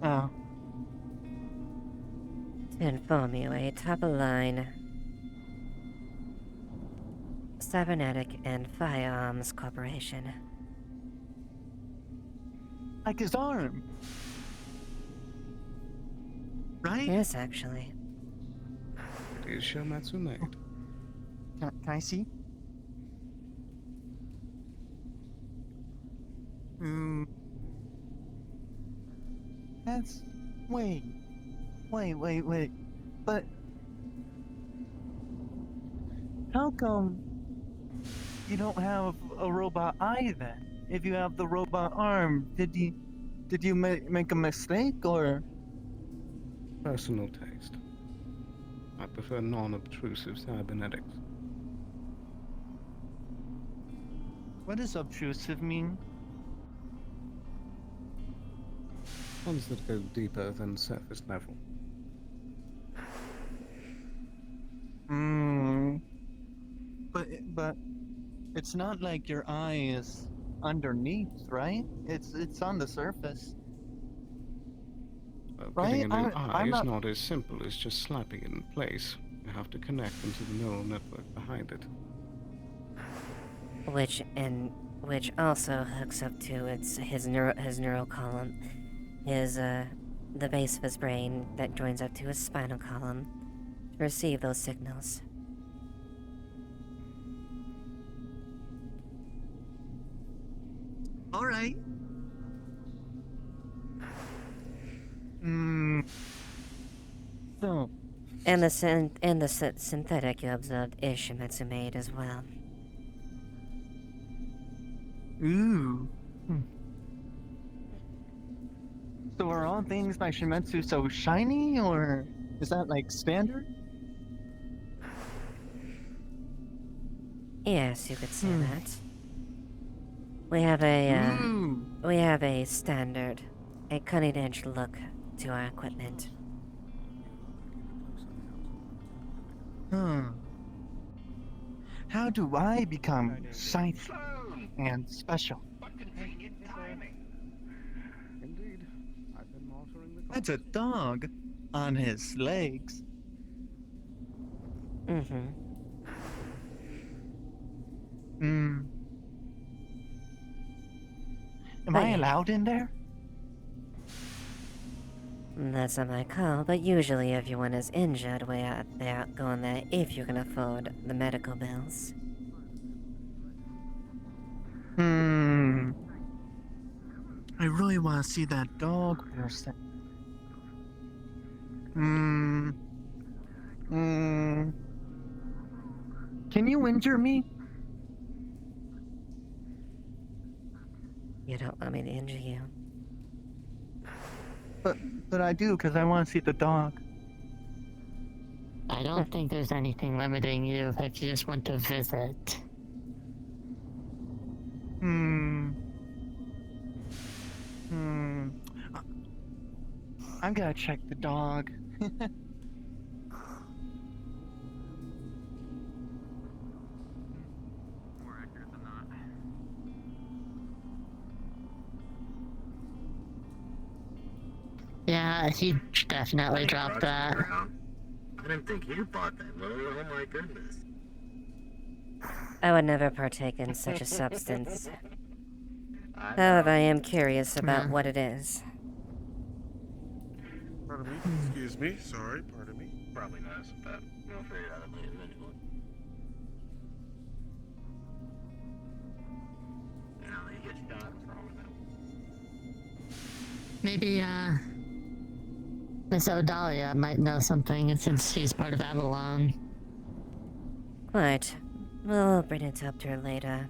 Oh.
To inform you, a top line cybernetic and firearms corporation.
Like his arm. Right?
Yes, actually.
What is Shomatsu made?
Can I see? That's... Wait. But... How come you don't have a robot eye then? If you have the robot arm, did you make a mistake, or...?
Personal taste. I prefer non-obtrusive cybernetics.
What does obtrusive mean?
Ones that go deeper than surface level.
But it's not like your eye is underneath, right? It's on the surface.
Putting
Right?
a new eye
I'm
is
not...
not as simple as just slapping it in place. You have to connect them to the neural network behind it.
Which also hooks up to his neural column, the base of his brain that joins up to his spinal column to receive those signals.
All right. So.
And the synthetic you observed is Shimetsu made as well.
Ooh. So are all things by Shimetsu so shiny, or is that like standard?
Yes, you could say that. We have a standard, a cutting-edge look to our equipment.
How do I become shiny and special?
Indeed. I've been monitoring the...
That's a dog on his legs.
Mm-hmm.
Am I allowed in there?
That's not my call, but usually if everyone is injured, we are going there if you can afford the medical bills.
I really want to see that dog person. Can you injure me?
You don't want me to injure you.
But I do, because I want to see the dog.
I don't think there's anything limiting you if you just want to visit.
I'm gonna check the dog.
More accurate than not.
Yeah, he definitely dropped that.
I didn't think you bought that, Lily. Oh my goodness.
I would never partake in such a substance. However, I am curious about what it is.
Pardon me. Excuse me. Sorry. Pardon me.
Probably not so bad. We'll figure it out later anyway. Now you get shot. What's wrong with that?
Maybe, Miss Odalia might know something since she's part of Avalon.
Quite. We'll bring it up to her later.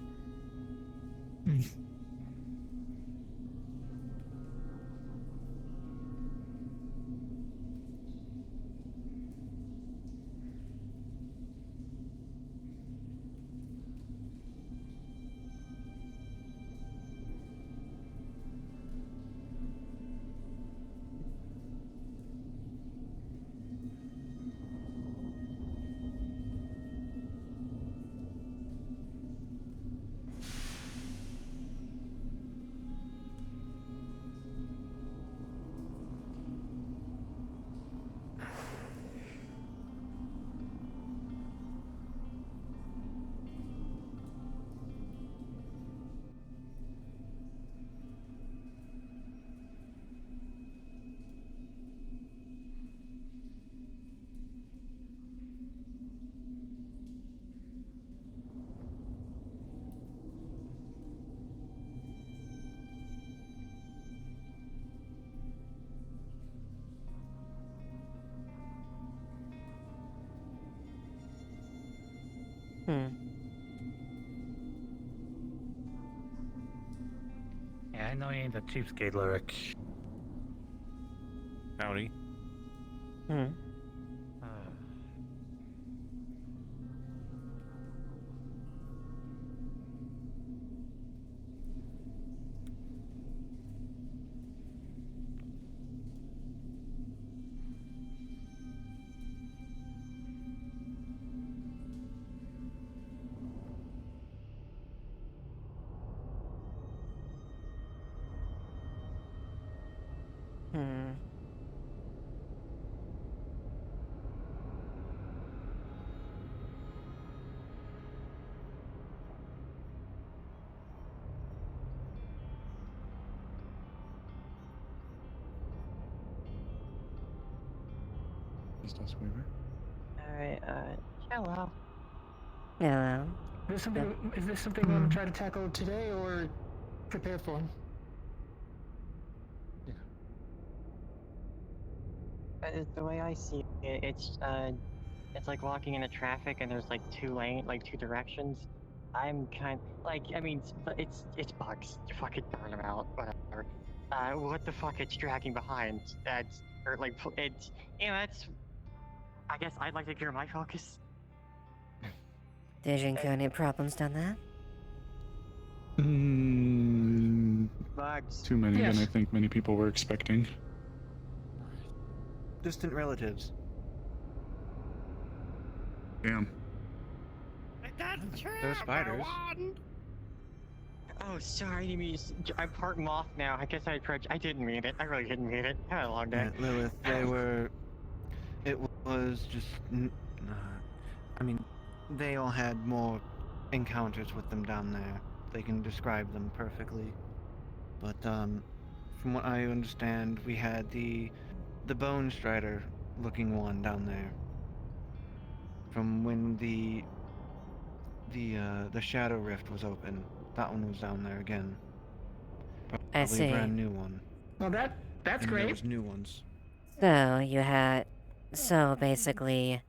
Yeah, I know you ain't a cheapskate, Lyric.
Howdy.
Alright, hello.
Hello.
Is this something you want to try to tackle today or prepare for?
The way I see it, it's like walking into traffic and there's like two directions. I'm kind like, I mean, it's bugs. Fucking burn them out, whatever. What the fuck it's dragging behind? That's or like it's that's. I guess I'd like to clear my focus.
Did you encounter any problems down there?
Bugs.
Too many than I think many people were expecting.
Distant relatives.
Damn.
Those spiders.
Oh, sorry, I mean, I'm parting off now. I guess I didn't mean it. I really didn't mean it. I had a long day.
Lilith, they were. It was just. I mean, they all had more encounters with them down there. They can describe them perfectly. But, from what I understand, we had the Bone Strider looking one down there. From when the Shadow Rift was open. That one was down there again. Probably
I see.
A brand new one.
Well, that's
And
great.
There was new ones.
So, you had... So, basically...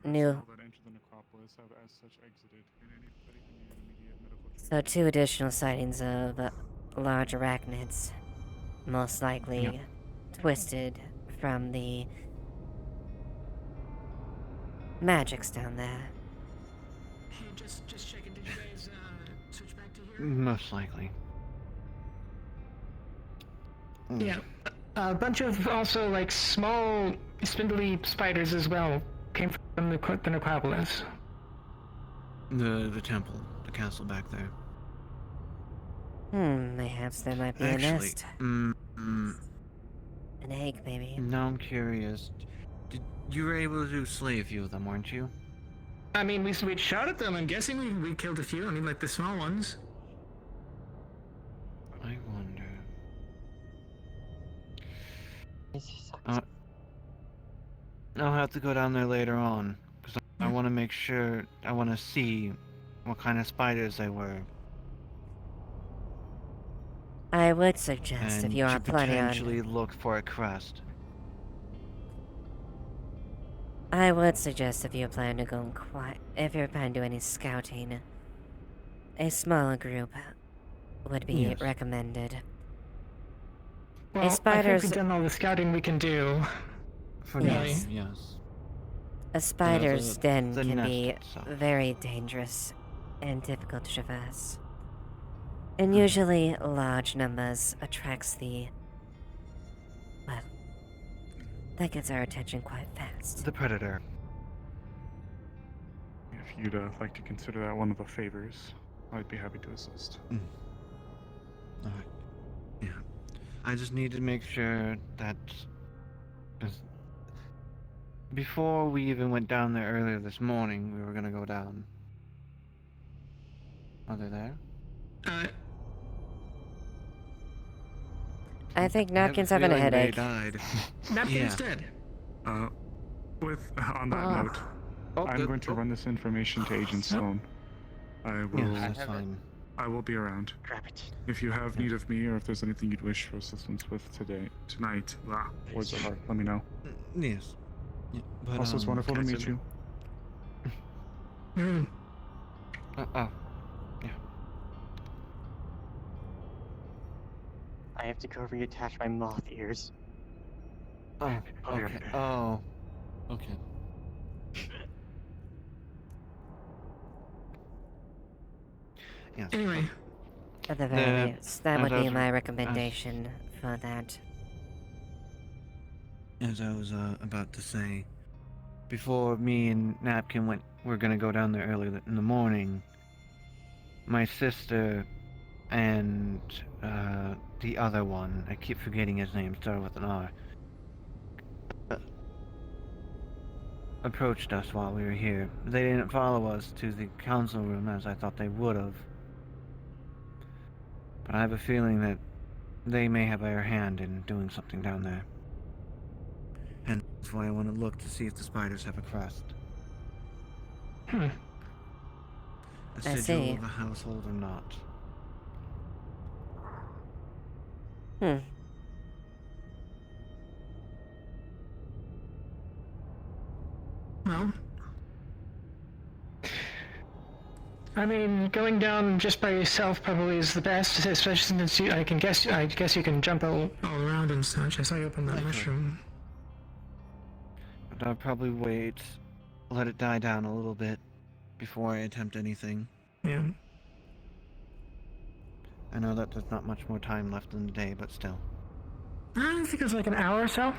New... So, 2 additional sightings of large arachnids. Most likely twisted from the... magics down there.
Hey, just checking. Did you guys switch back to here?
Most likely.
Yeah. A bunch of also like small spindly spiders as well came from the necropolis.
The temple, the castle back there.
Perhaps there might be a nest. An egg, maybe.
Now I'm curious. You were able to slay a few of them, weren't you?
I mean, we shot at them. I'm guessing we killed a few. I mean, like the small ones.
I wonder. I'll have to go down there later on, because I want to make sure, I want to see what kind of spiders they were.
I would suggest
And
if you are
to
planning on...
potentially look for a crest.
I would suggest if you plan to go if you're planning to do any scouting, a smaller group would be recommended.
Well,
spider's...
I think we've done all the scouting we can do.
For
Yes.
now, yes.
A spider's den
the
can
nest
be
itself.
very dangerous and difficult to traverse. And usually large numbers attracts the... well, that gets our attention quite fast.
The predator.
If you'd like to consider that one of the favors, I'd be happy to assist.
Alright. Yeah. I just need to make sure that... 'cause before we even went down there earlier this morning, we were gonna go down. Are they there?
I think
I have
Napkin's having a
feeling
headache.
They died.
Napkin's dead.
On that note, I'm going to run this information to Agent Stone. I will.
Yes, that's fine.
I will be around. If you have need of me, or if there's anything you'd wish for assistance with tonight, words are hard. Let me know.
Yes. Yeah, but,
Also, it's wonderful to meet you.
Oh. Yeah.
I have to go reattach my moth ears.
Oh, okay. Oh. Okay. Yes.
Anyway.
At the very least, that would be my
as-
recommendation for that.
As I was about to say, before me and Napkin we're gonna go down there early in the morning. My sister and the other one, I keep forgetting his name, started with an R, approached us while we were here. They didn't follow us to the council room as I thought they would have. But I have a feeling that they may have their hand in doing something down there. And that's why I want to look to see if the spiders have a crust.
Hmm.
A
I
sigil
see.
of a household or not.
Hmm.
Well, I mean, going down just by yourself probably is the best, especially since I guess you can jump all around and such. I saw you open that mushroom.
But I'll probably wait, let it die down a little bit before I attempt anything.
Yeah.
I know that there's not much more time left in the day, but still.
I think it's like an hour or so.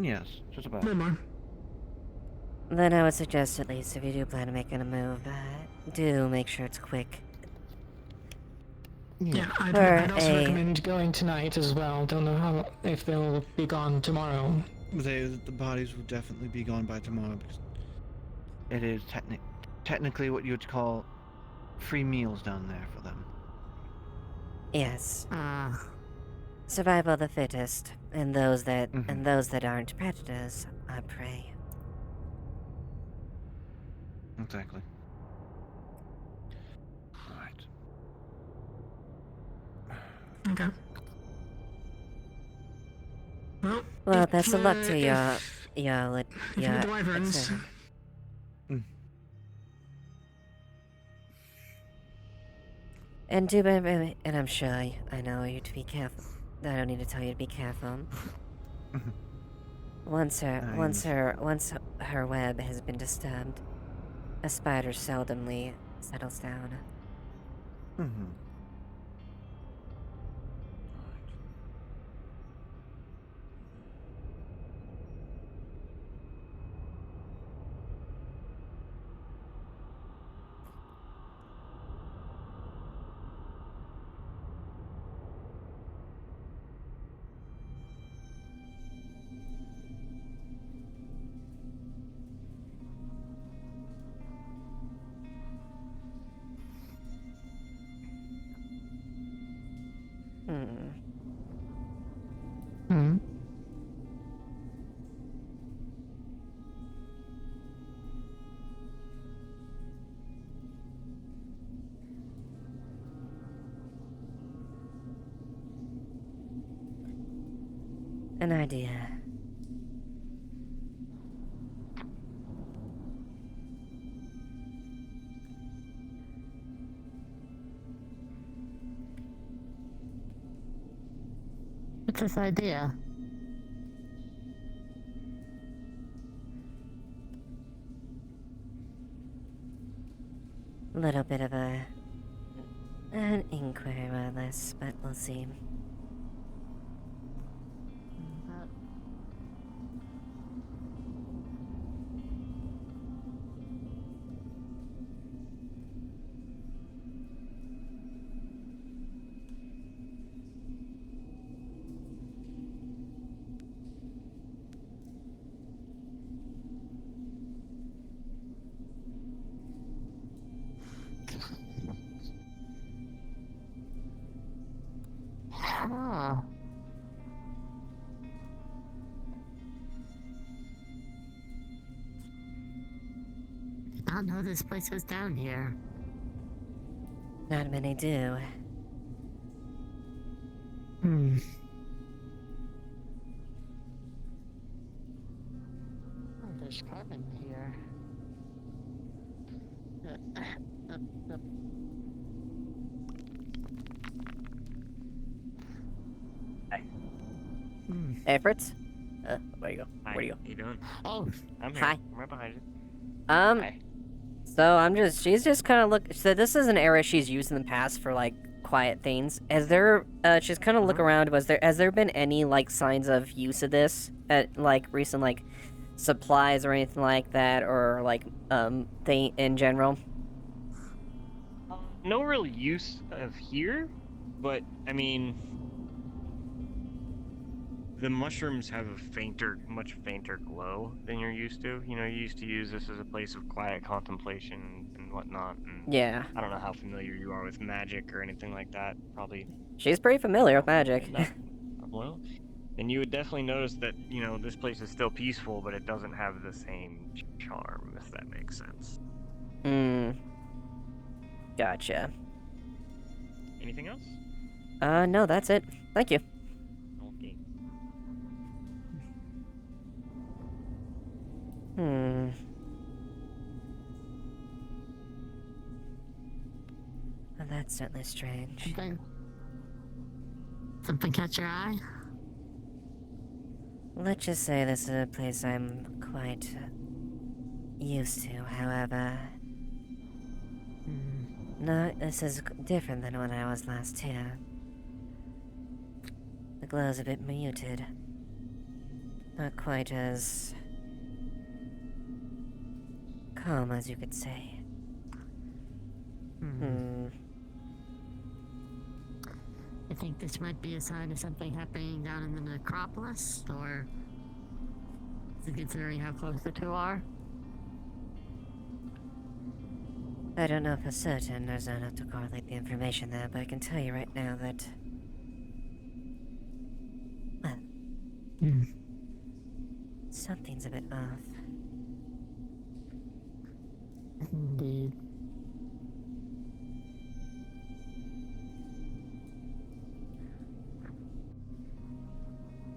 Yes, just about.
No more.
Then I would suggest, at least, if you do plan on making a move, do make sure it's quick.
Yeah, I'd
For
also
a-
recommend going tonight as well. Don't know if they'll be gone tomorrow.
The bodies will definitely be gone by tomorrow because it is technically what you would call free meals down there for them.
Yes. Survival of the fittest, and those that aren't predators are prey.
Exactly. Alright.
Okay.
Well, best of luck to y'all.
If you need the wyverns.
And and I'm sure I know you to be careful. I don't need to tell you to be careful. Once her web has been disturbed, a spider seldomly settles down.
Mm-hmm.
Hmm.
An idea.
What's this idea?
Little bit of an inquiry on this, but we'll see.
Ah. I didn't know this place was down here.
Not many do.
Hmm.
Oh, there's carbon here.
Hey, Fritz. Where you go?
Hi.
Where do you go?
How you doing?
Oh,
I'm here.
Hi.
I'm right behind you.
Hi. So she's just kind of so this is an area she's used in the past for, like, quiet things. Has there, she's kind of look around, has there been any, like, signs of use of this at, like, recent, like, supplies or anything like that, or, like, thing in general?
No real use of here, but, I mean, the mushrooms have a much fainter glow than you're used to. You know, you used to use this as a place of quiet contemplation and whatnot. And
Yeah.
I don't know how familiar you are with magic or anything like that. Probably.
She's pretty familiar with magic.
Well, and you would definitely notice that, you know, this place is still peaceful, but it doesn't have the same charm, if that makes sense.
Gotcha.
Anything else?
No, that's it. Thank you.
Okay.
Well, that's certainly strange.
Something catch your eye?
Let's just say this is a place I'm quite used to, however. No, this is different than when I was last here. The glow's a bit muted. Not quite as calm as you could say.
I think this might be a sign of something happening down in the necropolis, or considering how close the two are.
I don't know for certain, there's not enough to correlate the information there, but I can tell you right now that... Well... Something's a bit off.
Indeed.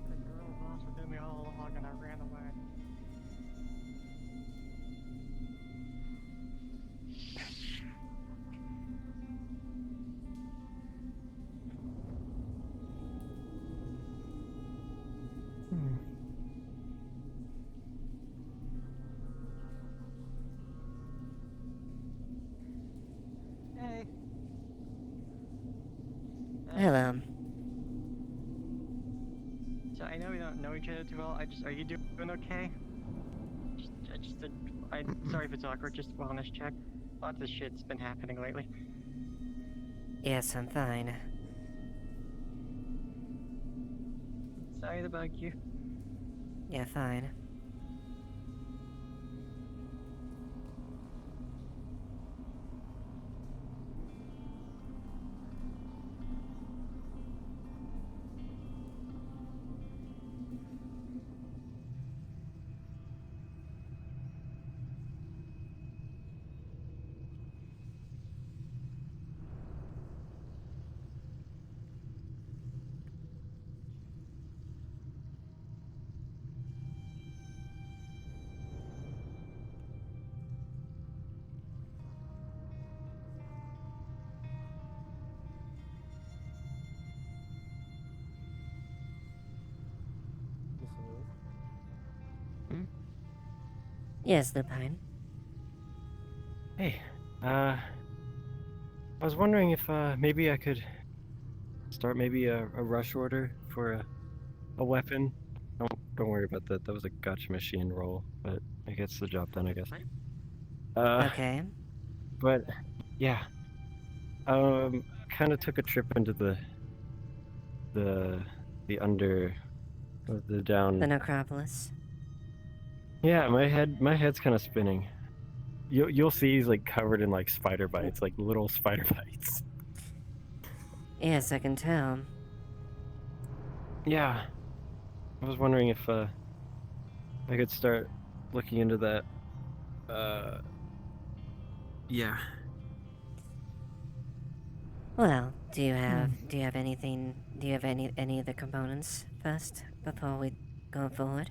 The girl was with me all along and I ran away. Hey.
Hello.
So I know we don't know each other too well. Are you doing okay? I'm sorry if it's awkward. Just a wellness check. Lots of shit's been happening lately.
Yes, I'm fine.
Sorry to bug you.
Yeah, fine. Yes, Lupine.
Hey, I was wondering if maybe I could start maybe a rush order for a weapon. Don't worry about that. That was a gotcha machine roll, but it gets the job done, I guess.
Okay.
But yeah, kind of took a trip into the down.
The necropolis.
Yeah, my head's kind of spinning. You'll see he's like covered in like spider bites, like little spider bites.
Yes, I can tell.
Yeah, I was wondering if I could start looking into that. Yeah.
Well, do you have any of the components first before we go forward?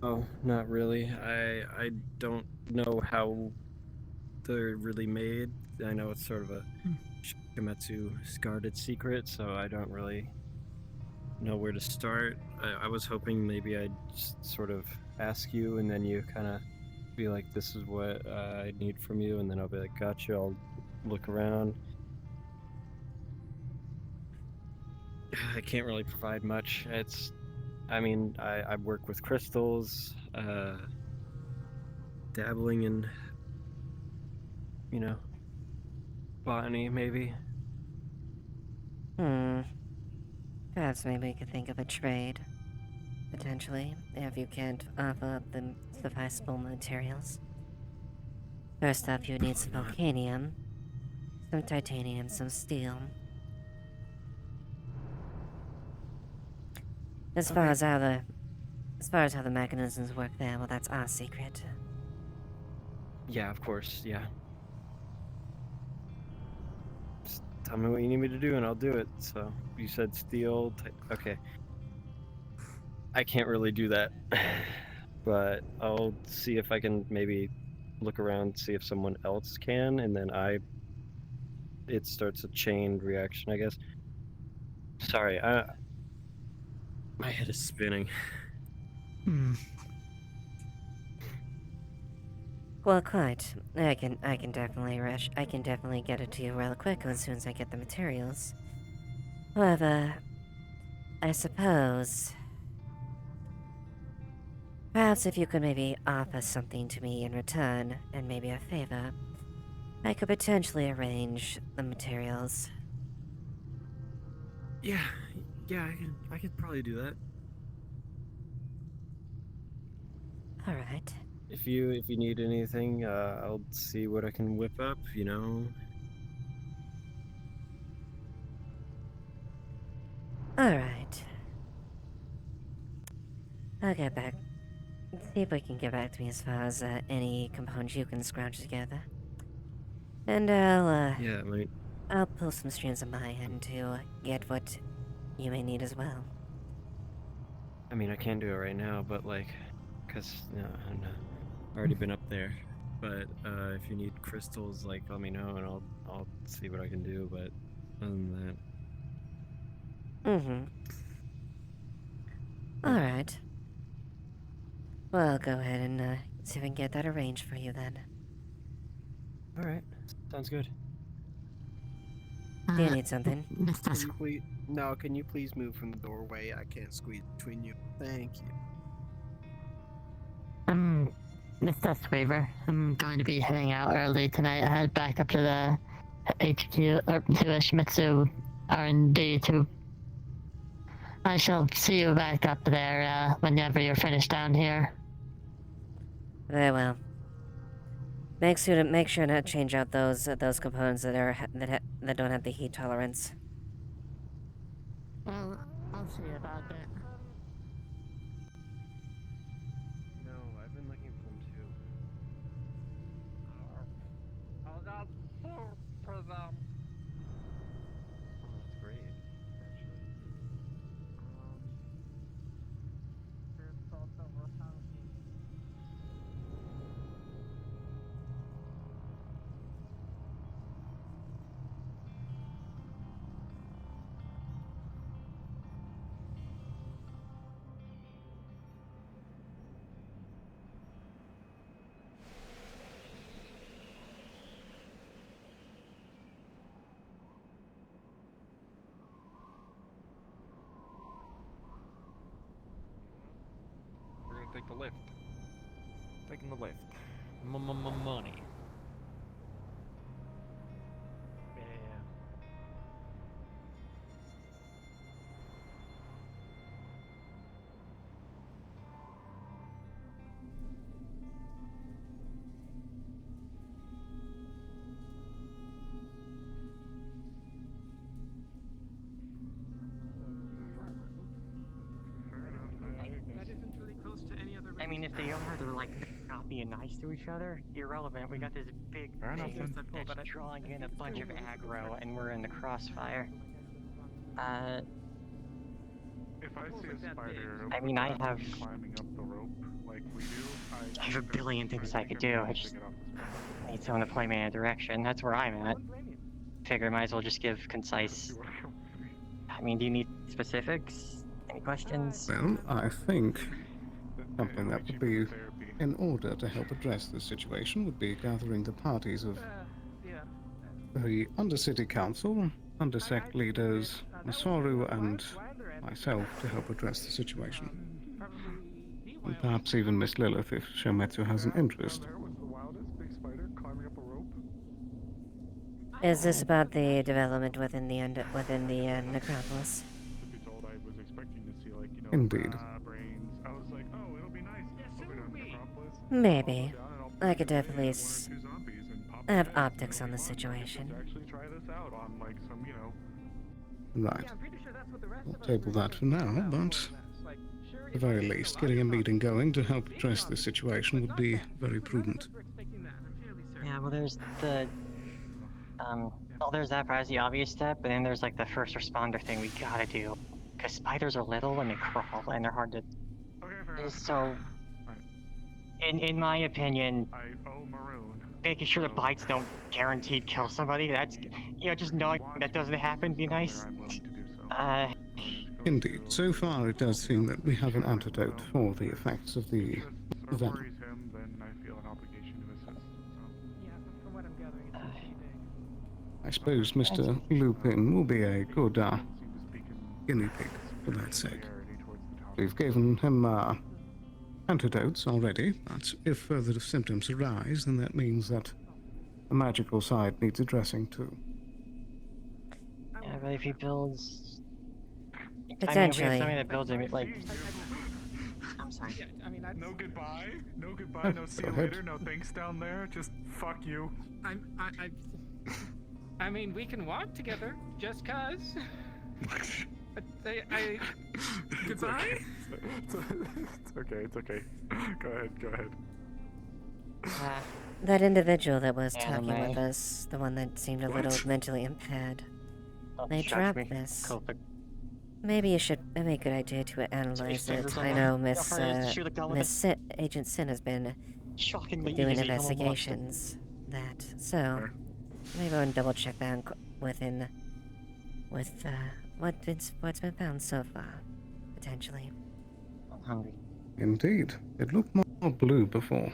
No, not really. I don't know how they're really made. I know it's sort of a Shigemitsu guarded secret, so I don't really know where to start. I was hoping maybe I'd just sort of ask you, and then you kind of be like, "This is what I need from you," and then I'll be like, "Gotcha." I'll look around. I can't really provide much. I mean, I work with crystals, dabbling in, botany maybe.
Perhaps maybe we could think of a trade. Potentially, if you can't offer up the sufficable materials. First up, you need some volcanium, some titanium, some steel. As far as how the mechanisms work there, well, that's our secret.
Yeah, of course, yeah. Just tell me what you need me to do and I'll do it. So, you said steel, okay. I can't really do that, but I'll see if I can maybe look around, see if someone else can, and then it starts a chain reaction, I guess. Sorry, my head is spinning.
Well, quite. I can definitely get it to you real quick as soon as I get the materials. However, I suppose perhaps if you could maybe offer something to me in return, and maybe a favor, I could potentially arrange the materials.
Yeah, I could probably do that.
Alright.
If you need anything, I'll see what I can whip up,
Alright. I'll get back. See if we can get back to me as far as any components you can scrounge together. And
Yeah, mate.
I'll pull some strings on my end to get what you may need as well.
I mean, I can't do it right now, but cause I've already been up there. But if you need crystals, let me know and I'll see what I can do. But other than that.
Alright. Well, I'll go ahead and see if I can get that arranged for you then.
Alright, sounds good.
Do you need something?
Can you please move from the doorway? I can't squeeze between you. Thank you.
Mr. Swaver, I'm going to be heading out early tonight. I head back up to the HQ, or to the Shmitsu R&D to... I shall see you back up there whenever you're finished down here.
Very well. Make sure to change out those components that don't have the heat tolerance.
Well, I'll see about that.
No, I've been looking for them too.
Oh, that's for them.
Oh, that's great, actually.
We're gonna take the lift. Taking the lift. Money.
Yeah.
I mean, if they are, they're not being nice to each other. Irrelevant. We got this big thing that's drawing in a bunch of aggro, and we're in the crossfire.
If I see a spider,
I mean, I have
climbing up the rope like we do.
I have a billion things I could do. I just need someone to point me in a direction. That's where I'm at. Figure I might as well just give concise. I mean, do you need specifics? Any questions?
Well, I think something that would be in order to help address this situation would be gathering the parties of the Undercity Council, Undersect leaders, Masaru, and myself to help address the situation. And perhaps even Miss Lilith if Shometsu has an interest.
Is this about the development within the necropolis?
Indeed.
Maybe. I could definitely have optics on the situation.
Right. We'll table that for now, but at the very least, getting a meeting going to help address this situation would be very prudent.
Yeah, well, there's the well, there's that as the obvious step, and then there's like the first responder thing we gotta do, because spiders are little and they crawl and they're hard to. So, in my opinion, making sure the bites don't guaranteed kill somebody. That's, you know, just knowing that doesn't happen be nice.
Indeed. So far, it does seem that we have an antidote for the effects of the venom. I suppose Mr. Lupin will be a good guinea pig for that sake. We've given him antidotes already, but if further symptoms arise, then that means that the magical side needs addressing too.
Yeah, but if he builds...
Potentially.
I mean, if we have something that builds him, like... I'm sorry.
No goodbye. No goodbye. No see you later. No thanks down there. Just fuck you.
I mean, we can walk together, just cause. Goodbye?
It's okay, it's okay. Go ahead.
That individual that was
Anime.
talking with us, the one that seemed a little mentally impaired, they
distract
dropped
me.
this.
Cool.
Maybe it would be a good idea to analyze it.
fingers
I
on
know
the hardest to shoot a gun with
Agent Sin has been
Shockingly
doing
easy. No one wants to.
investigations. So maybe I want to double check that with what's been found so far, potentially.
I'm hungry.
Indeed. It looked more blue before.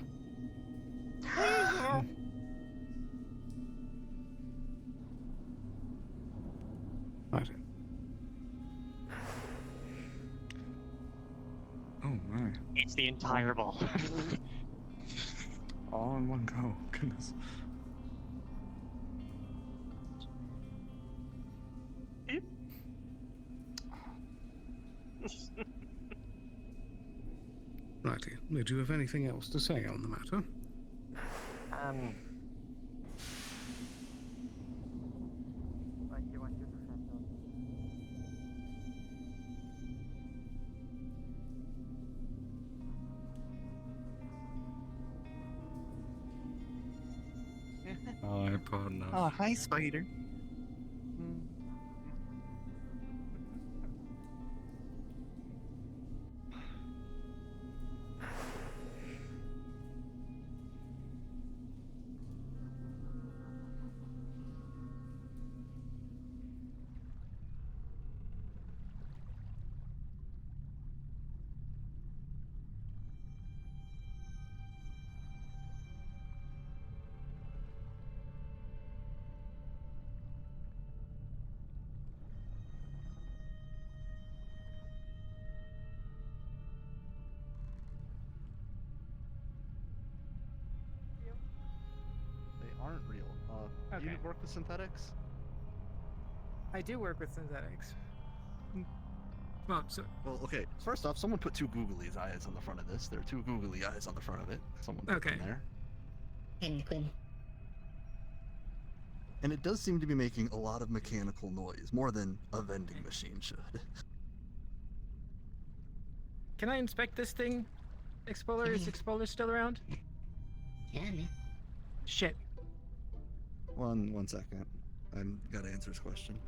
Right.
Oh my.
It's the entire ball.
All in one go. Goodness.
Righty. Did you have anything else to say on the matter?
Oh, I pardon us.
Oh, hi, Spider. Aren't real. Do you work with synthetics?
I do work with synthetics. Well,
okay. First off, someone put two googly eyes on the front of this. There are two googly eyes on the front of it. Someone put them there. And it does seem to be making a lot of mechanical noise, more than a vending machine should.
Can I inspect this thing? Explorer, is Explorer still around?
Yeah, man.
Shit.
One second. I gotta answer his question.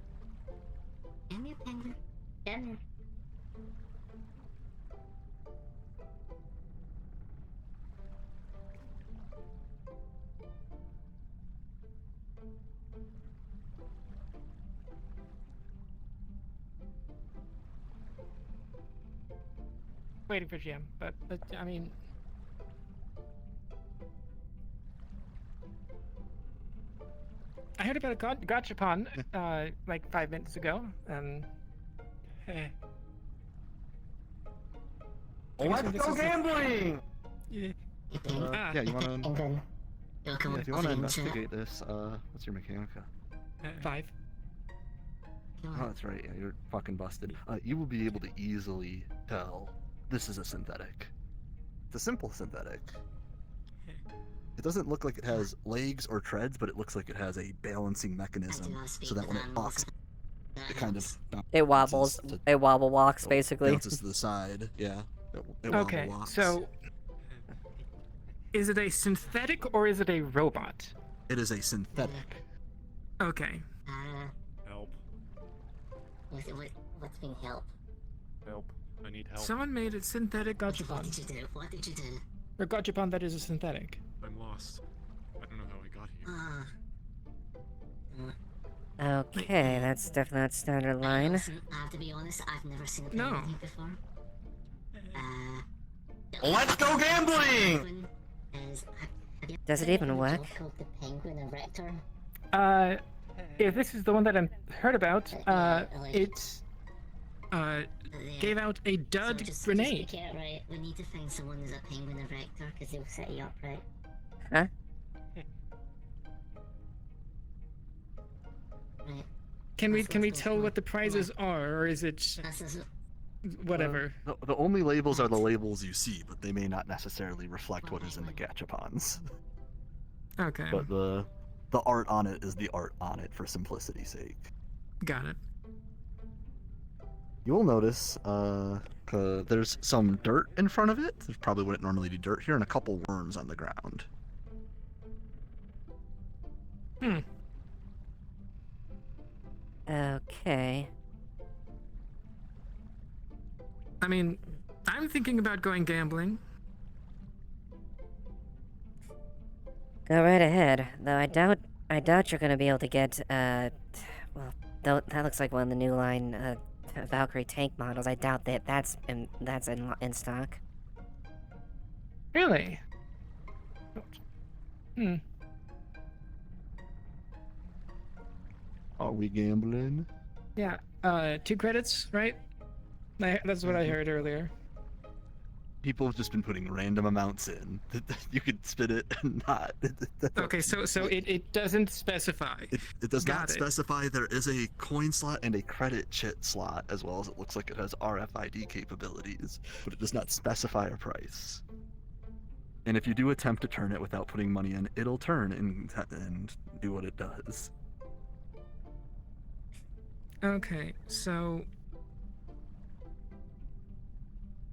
Damn you, Penguin. Damn you.
waiting for GM, but I mean, I heard about a gachapon like 5 minutes ago. Eh.
Let's go gambling!
Yeah.
Yeah, you wanna...
England.
Yeah, if you wanna investigate this, what's your mechanica?
5.
Oh, that's right. Yeah, you're fucking busted. You will be able to easily tell this is a synthetic. It's a simple synthetic. It doesn't look like it has legs or treads, but it looks like it has a balancing mechanism so that when it walks, it kind of
It wobbles. It wobble walks, basically.
bounces to the side. Yeah. It wobble
Okay,
walks.
so is it a synthetic or is it a robot?
It is a synthetic.
Okay.
Help.
What's being help?
Help. I need help.
Someone made a synthetic gachapon.
What did you do? What did you do?
Or gachapon that is a synthetic.
I'm lost. I don't know how I got here.
Okay, that's definitely not standard line.
Listen, I have to be honest, I've never seen a
No.
penguin here before.
Let's go gambling!
Does it even work?
Called the Penguin Erector.
If this is the one that I heard about, it gave out a dud
Just
grenade.
get it right. We need to find someone who's a Penguin Erector because they'll set you up right.
Huh?
Right.
Can we tell what the prizes are, or is it whatever?
The only labels are the labels you see, but they may not necessarily reflect what is in the gachapons.
Okay.
But the art on it is the art on it for simplicity's sake.
Got it.
You'll notice there's some dirt in front of it. There's probably wouldn't normally be dirt here, and a couple worms on the ground.
Okay.
I mean, I'm thinking about going gambling.
Go right ahead. Though I doubt you're gonna be able to get well, that looks like one of the new line Valkyrie tank models. I doubt that that's in stock.
Really?
Are we gambling?
Yeah. 2 credits, right? That's what I heard earlier.
People have just been putting random amounts in. You could spin it and not.
Okay, so it doesn't specify.
It does
Got
not
it.
specify. There is a coin slot and a credit chit slot, as well as it looks like it has RFID capabilities, but it does not specify a price. And if you do attempt to turn it without putting money in, it'll turn and do what it does.
Okay, so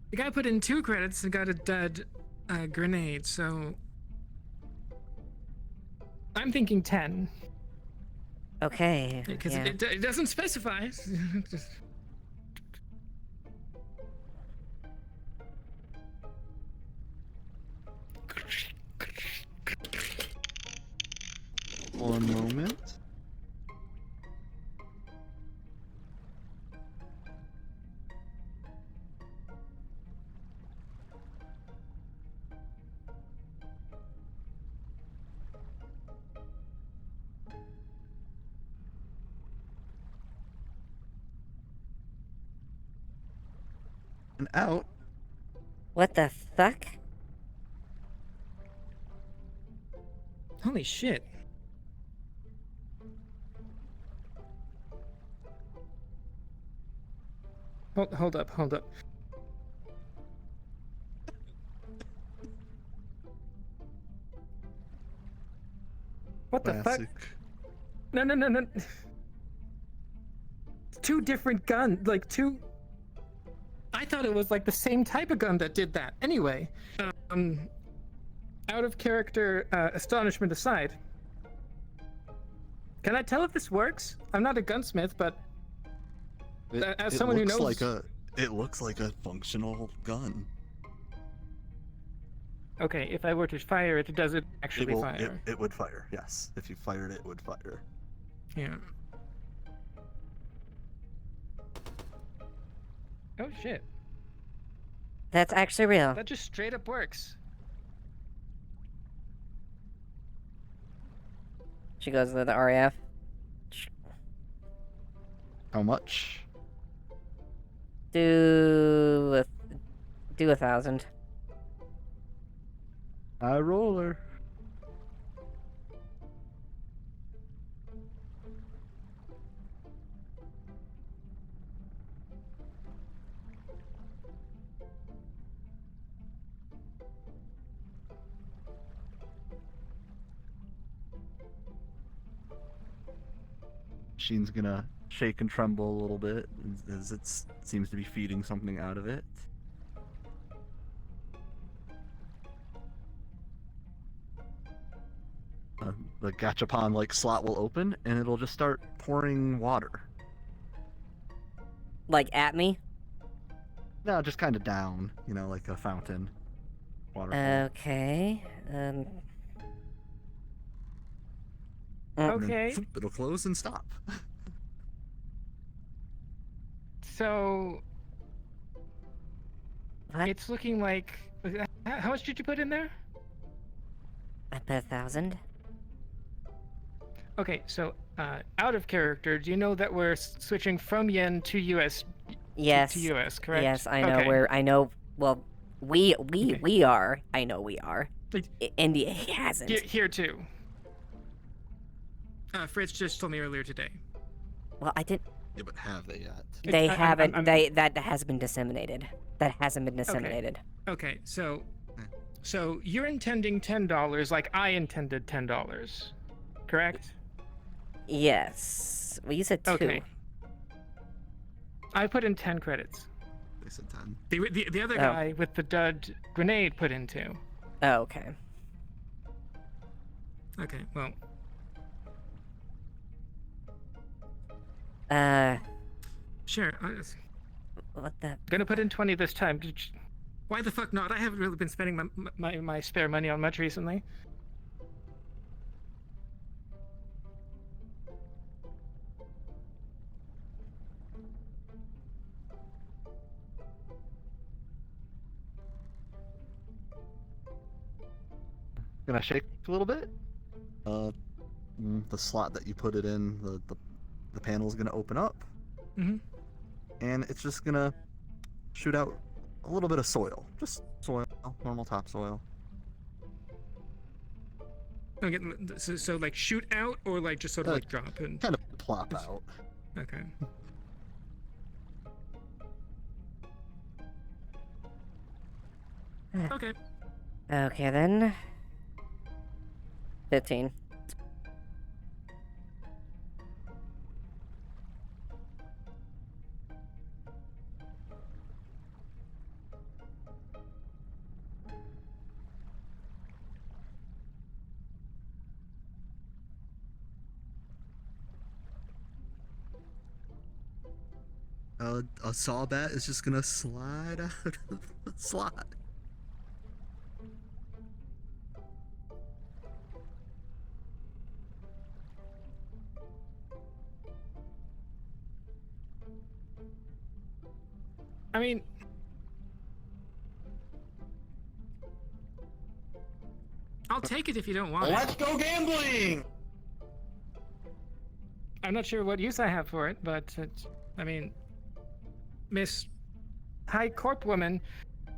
the guy put in 2 credits and got a dud grenade, so I'm thinking 10.
Okay.
Because
yeah.
it doesn't specify. Just...
One moment. And out.
What the fuck?
Holy shit. Hold up. What the fuck?
Classic.
No. 2 different guns, like 2... I thought it was like the same type of gun that did that. Anyway, out of character astonishment aside, can I tell if this works? I'm not a gunsmith, but as someone who knows...
It looks like a functional gun.
Okay, if I were to fire it, does it actually fire?
It would fire, yes. If you fired it, it would fire.
Yeah. Oh shit.
That's actually real.
That just straight up works.
She goes to the RAF.
How much?
Do 1,000.
I roller. Sheen's gonna shake and tremble a little bit as it seems to be feeding something out of it. The gachapon like slot will open and it'll just start pouring water.
Like at me?
No, just kind of down, you know, like a fountain. Waterfall.
Okay.
And
Okay.
then, it'll close and stop.
So it's looking like. How much did you put in there?
I put 1,000.
Okay, so out of character, do you know that we're switching from yen to US?
Yes.
To US, correct?
Yes, I know
Okay.
where. I know. Well, we are. I know we are. NDA hasn't.
Here too. Fritz just told me earlier today.
Well, I did.
Yeah, but have they yet?
They haven't. That has been disseminated. That hasn't been disseminated.
Okay, so you're intending $10 like I intended $10, correct?
Yes. Well, you said 2.
Okay. I put in 10 credits.
They said 10.
The other guy with the dud grenade put in 2.
Oh, okay.
Okay, well. Sure.
What the?
Gonna put in 20 this time. Why the fuck not? I haven't really been spending my spare money on much recently.
Gonna shake a little bit. The slot that you put it in, the panel's gonna open up.
Mm-hmm.
And it's just gonna shoot out a little bit of soil. Just soil, normal topsoil.
Okay, so like shoot out or like just sort of like drop and
kind of plop out.
Okay. Okay.
Okay then. 15.
A saw bat is just gonna slide out of the slot.
I mean, I'll take it if you don't want it.
Let's go gambling!
I'm not sure what use I have for it, but I mean, Miss High Corp woman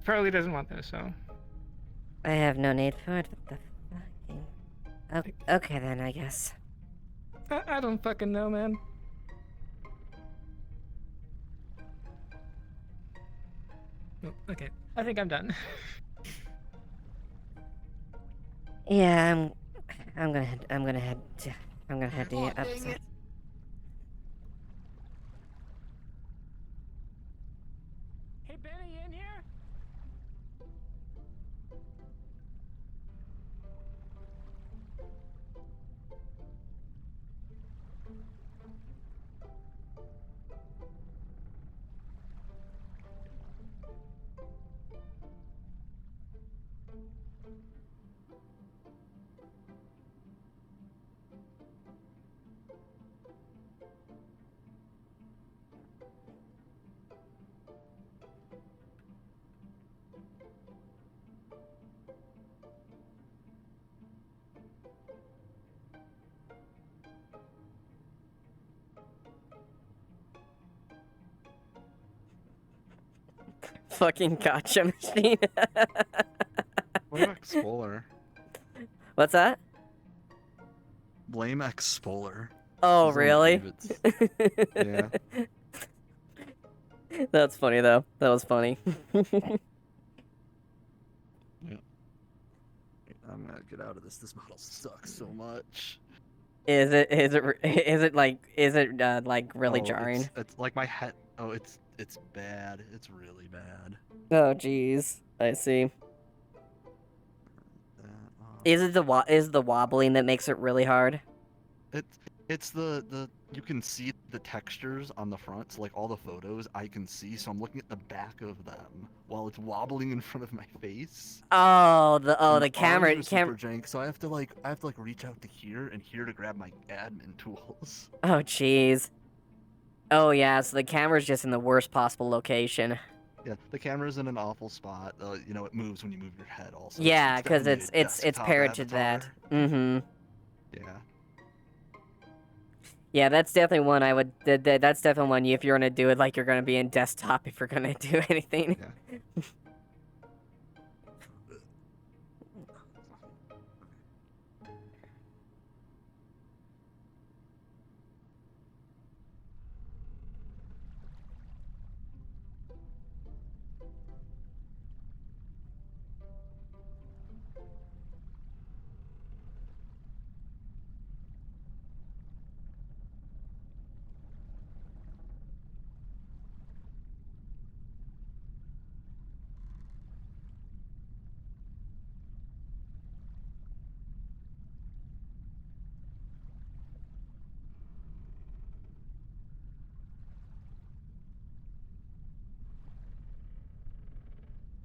probably doesn't want this, so.
I have no need for it. What the fucking... Okay then, I guess.
I don't fucking know, man. Oh, okay, I think I'm done.
Yeah, I'm gonna head to the upside.
Hey, Benny, in here?
Fucking gotcha machine.
What about Expoler?
What's that?
Blame Expoler.
Oh,
He's the one
really?
that gave it. Yeah.
That's funny though. That was funny.
Yeah. I'm gonna get out of this. This model sucks so much.
Is it like really
Oh,
jarring?
It's like my head. Oh, it's bad. It's really bad.
Oh, jeez. I see. Is it the wobbling that makes it really hard?
It's the you can see the textures on the front, so like all the photos I can see, so I'm looking at the back of them while it's wobbling in front of my face.
Oh, the
And
camera
arms are super jank, so I have to reach out to here and here to grab my admin tools.
Oh, jeez. Oh yeah, so the camera's just in the worst possible location.
Yeah, the camera's in an awful spot. You know, it moves when you move your head also.
Yeah, because
definitely a
it's
desktop
paired to that. Mm-hmm.
Yeah.
Yeah, that's definitely one I would. That's definitely one if you're gonna do it like you're gonna be in desktop if you're gonna do anything.
Yeah.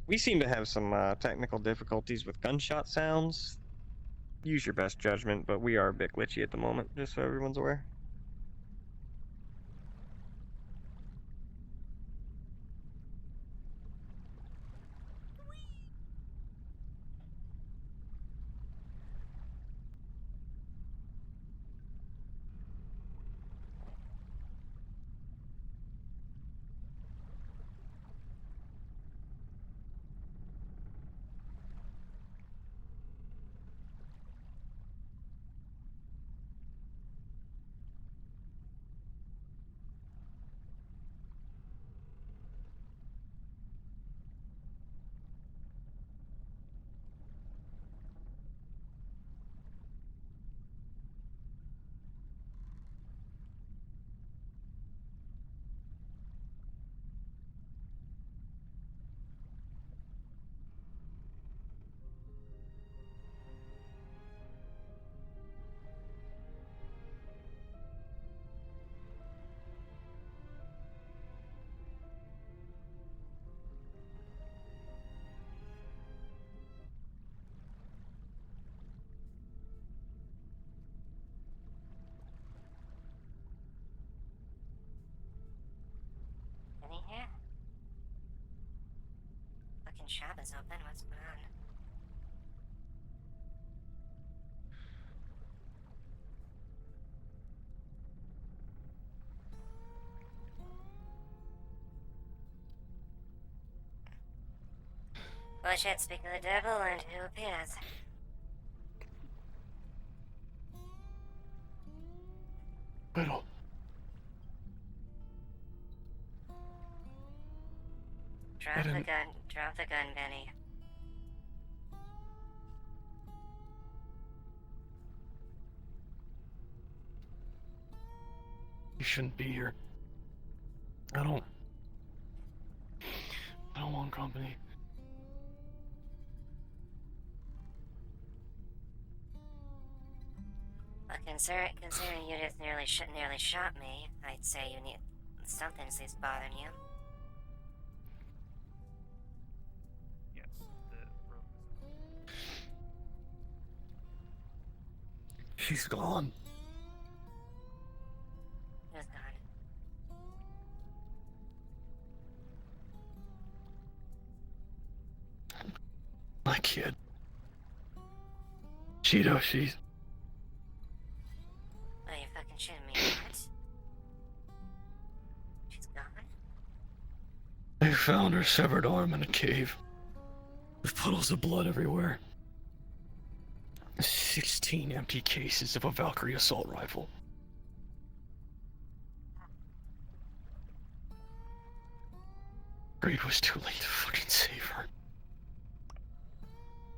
We seem to have some technical difficulties with gunshot sounds. Use your best judgment, but we are a bit glitchy at the moment, just so everyone's aware.
Any here? Fucking shop is open. What's going on? Well, shit, speak of the devil, and who appears?
Pero.
Drop the gun, Benny.
You shouldn't be here. I don't want company.
Well, considering you just nearly shot me, I'd say you need something's at least bothering you.
Yes, the rope
She's gone.
Who's gone?
My kid. Cheeto, she's.
Oh, you're fucking shitting me, what? She's gone?
found her severed arm in a cave, with puddles of blood everywhere. 16 empty cases of a Valkyrie assault rifle. It was too late to fucking save her. It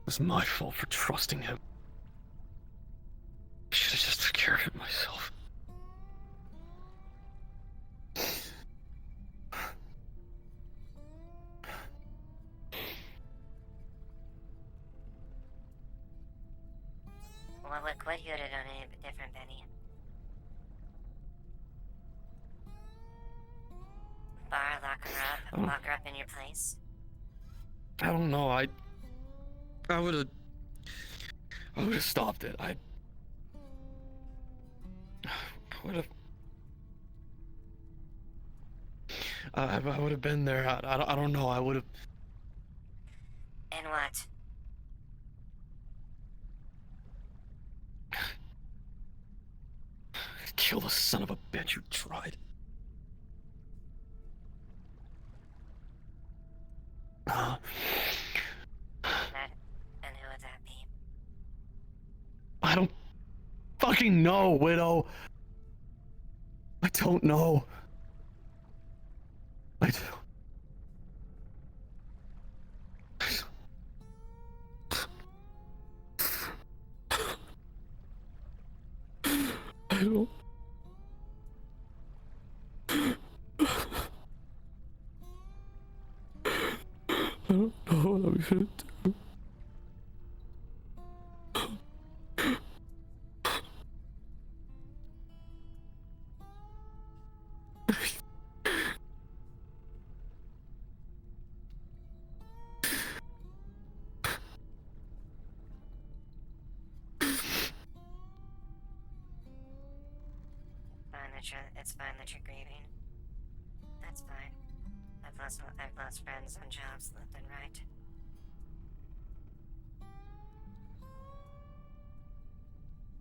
was my fault for trusting him. I should have just took care of it myself.
What you would have done any different, Benny? Bar, lock her up in your place?
I don't know, I would've stopped it. I would've been there. I don't know, I would've...
And what?
Kill the son of a bitch who tried.
And who would that be?
I don't fucking know, Widow. I don't know. I don't... I don't know what I'm gonna do.
It's fine that you're grieving. That's fine. I've lost friends on jobs left and right.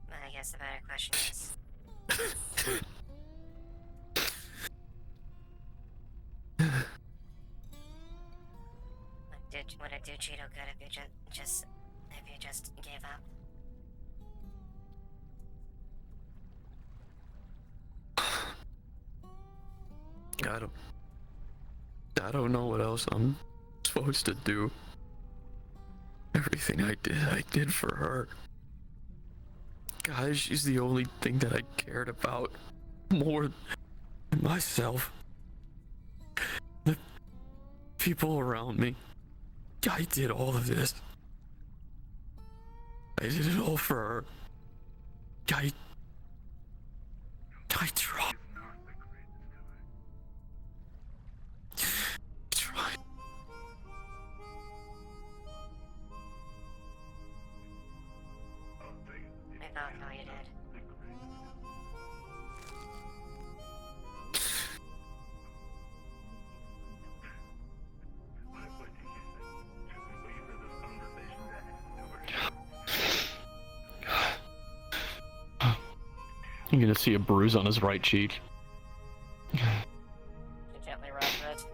But I guess the better question is... would it do Cheeto good if you just gave up?
I don't know what else I'm supposed to do. Everything I did for her. God, she's the only thing that I cared about more than myself. The people around me. I did all of this. I did it all for her. I tried.
I don't know you did.
You're gonna see a bruise on his right cheek.
You gently rub it.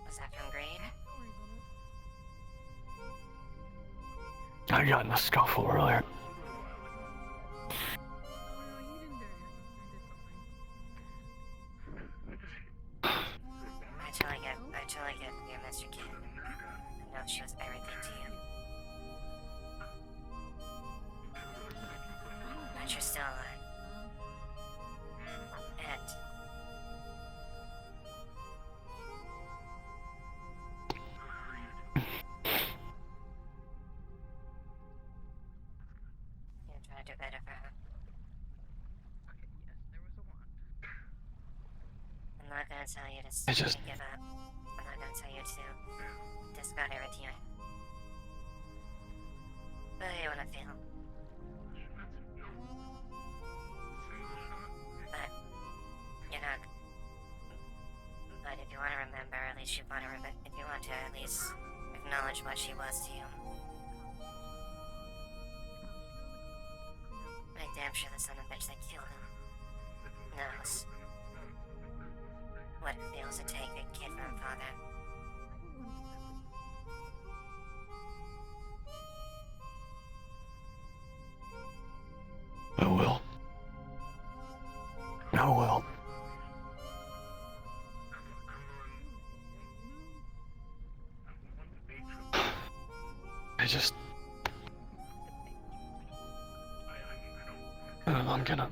Was that from Green?
I got in a scuffle earlier.
I totally get your Mr. Kid. I know she was everything to you. But you're still alive. And... you're trying to do better for her. I'm not gonna tell you to give up. I'm not gonna tell you to discard everything but you wanna feel. But you're not. But if you want to remember, at least you want to if you want to at least acknowledge what she was to you. I'm damn sure the son of a bitch that killed him knows. supposed to take a kid from father.
I will. I will. I'm gonna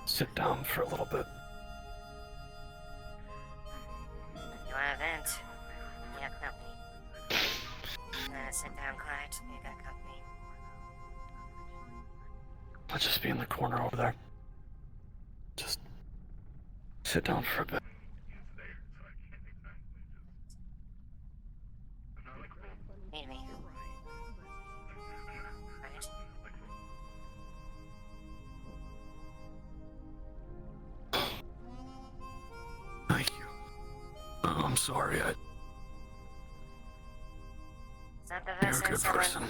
sit down for a little bit.
You want a vent? You have company. Sit down quiet. You got company.
I'll just be in the corner over there. Just sit down for a bit.
Need me. Right.
Thank you. I'm sorry,
It's not the
you're
first
a
time
good
someone...
person.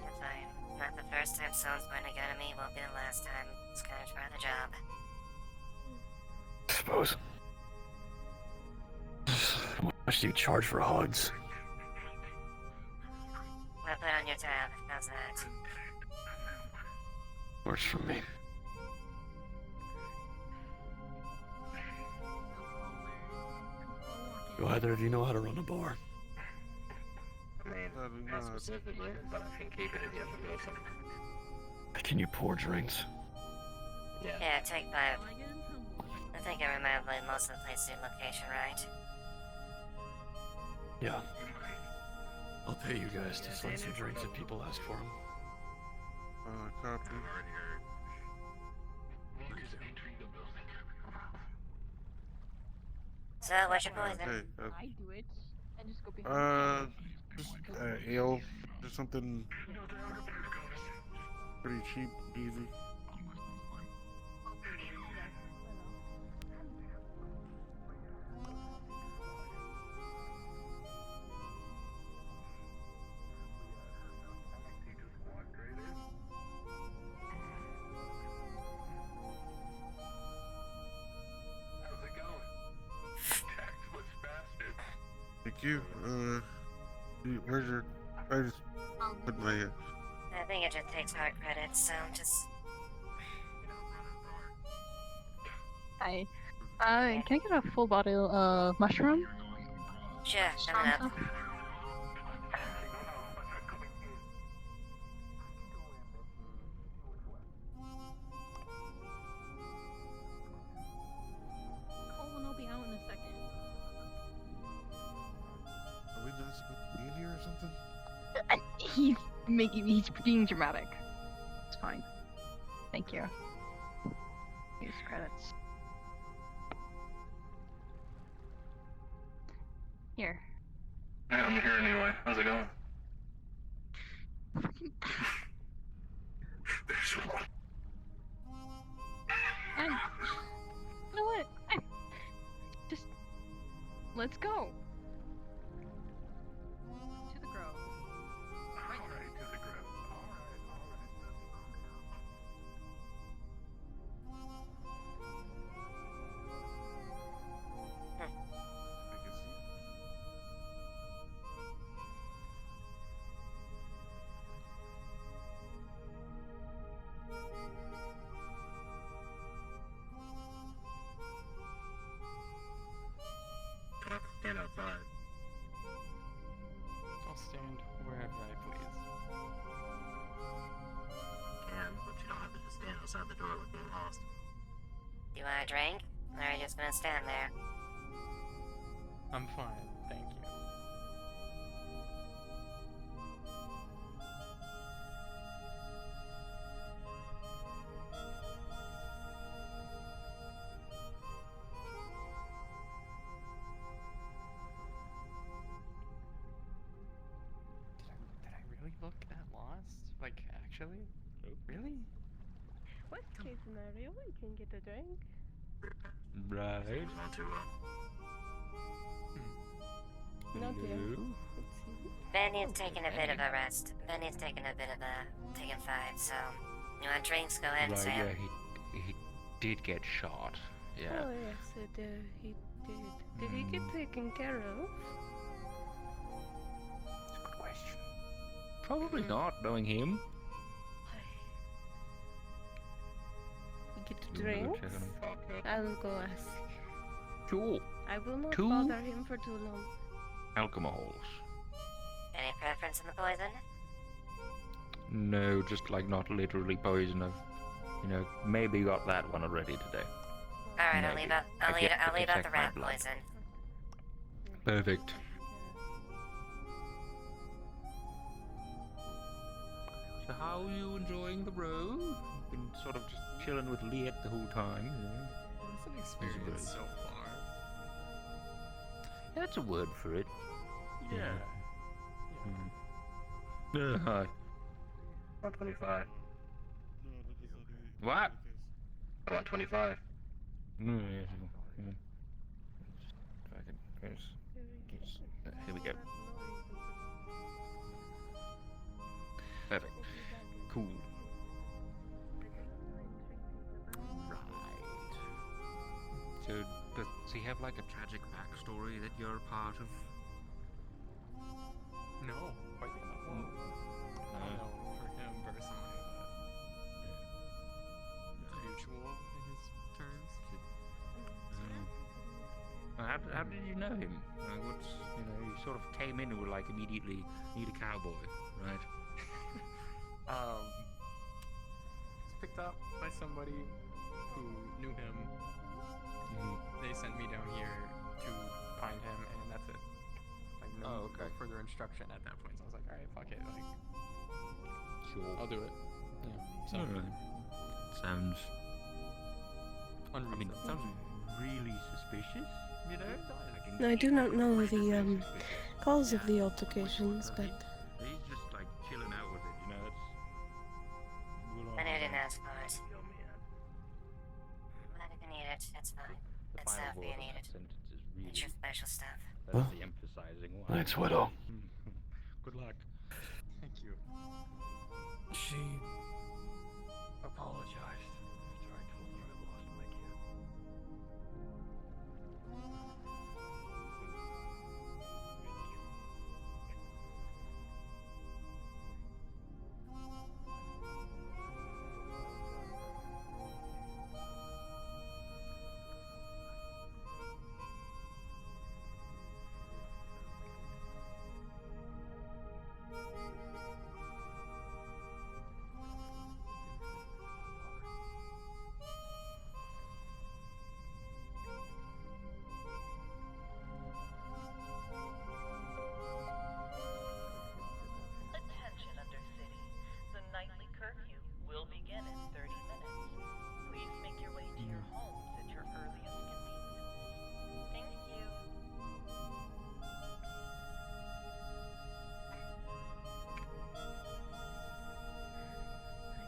You're fine. Not the first time someone's going to go to me, won't be the last time. Just gonna try the job.
I suppose. How much do you charge for hugs?
I'll put on your tab. How's that?
Works for me. Do either of you know how to run a bar?
I mean, not specifically, but I can keep it if you have information.
Can you pour drinks?
Yeah, take 5. I think I remember most of the places in location, right?
Yeah. I'll pay you guys to send some drinks if people ask for them.
Copy.
So, what's your poison?
Hey,
I do it and just go behind.
just ale, just something pretty cheap, easy. Thank you. Where's your? I just put my.
I think it just takes hard credits, so just...
Hi. Can I get a full bottle of mushroom?
Sure, coming up.
Colin will be out in a second.
Are we not supposed to be in here or something?
He's being dramatic. It's fine. Thank you. Use credits. Here.
Yeah, I'm here anyway. How's it going?
You know what? Just let's go. To the grove. Right now.
Alright, to the grove. Stand outside.
I'll stand wherever I please.
Can, but you don't have to just stand outside the door looking lost.
You want a drink? Or are you just gonna stand there?
I'm fine, thank you. Did I really look that lost? Like, actually? Really?
Worst case scenario, we can get a drink.
Right.
Not too well.
Not yet.
Benny's taking a bit of a rest. Benny's taking a bit of a... taking 5, so... You want drinks? Go ahead,
Right,
Sam.
yeah, he did get shot. Yeah.
Oh yes, he did. Did he get taken care of?
Good question. Probably not, knowing him.
He get
You wanna go
drinks?
check on him?
I will go ask.
Sure.
I will not
Two
bother him for too long.
alcohols.
Any preference in the poison?
No, just like not literally poison. I've, maybe got that one already today.
Alright, I'll
Maybe.
leave out
I
I'll leave,
can- I
I'll
can
leave out
check
the
my
rat
blood.
poison.
Perfect. So how are you enjoying the road? You've been sort of just chilling with Lilith the whole time,
It's an experience so far.
That's a word for it.
Yeah.
Hi.
125.
What?
125.
No, here we go. Perfect. Cool. Right. So, does he have like a tragic backstory that you're a part of?
No, quite the opposite. I don't know for him personally, but mutual in his terms.
How did you know him? What's you sort of came in and were like immediately need a cowboy, right?
He's picked up by somebody who knew him. They sent me down here to find him, and that's it. Like no further instruction at that point. So I was like, all right, fuck it, like,
Sure.
I'll do it. Yeah. So
Sounds.
unreasonable.
I mean, it sounds really suspicious.
I do not know the cause of the altercations, but
He's just like chilling out with it,
I know I didn't ask for it. But if you need it, it's fine. It's stuff you need it. It's your special stuff.
That's the emphasizing one.
Thanks, Widow.
Good luck.
Thank you.
She apologized after I told her I lost my kid.
Attention Undercity. The nightly curfew will begin in 30 minutes. Please make your way to your homes at your earliest convenience. Thank you.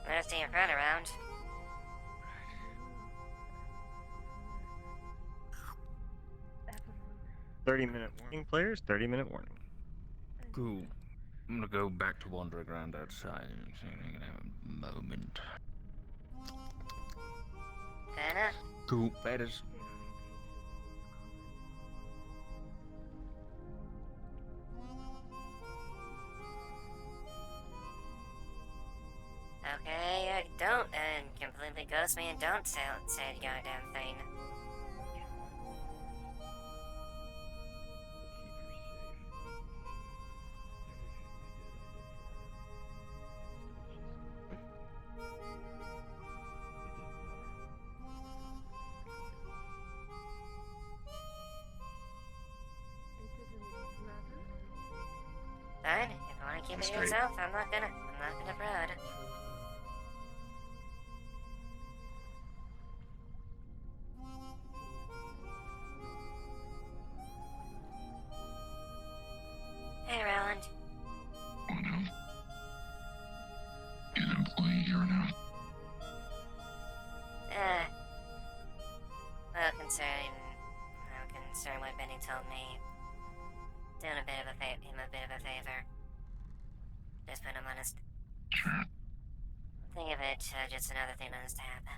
Better see your friend around.
30-minute warning, players. 30-minute warning.
Cool. I'm gonna go back to wandering around outside and have a moment.
Anna?
Cool. Laters.
Okay, don't completely ghost me and don't say the goddamn thing. Fine, if you want to keep it to
Straight.
yourself, I'm not gonna prod. Hey, Roland.
Oh no. He's an employee here now.
Well, considering what Benny told me, doing him a bit of a favor. Just put him on his.
Sure.
Think of it, just another thing that has to happen.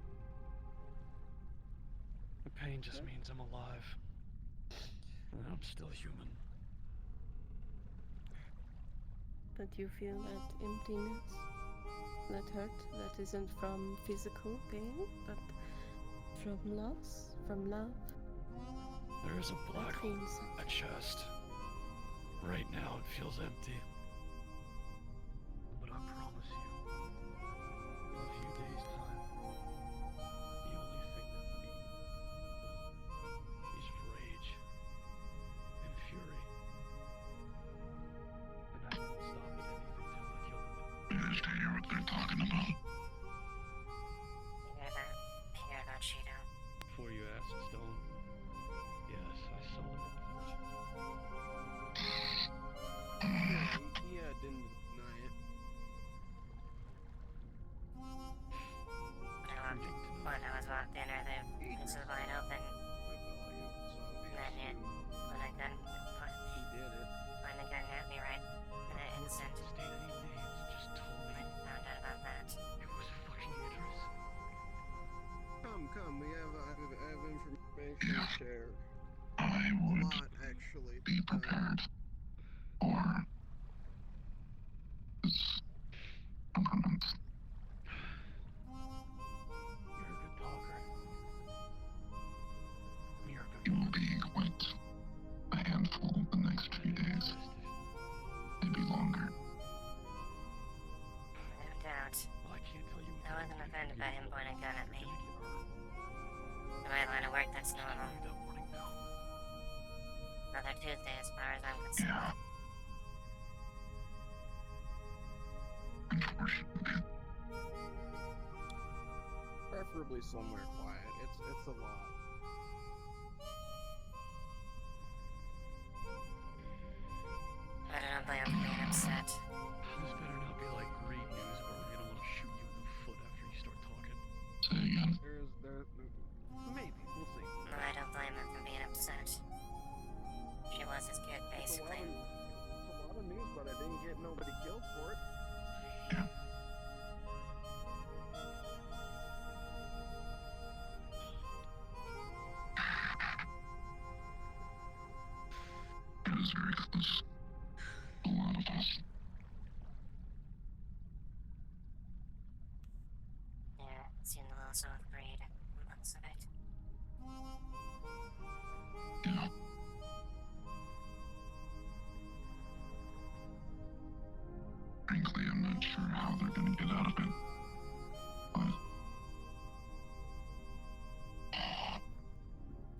Dying just means I'm alive. And I'm still human.
But you feel that emptiness, that hurt, that isn't from physical pain, but from loss, from love.
There is a black hole in my chest. Right now it feels empty. But I promise you, in a few days' time, the only thing that bleeds is rage and fury. And I won't stop at anything till I kill them.
You guys can hear what they're talking about.
Hear that, Cheeto?
Before you asked, Stone. Yes, I saw the report.
Yeah, didn't deny it.
When I was walked in, or this was wide open. And then when I gun at me right in that instant.
Just told me.
I found out about that.
It was fucking Idris.
Come, we have information to share.
I
A
would
lot, actually.
be prepared for this temperament.
You're a good talker. You're a good
You will be quite a handful the next few days. Maybe longer.
No doubt.
Well, I can't tell you.
I wasn't offended by him pointing a gun at me. In my line of work, that's normal. Another Tuesday as far as I'm concerned.
Yeah. Unfortunately.
Preferably somewhere quiet. It's a lot.
I don't blame him for being upset.
This better not be like great news where we're gonna want to shoot you in the foot after you start talking.
Say again.
Maybe, we'll see.
No, I don't blame him for being upset. She was his kid, basically.
It's a lot of news, but I didn't get nobody killed for it.
Yeah. It is very close. A lot of us.
Yeah, it seemed a little soft breed. Months of it.
Yeah. Frankly, I'm not sure how they're gonna get out of it. But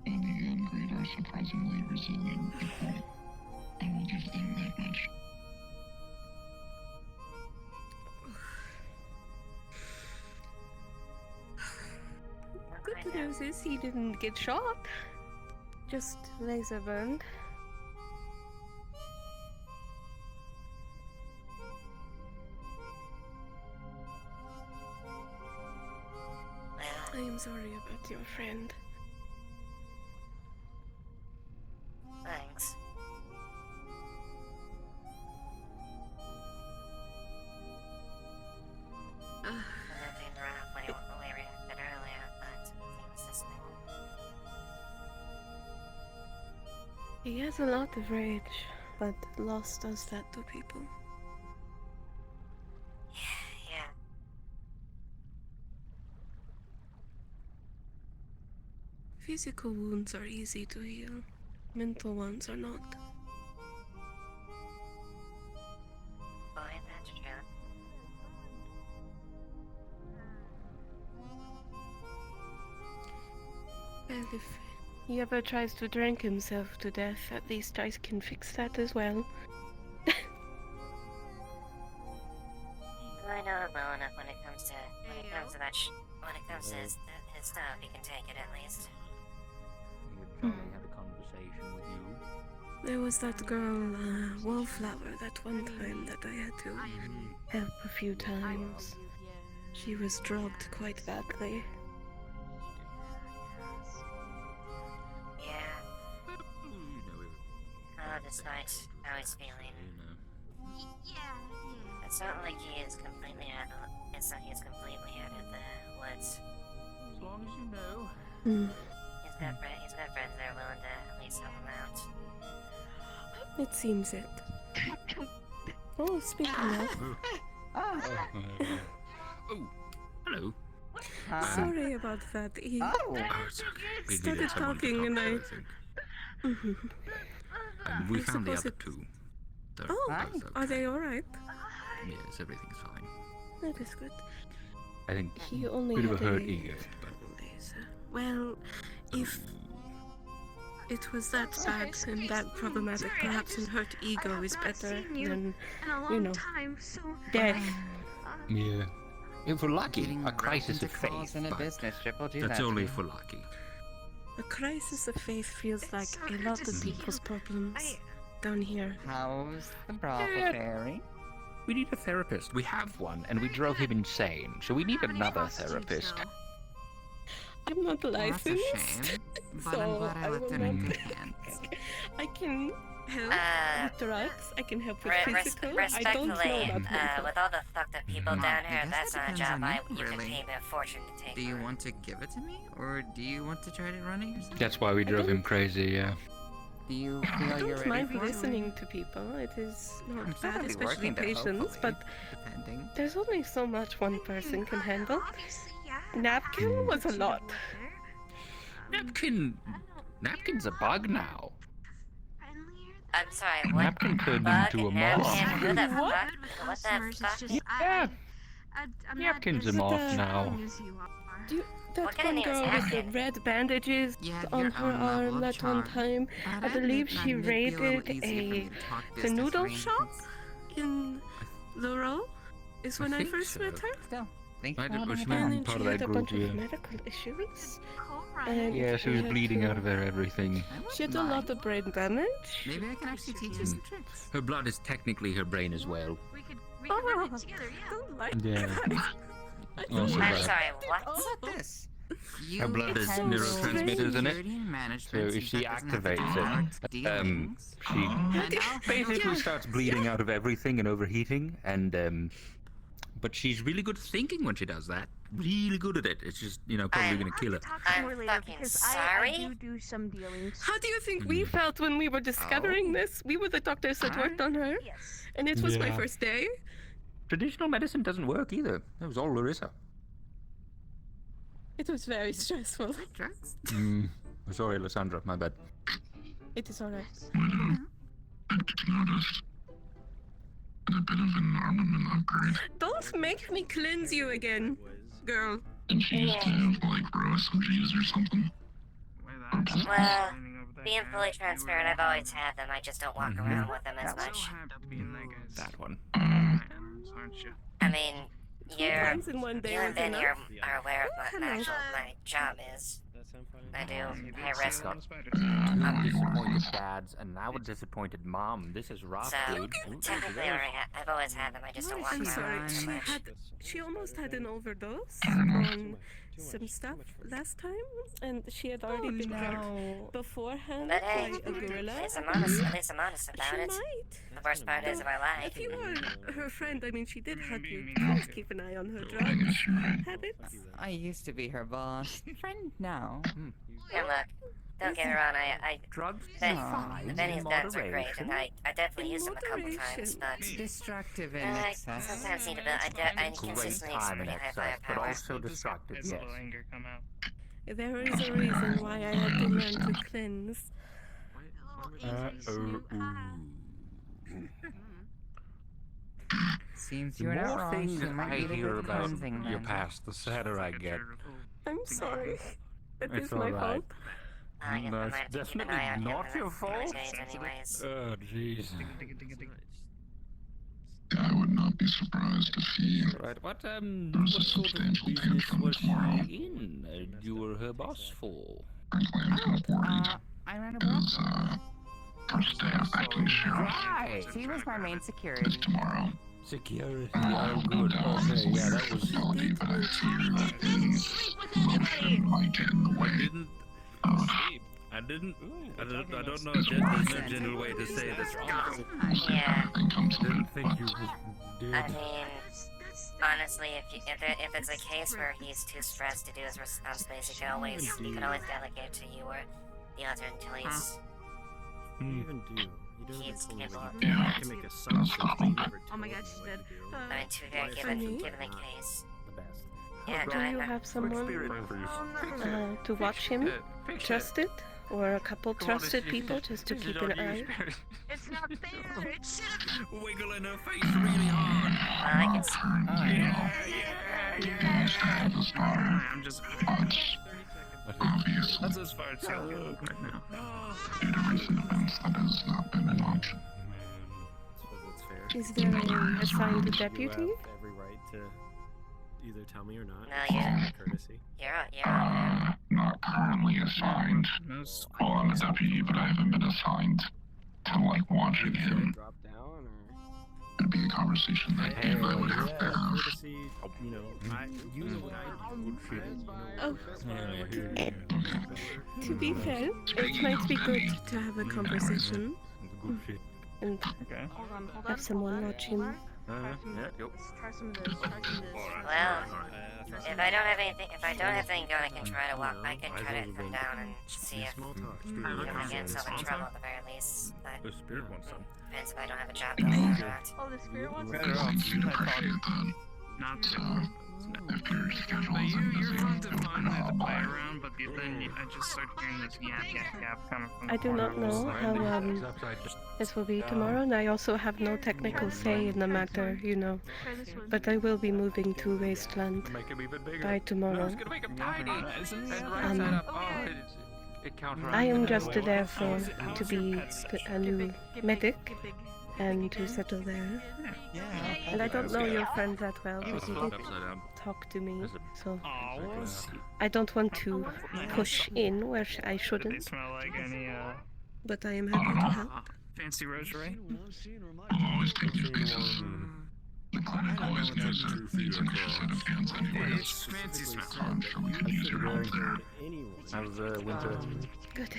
in the end, Greed are surprisingly resilient people. I will give them that much.
Good news is he didn't get shot. Just laser burned. I am sorry about your friend.
Thanks. I didn't interrupt when we reacted earlier, but things this new.
He has a lot of rage, but loss does that to people.
Yeah.
Physical wounds are easy to heal. Mental ones are not.
Boy, that's true.
Well, if he ever tries to drink himself to death, at least I can fix that as well.
I know him well enough when it comes to his stuff. He can take it at least.
Johnny had a conversation with you.
There was that girl, Wallflower, that one time that I had to help a few times. She was drugged quite badly.
Yeah. Despite how he's feeling. It's not like he is completely out of the woods.
As long as you know.
Hmm.
He's he's got friends that are willing to at least help him out.
It seems it. Oh, speaking of.
Oh, hello.
Sorry about that. He
it's okay. We
started
needed someone to
talking and
talk
I.
to, think. And we
I
found the
suppose
other two. They're
Oh,
both
are they alright?
Yes, everything's fine.
That is good.
I think
He only
bit of a
had
hurt
a-
ego.
Well, if it was that bad and that problematic, perhaps an hurt ego is better than, you know, death.
Yeah.
If we're lucky, a crisis of faith.
Calls in a
but
business trip will do
That's
that.
only if we're lucky.
A crisis of faith feels like a lot of people's problems down here.
How's the brothel faring?
We need a therapist. We have one, and we drove him insane, so we need another therapist.
I'm not licensed,
but
so
I'm glad I left
will
it in
not-
good hands.
I can help with drugs. I can help with physical. I don't know
Respectfully,
about mental.
with all the fucked up people down here, that's not a job you could
really.
pay me a fortune to take.
Do you want to give it to me, or do you want to try to run it yourself?
That's why we drove him crazy, yeah.
Do you
I
feel you're
don't
ready
mind
for it?
listening to people. It is
I'm
not
sure
bad,
I'll be
especially
working to
patients,
hopefully,
but
depending.
there's only so much one person can handle. Napkin was a lot.
Napkin's a bug now.
I'm sorry, what?
Napkin turned
Bug
into a
napkin?
moth.
Who the
What?
fuck? What the fuck?
Yeah. Napkin's a moth now.
That
What kind
one
of name is
girl with the
Napkin?
red bandages on her arm that one time, I believe she raided a the noodle shop in Laurel. Is when I
think
first
so.
met her.
Still, thanks
I
for
did-
holding
she
it
might
down.
be
And
part
she
of
had
that
a
group,
bunch
yeah.
of medical issues. And
Yeah, she was
had
bleeding
to-
out of her everything.
She had a lot of brain damage.
Maybe I can actually teach you some tricks.
Her blood is technically her brain as well.
We could run it together, yeah. Don't like
Yeah.
that.
Also
I'm
that.
sorry, what?
How about this?
Her blood has
attend
neurotransmitters in it,
security and
so
management
if she
since that doesn't have to do
activates
with
it,
dealings.
she
And I'll
basically starts bleeding out of everything and overheating, and but she's really good at thinking when she does that. Really good at it. It's just, probably gonna kill her.
I'm fucking sorry.
do some dealings. How do you think we felt when we were discovering this? We were the doctors that worked on her. Yes. And it was my
Yeah.
first day.
Traditional medicine doesn't work either. That was all Larissa.
It was very stressful.
Sorry, Lysandra, my bad.
It is alright.
A bit of an armament upgrade.
Don't make me cleanse you again, girl.
And she used to have, like, raw SMGs or something.
Well, being fully transparent, I've always had them. I just don't walk around with them as much.
That one.
I mean,
Sometimes in one day
you and
was
Ben here
enough.
are aware of what
Hello.
my job is. I do high risk.
I'm disappointed dads, and now a disappointed mom. This is rough,
So,
dude.
technically, I've always had them. I just don't walk
I'm
around
sorry.
with them much.
She almost had an overdose on some stuff last time, and she had already been drugged beforehand
But hey,
by a gorilla.
at least I'm honest about
She
it.
might.
The worst part is if I lie.
If you were her friend, I mean, she did help you. Please keep an eye on her drugs habits.
I used to be her boss. Friend now.
And look, don't get me wrong,
Drugs
Benny's guns are great, and I definitely used them a couple times, but
Destructive in
I
excess.
sometimes need to build, I consistently use some pretty high
but
firepower.
also destructive, yes.
There is a reason why I had to learn to cleanse.
Seems
The
you're not
more
wrong.
things
She might
I
need a
hear
good
about
cleansing
your
then.
past, the sadder I get.
I'm sorry. That
It's
is my
all right.
fault.
I guess I might
That's
have to keep
definitely
an eye on him
not
in the
your
next few
fault.
days anyways.
Oh, jeez.
I would not be surprised if he
Right, what
was a
sort of
substantial
business
income
was she
for him.
in? You were her boss for?
Frankly, I'm kind of worried.
I ran a
Because, first day of acting sheriff
Right. She was my main security.
tomorrow.
Security, oh good, okay, yeah, that was...
Facility that I fear that things might get in the way.
I don't know. There's no gentle way to say this.
Yeah.
I didn't think you did.
I mean, honestly, if it's a case where he's too stressed to do his responsibilities, you can always delegate it to you or the other until he's.
What do you even do? You don't
He's
even
capable of
you
doing
can make a substance, but you never
Oh my
tell
god,
me
she
what
did.
to do.
I mean, to be fair,
Why is
given
that
the
not
case.
the best?
Yeah,
Do you have someone to watch him? Trusted? Or a couple trusted people just to keep an eye?
It's not fair. It should have.
Wiggling her face really hard.
I can see.
I'm just. That's as far as I'll go right now.
That's fair.
Is there an assigned deputy?
You have every right to either tell me or not.
No, yeah.
Courtesy.
You're
Not currently assigned. Well, I'm a deputy, but I haven't been assigned to, like, watching him.
Drop down or.
It'd be a conversation that you would have to have.
Courtesy, you know, you know what I do.
Oh. To be fair, it might be good to have a conversation and have someone watch him.
Try some of this.
Well, if I don't have anything going, I can try to walk. I can try to come down and see if I can get myself in trouble at the very least. But
The spirit wants some.
depends if I don't have a job to do or not.
Oh, the spirit one?
Not
If your schedule's
you're fun to find there to play around, but then I just start hearing this yap coming from the
I do not know how this will be tomorrow, and I also have no technical say in the matter, you know. But I will be moving to Wasteland by tomorrow.
It's gonna make him tiny. And right side up. Oh, it counteracts.
I am just there to be a new medic and to settle there. And I don't know your friend that well, but he did talk to me, so I don't want to push in where I shouldn't.
They smell like any
But I am happy to help.
fancy rosary.
I'm always taking pieces. The clinic always gives a decent set of hands anyways.
It's fancy smell.
So I'm sure we can use your help there.
How's the winter?
Good.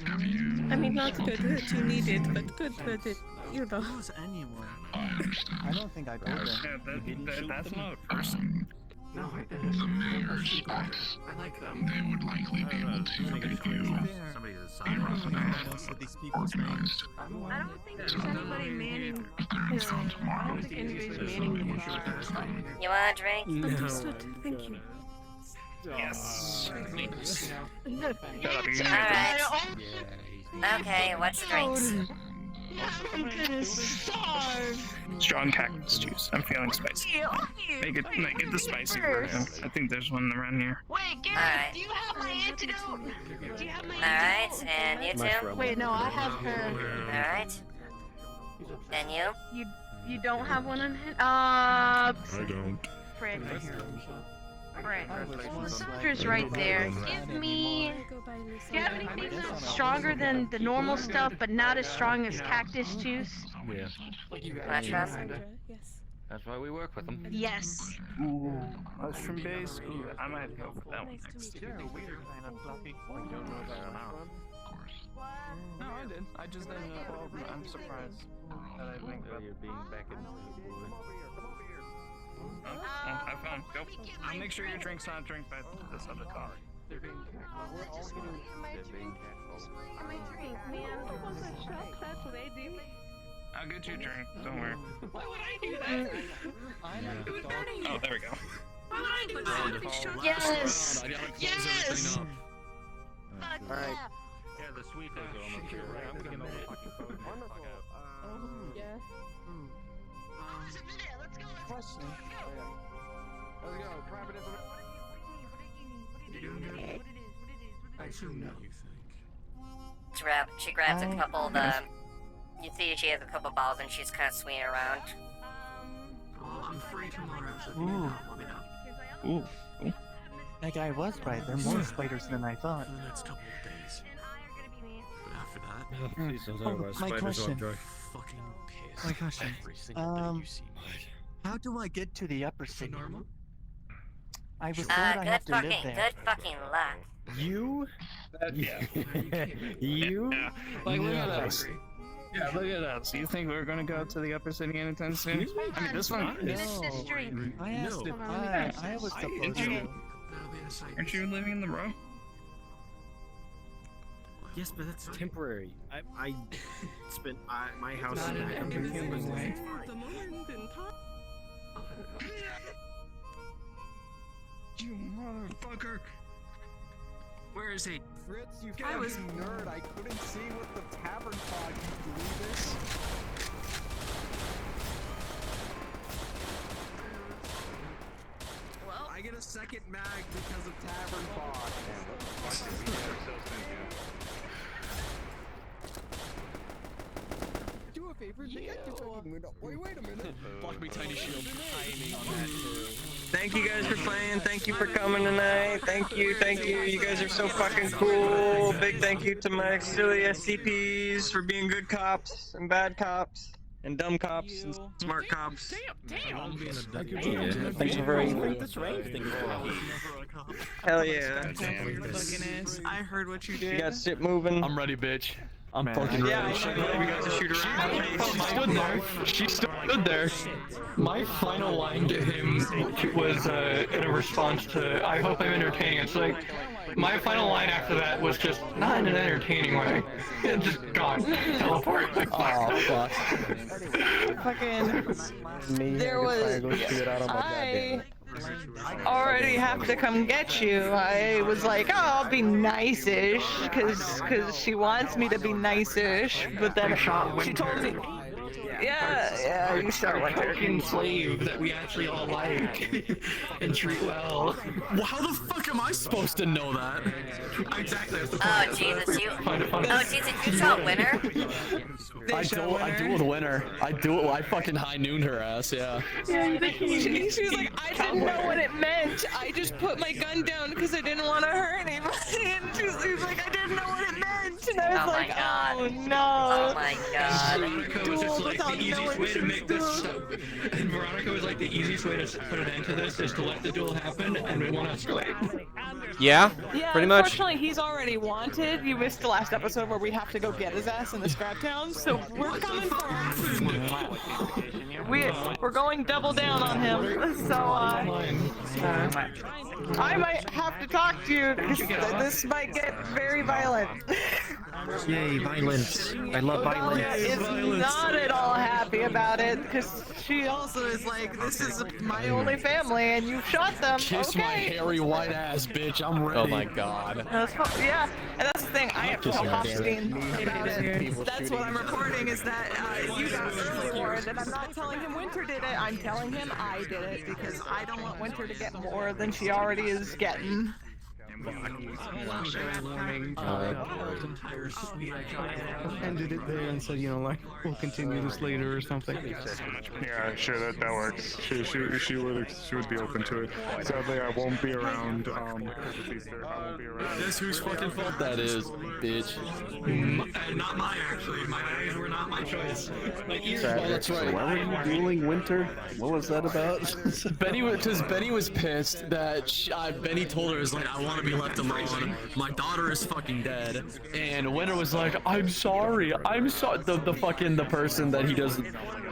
Have you...
I mean, not good to need it, but good that it, you know.
Who's anyone?
I understand.
I don't think I told them.
That's not a person.
No, the mayor's specs.
I like them.
They would likely be able to give you
Somebody has a sign
organized.
I don't think there's anybody manning.
They're down tomorrow.
I don't think anybody's manning the bar.
You want a drink?
No. Understood. Thank you.
Yes.
Alright. Okay, what's the drinks?
I'm gonna starve.
Strong cactus juice. I'm feeling spicy. Make it the spicy version. I think there's one around here.
Wait, Garrett,
Alright.
do you have my antidote? Do you have my
Alright, and you two?
Wait, no, I have her.
Alright. And you?
You don't have one on hand?
I don't.
Frick. Frick. Doctor's right there. Give me... Do you have anything that's stronger than the normal stuff, but not as strong as cactus juice?
Yeah.
Matcha?
Yes.
That's why we work with them.
Yes.
Ooh, mushroom base. Ooh, I might go for that one next.
Yeah, weird kind of fluffy. You don't know that one? No, I did. I just didn't know. Well, I'm surprised that I think that
You're being back in
Have fun. Go. I'll make sure your drink's not drink by this other car.
they're being
My drink, man.
I'll get you a drink. Don't worry.
Why would I do that?
Oh, there we go.
Why would I do that? Yes! Yes!
Alright.
Yeah, the sweet things are almost here. I'm gonna get my fucking phone.
Yeah.
Let's go.
Question. Let's go. Private
I assume no.
She grabs a couple of the... You see she has a couple balls and she's kind of swinging around.
Oh, I'm free tomorrow, so if
Ooh.
you need help, let me know.
Ooh. That guy was right. There are more spiders than I thought.
For the next couple of days. But after that,
My question.
fucking pissed.
My question.
Every single day you see me.
How do I get to the upper city?
Normal?
I was told I have to live there.
Good fucking luck.
You?
Yeah.
You?
Like, look at
Nice.
that.
Yeah, look at us. You think we're gonna go to the upper city anytime soon? I mean, this one.
Finish this drink.
I asked if I was supposed to. Aren't you living in the row?
Yes, but that's temporary. I spent my house
Not
in
an entertaining way.
You motherfucker! Where is he?
Fritz, you
I was-
fucking nerd. I couldn't see with the tavern fog. You believe this?
Well, I get a second mag because of tavern fog.
Do a favor, they got your fucking window. Wait a minute.
Block me, tiny shield. Timing on that too.
Thank you guys for playing. Thank you for coming tonight. Thank you, thank you. You guys are so fucking cool. Big thank you to my silly SCPs for being good cops and bad cops and dumb cops and smart cops.
Damn!
Thanks for very. Hell yeah.
I heard what you did.
You got shit moving.
I'm ready, bitch. I'm fucking ready.
Yeah, we got to shoot around.
She stood there. My final line to him was in a response to, I hope I'm entertaining. It's like, my final line after that was just not in an entertaining way. It just gone. Teleport.
Oh, fuck.
Fucking. There was. I already have to come get you. I was like, oh, I'll be nice-ish, cause she wants me to be nice-ish, but then she told me, yeah, you shot like a
fucking slave that we actually all like and treat well. Well, how the fuck am I supposed to know that? Exactly. That's the point.
Oh Jesus, you shot Winter?
I dueled Winter. I fucking high nooned her ass. Yeah.
She was like, I didn't know what it meant. I just put my gun down because I didn't want to hurt anybody. And she was like, I didn't know what it meant. And I was like, oh no.
Oh my god.
Veronica was just like, the easiest way to make this and Veronica was like, the easiest way to put an end to this is to let the duel happen and we won't escalate.
Yeah,
Yeah,
pretty much.
Unfortunately, he's already wanted. You missed the last episode where we have to go get his ass in the scrap town, so we're coming for him. We're going double down on him, so I might have to talk to you, because this might get very violent.
Yay, violence. I love violence.
Is not at all happy about it, because she also is like, this is my only family, and you shot them.
Kiss
okay.
my hairy white ass, bitch. I'm ready.
Oh my god.
Yeah, and that's the thing. I have to tell Hofstein about it. That's what I'm reporting, is that you got early warned, and I'm not telling him Winter did it. I'm telling him I did it, because I don't want Winter to get more than she already is getting.
Ended it there and said, you know, like, we'll continue this later or something.
Yeah, sure, that works. She would be open to it. Sadly, I won't be around because it's Easter. I won't be around.
Guess whose fucking fault that is, bitch.
Not mine, actually. My eyes were not my choice.
Well, that's right.
Why were you dueling Winter? What was that about?
Benny was pissed that Benny told her, is like, I want to be left alone. My daughter is fucking dead. And Winter was like, I'm sorry. I'm sorry. The person that he does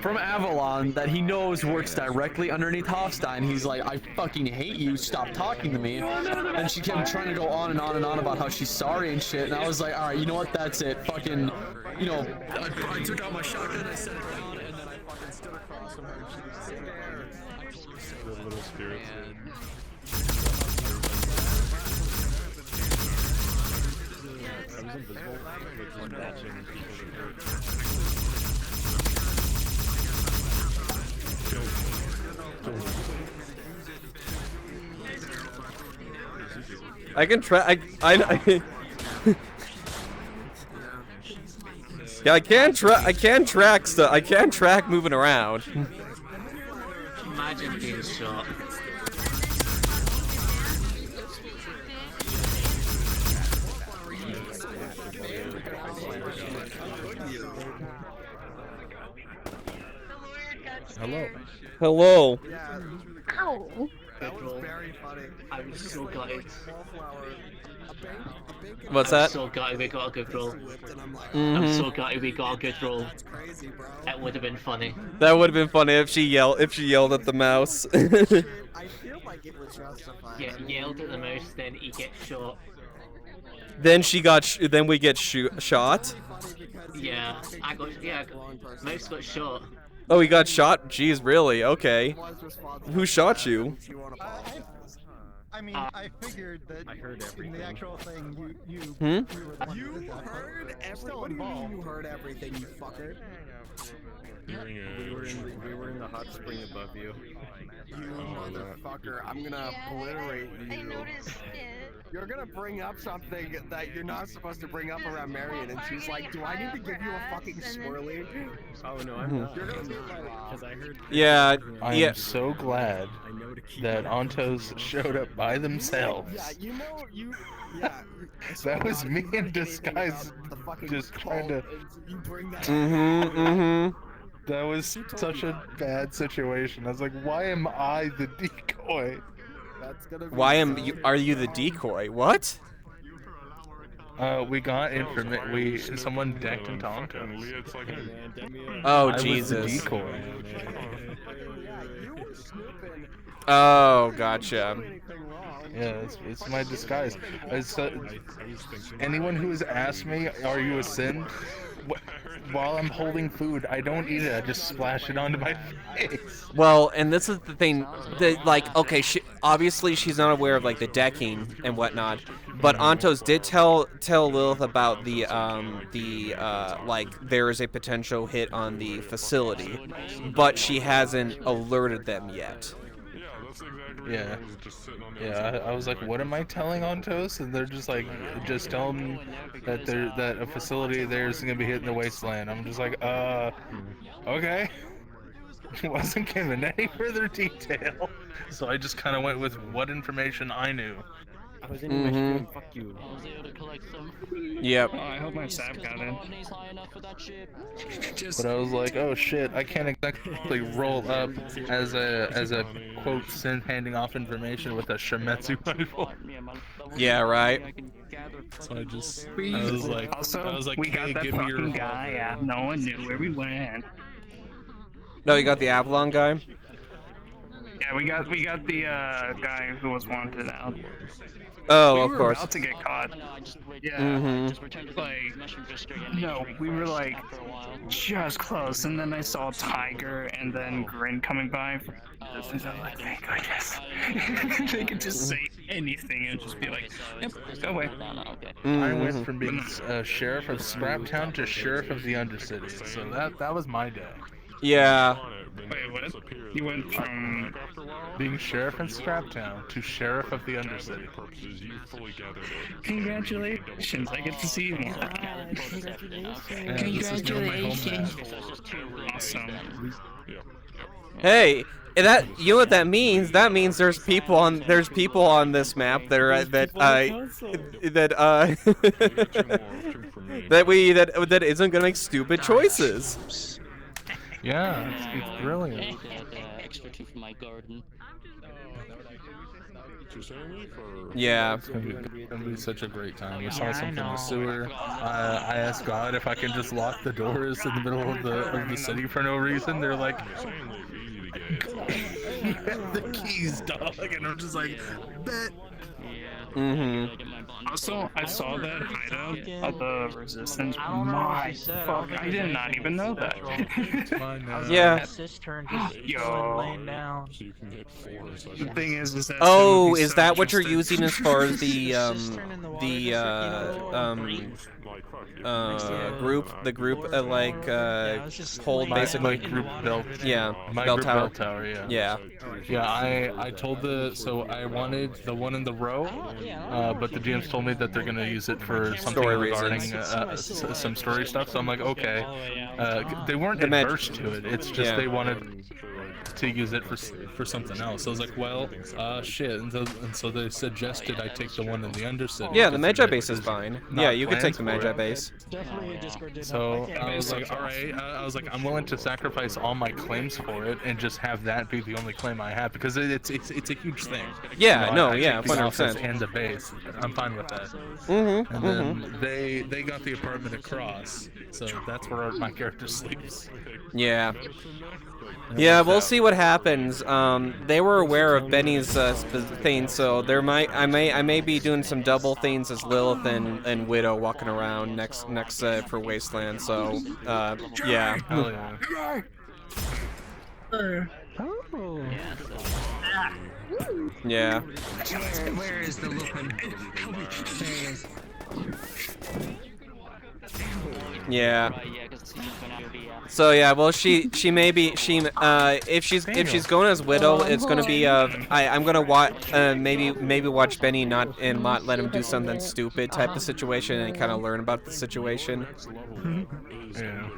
from Avalon that he knows works directly underneath Hofstein. He's like, I fucking hate you. Stop talking to me. And she kept trying to go on and on and on about how she's sorry and shit. And I was like, all right, you know what? That's it. Fucking, you know,
I took out my shotgun, I set it down, and then I fucking stood across from her. And she was sitting there. I told her to say
The little spirits.
I was invisible, but watching.
I can track. Yeah, I can track stuff. I can track moving around.
Imagine being shot.
Hello. Hello.
Ow.
That was very funny. I was so gutted.
What's that?
I'm so gutted we got a good roll.
Mhm.
I'm so gutted we got a good roll. It would have been funny.
That would have been funny if she yelled at the mouse.
I feel like it was justified.
Yeah, yelled at the mouse, then he gets shot.
Then she got then we get shot.
Yeah, mouse got shot.
Oh, he got shot? Jeez, really? Okay. Who shot you?
I mean, I figured that in the actual thing, you
Hmm?
You heard everything. You heard everything, you fucker.
We were in the hot spring above you.
You motherfucker, I'm gonna obliterate you. You're gonna bring up something that you're not supposed to bring up around Marion, and she's like, do I need to give you a fucking swirly?
Oh no, I'm not. You're gonna be like, because I heard.
Yeah,
I
yeah.
am so glad that Ontos showed up by themselves.
Yeah, you know, yeah.
That was me in disguise, just trying to.
You bring that.
That was such a bad situation. I was like, why am I the decoy?
That's gonna be
Are you the decoy? What?
We got information. Someone decked into Ontos.
Oh,
I
Jesus.
was the decoy.
Oh, gotcha.
Yeah, it's my disguise. Anyone who has asked me, "Are you a sin?" While I'm holding food, I don't eat it. I just splash it onto my face.
Well, and this is the thing, that, like, okay, obviously she's not aware of, like, the decking and whatnot, but Ontos did tell Lilith about like, there is a potential hit on the facility, but she hasn't alerted them yet.
Yeah. Yeah, I was like, what am I telling Ontos? And they're just like, just tell them that that a facility there is gonna be hit in the wasteland. I'm just like, okay. Wasn't given any further detail, so I just kind of went with what information I knew.
I was in my stream, fuck you.
Yep.
Oh, I hope my staff got in.
But I was like, oh shit, I can't exactly roll up as a quote sin handing off information with a Shimetsu rifle.
Yeah, right.
So I was like,
we got
hey,
that
give me your
fucking guy. Yeah, no one knew where we went.
No, you got the Avalon guy?
Yeah, we got the guy who was wanted out.
Oh,
we
of
were
course.
about to get caught. Yeah. Like, no, we were like just close, and then I saw Tiger and then Grin coming by. And I'm like, thank goodness. They could just say anything and just be like, yep, go away.
I went from being sheriff of Scraptown to sheriff of the Undercity, so that was my day.
Yeah.
Wait, what? You went from
being sheriff in Scraptown to sheriff of the Undercity.
Congratulations, I get to see you more.
Congratulations.
Awesome.
Hey, you know what that means? That means there's people on this map that are that isn't gonna make stupid choices.
Yeah, it's brilliant.
Expertise for my garden.
Yeah.
It's gonna be such a great time. We saw something in the sewer. I asked God if I can just lock the doors in the middle of the city for no reason. They're like, the keys, dog, and I'm just like, bet.
Also, I saw that hideout of the Resistance. My fuck, I did not even know that.
Yeah.
Yo. The thing is that.
Oh, is that what you're using as far as the group hold basically?
My group belt.
Yeah.
My
bell
group
tower.
bell tower. Yeah.
Yeah.
Yeah. I told I wanted the one in the row, but the GMs told me that they're gonna use it for something
Story
regarding
reasons.
some story stuff. So I'm like, okay. They weren't adverse to it. It's just they wanted. to use it for something else. I was like, well, shit. And so they suggested I take the one in the Undercity.
Yeah, the Magi base is fine. Yeah, you could take the Magi base.
So I was like, all right. I was like, I'm willing to sacrifice all my claims for it and just have that be the only claim I have because it's a huge thing.
Yeah,
you know, I
yeah,
take the
100%.
office and the base. I'm fine with that.
Mm-hmm.
And then they got the apartment across, so that's where my character sleeps.
Yeah. Yeah, we'll see what happens. They were aware of Benny's thing, so I may be doing some double things as Lilith and Widow walking around next for Wasteland. So yeah.
Hell yeah.
Yeah.
Where is the looking?
Yeah. So yeah, well she may be if she's going as Widow, it's gonna be I'm gonna watch maybe watch Benny not let him do something stupid type of situation and kind of learn about the situation.
Yeah.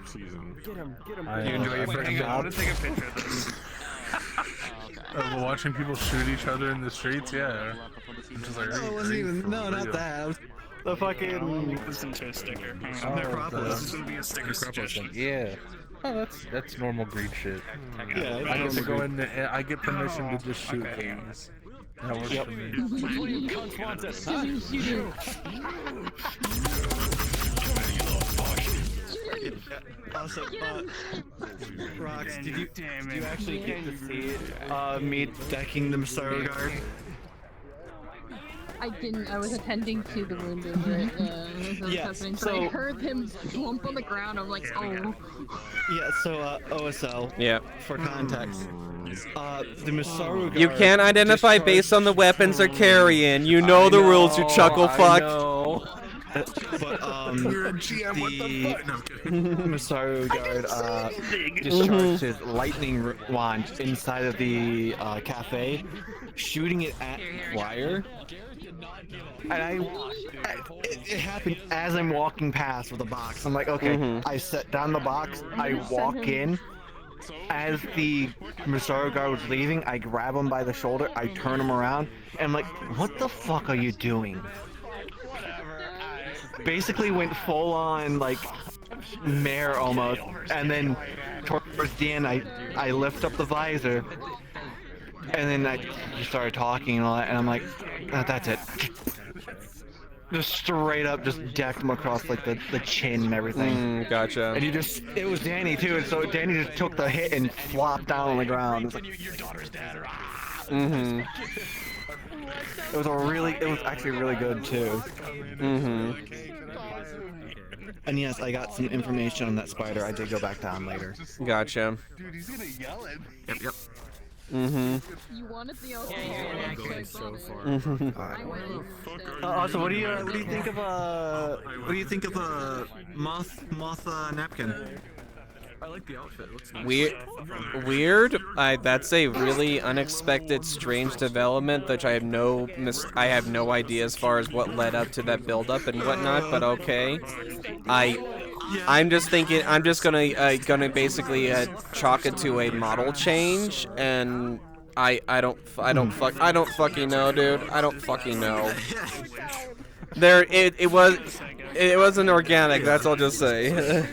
You enjoy your first job? I want to take a picture of this.
Watching people shoot each other in the streets, yeah. I'm just like,
No, it wasn't even. No, not that. It was the fucking.
Listen to a sticker.
Necropolis.
This is gonna be a sticker suggestion.
Yeah. Oh, that's normal greed shit.
Yeah,
I get to go in. I get permission to just shoot things. That works for me.
Also, Rox, did you actually get to see me decking the Masaru guard?
I didn't. I was attending to the wounded. Happening, so I heard him plump on the ground. I'm like, oh.
Yeah. So OSL.
Yeah.
For context, the Masaru guard.
You can't identify based on the weapons they're carrying. You know the rules, you chuckle fuck.
But the Masaru guard discharged his lightning wand inside of the cafe, shooting it at Wire. And it happened as I'm walking past with a box. I'm like, okay, I set down the box, I walk in. As the Masaru guard was leaving, I grab him by the shoulder, I turn him around, and I'm like, what the fuck are you doing? Basically went full on like mare almost, and then towards the end I lift up the visor, and then I just started talking and all that, and I'm like, that's it. Just straight up just decked him across like the chin and everything.
Gotcha.
And
it
was Danny too, and so Danny just took the hit and flopped down on the ground. It was like, it was actually really good too. And yes, I got some information on that spider. I did go back down later.
Gotcha.
Dude, he's gonna yell it.
Yep.
You wanted the also.
Going so far.
Also, what do you think of moth napkin?
I like the outfit. It looks nice.
Weird. That's a really unexpected, strange development, which I have no idea as far as what led up to that build-up and whatnot. But okay, I'm just thinking. I'm just gonna basically chalk it to a model change, and I don't fucking know, dude. I don't fucking know. It wasn't organic. That's all I'll just say.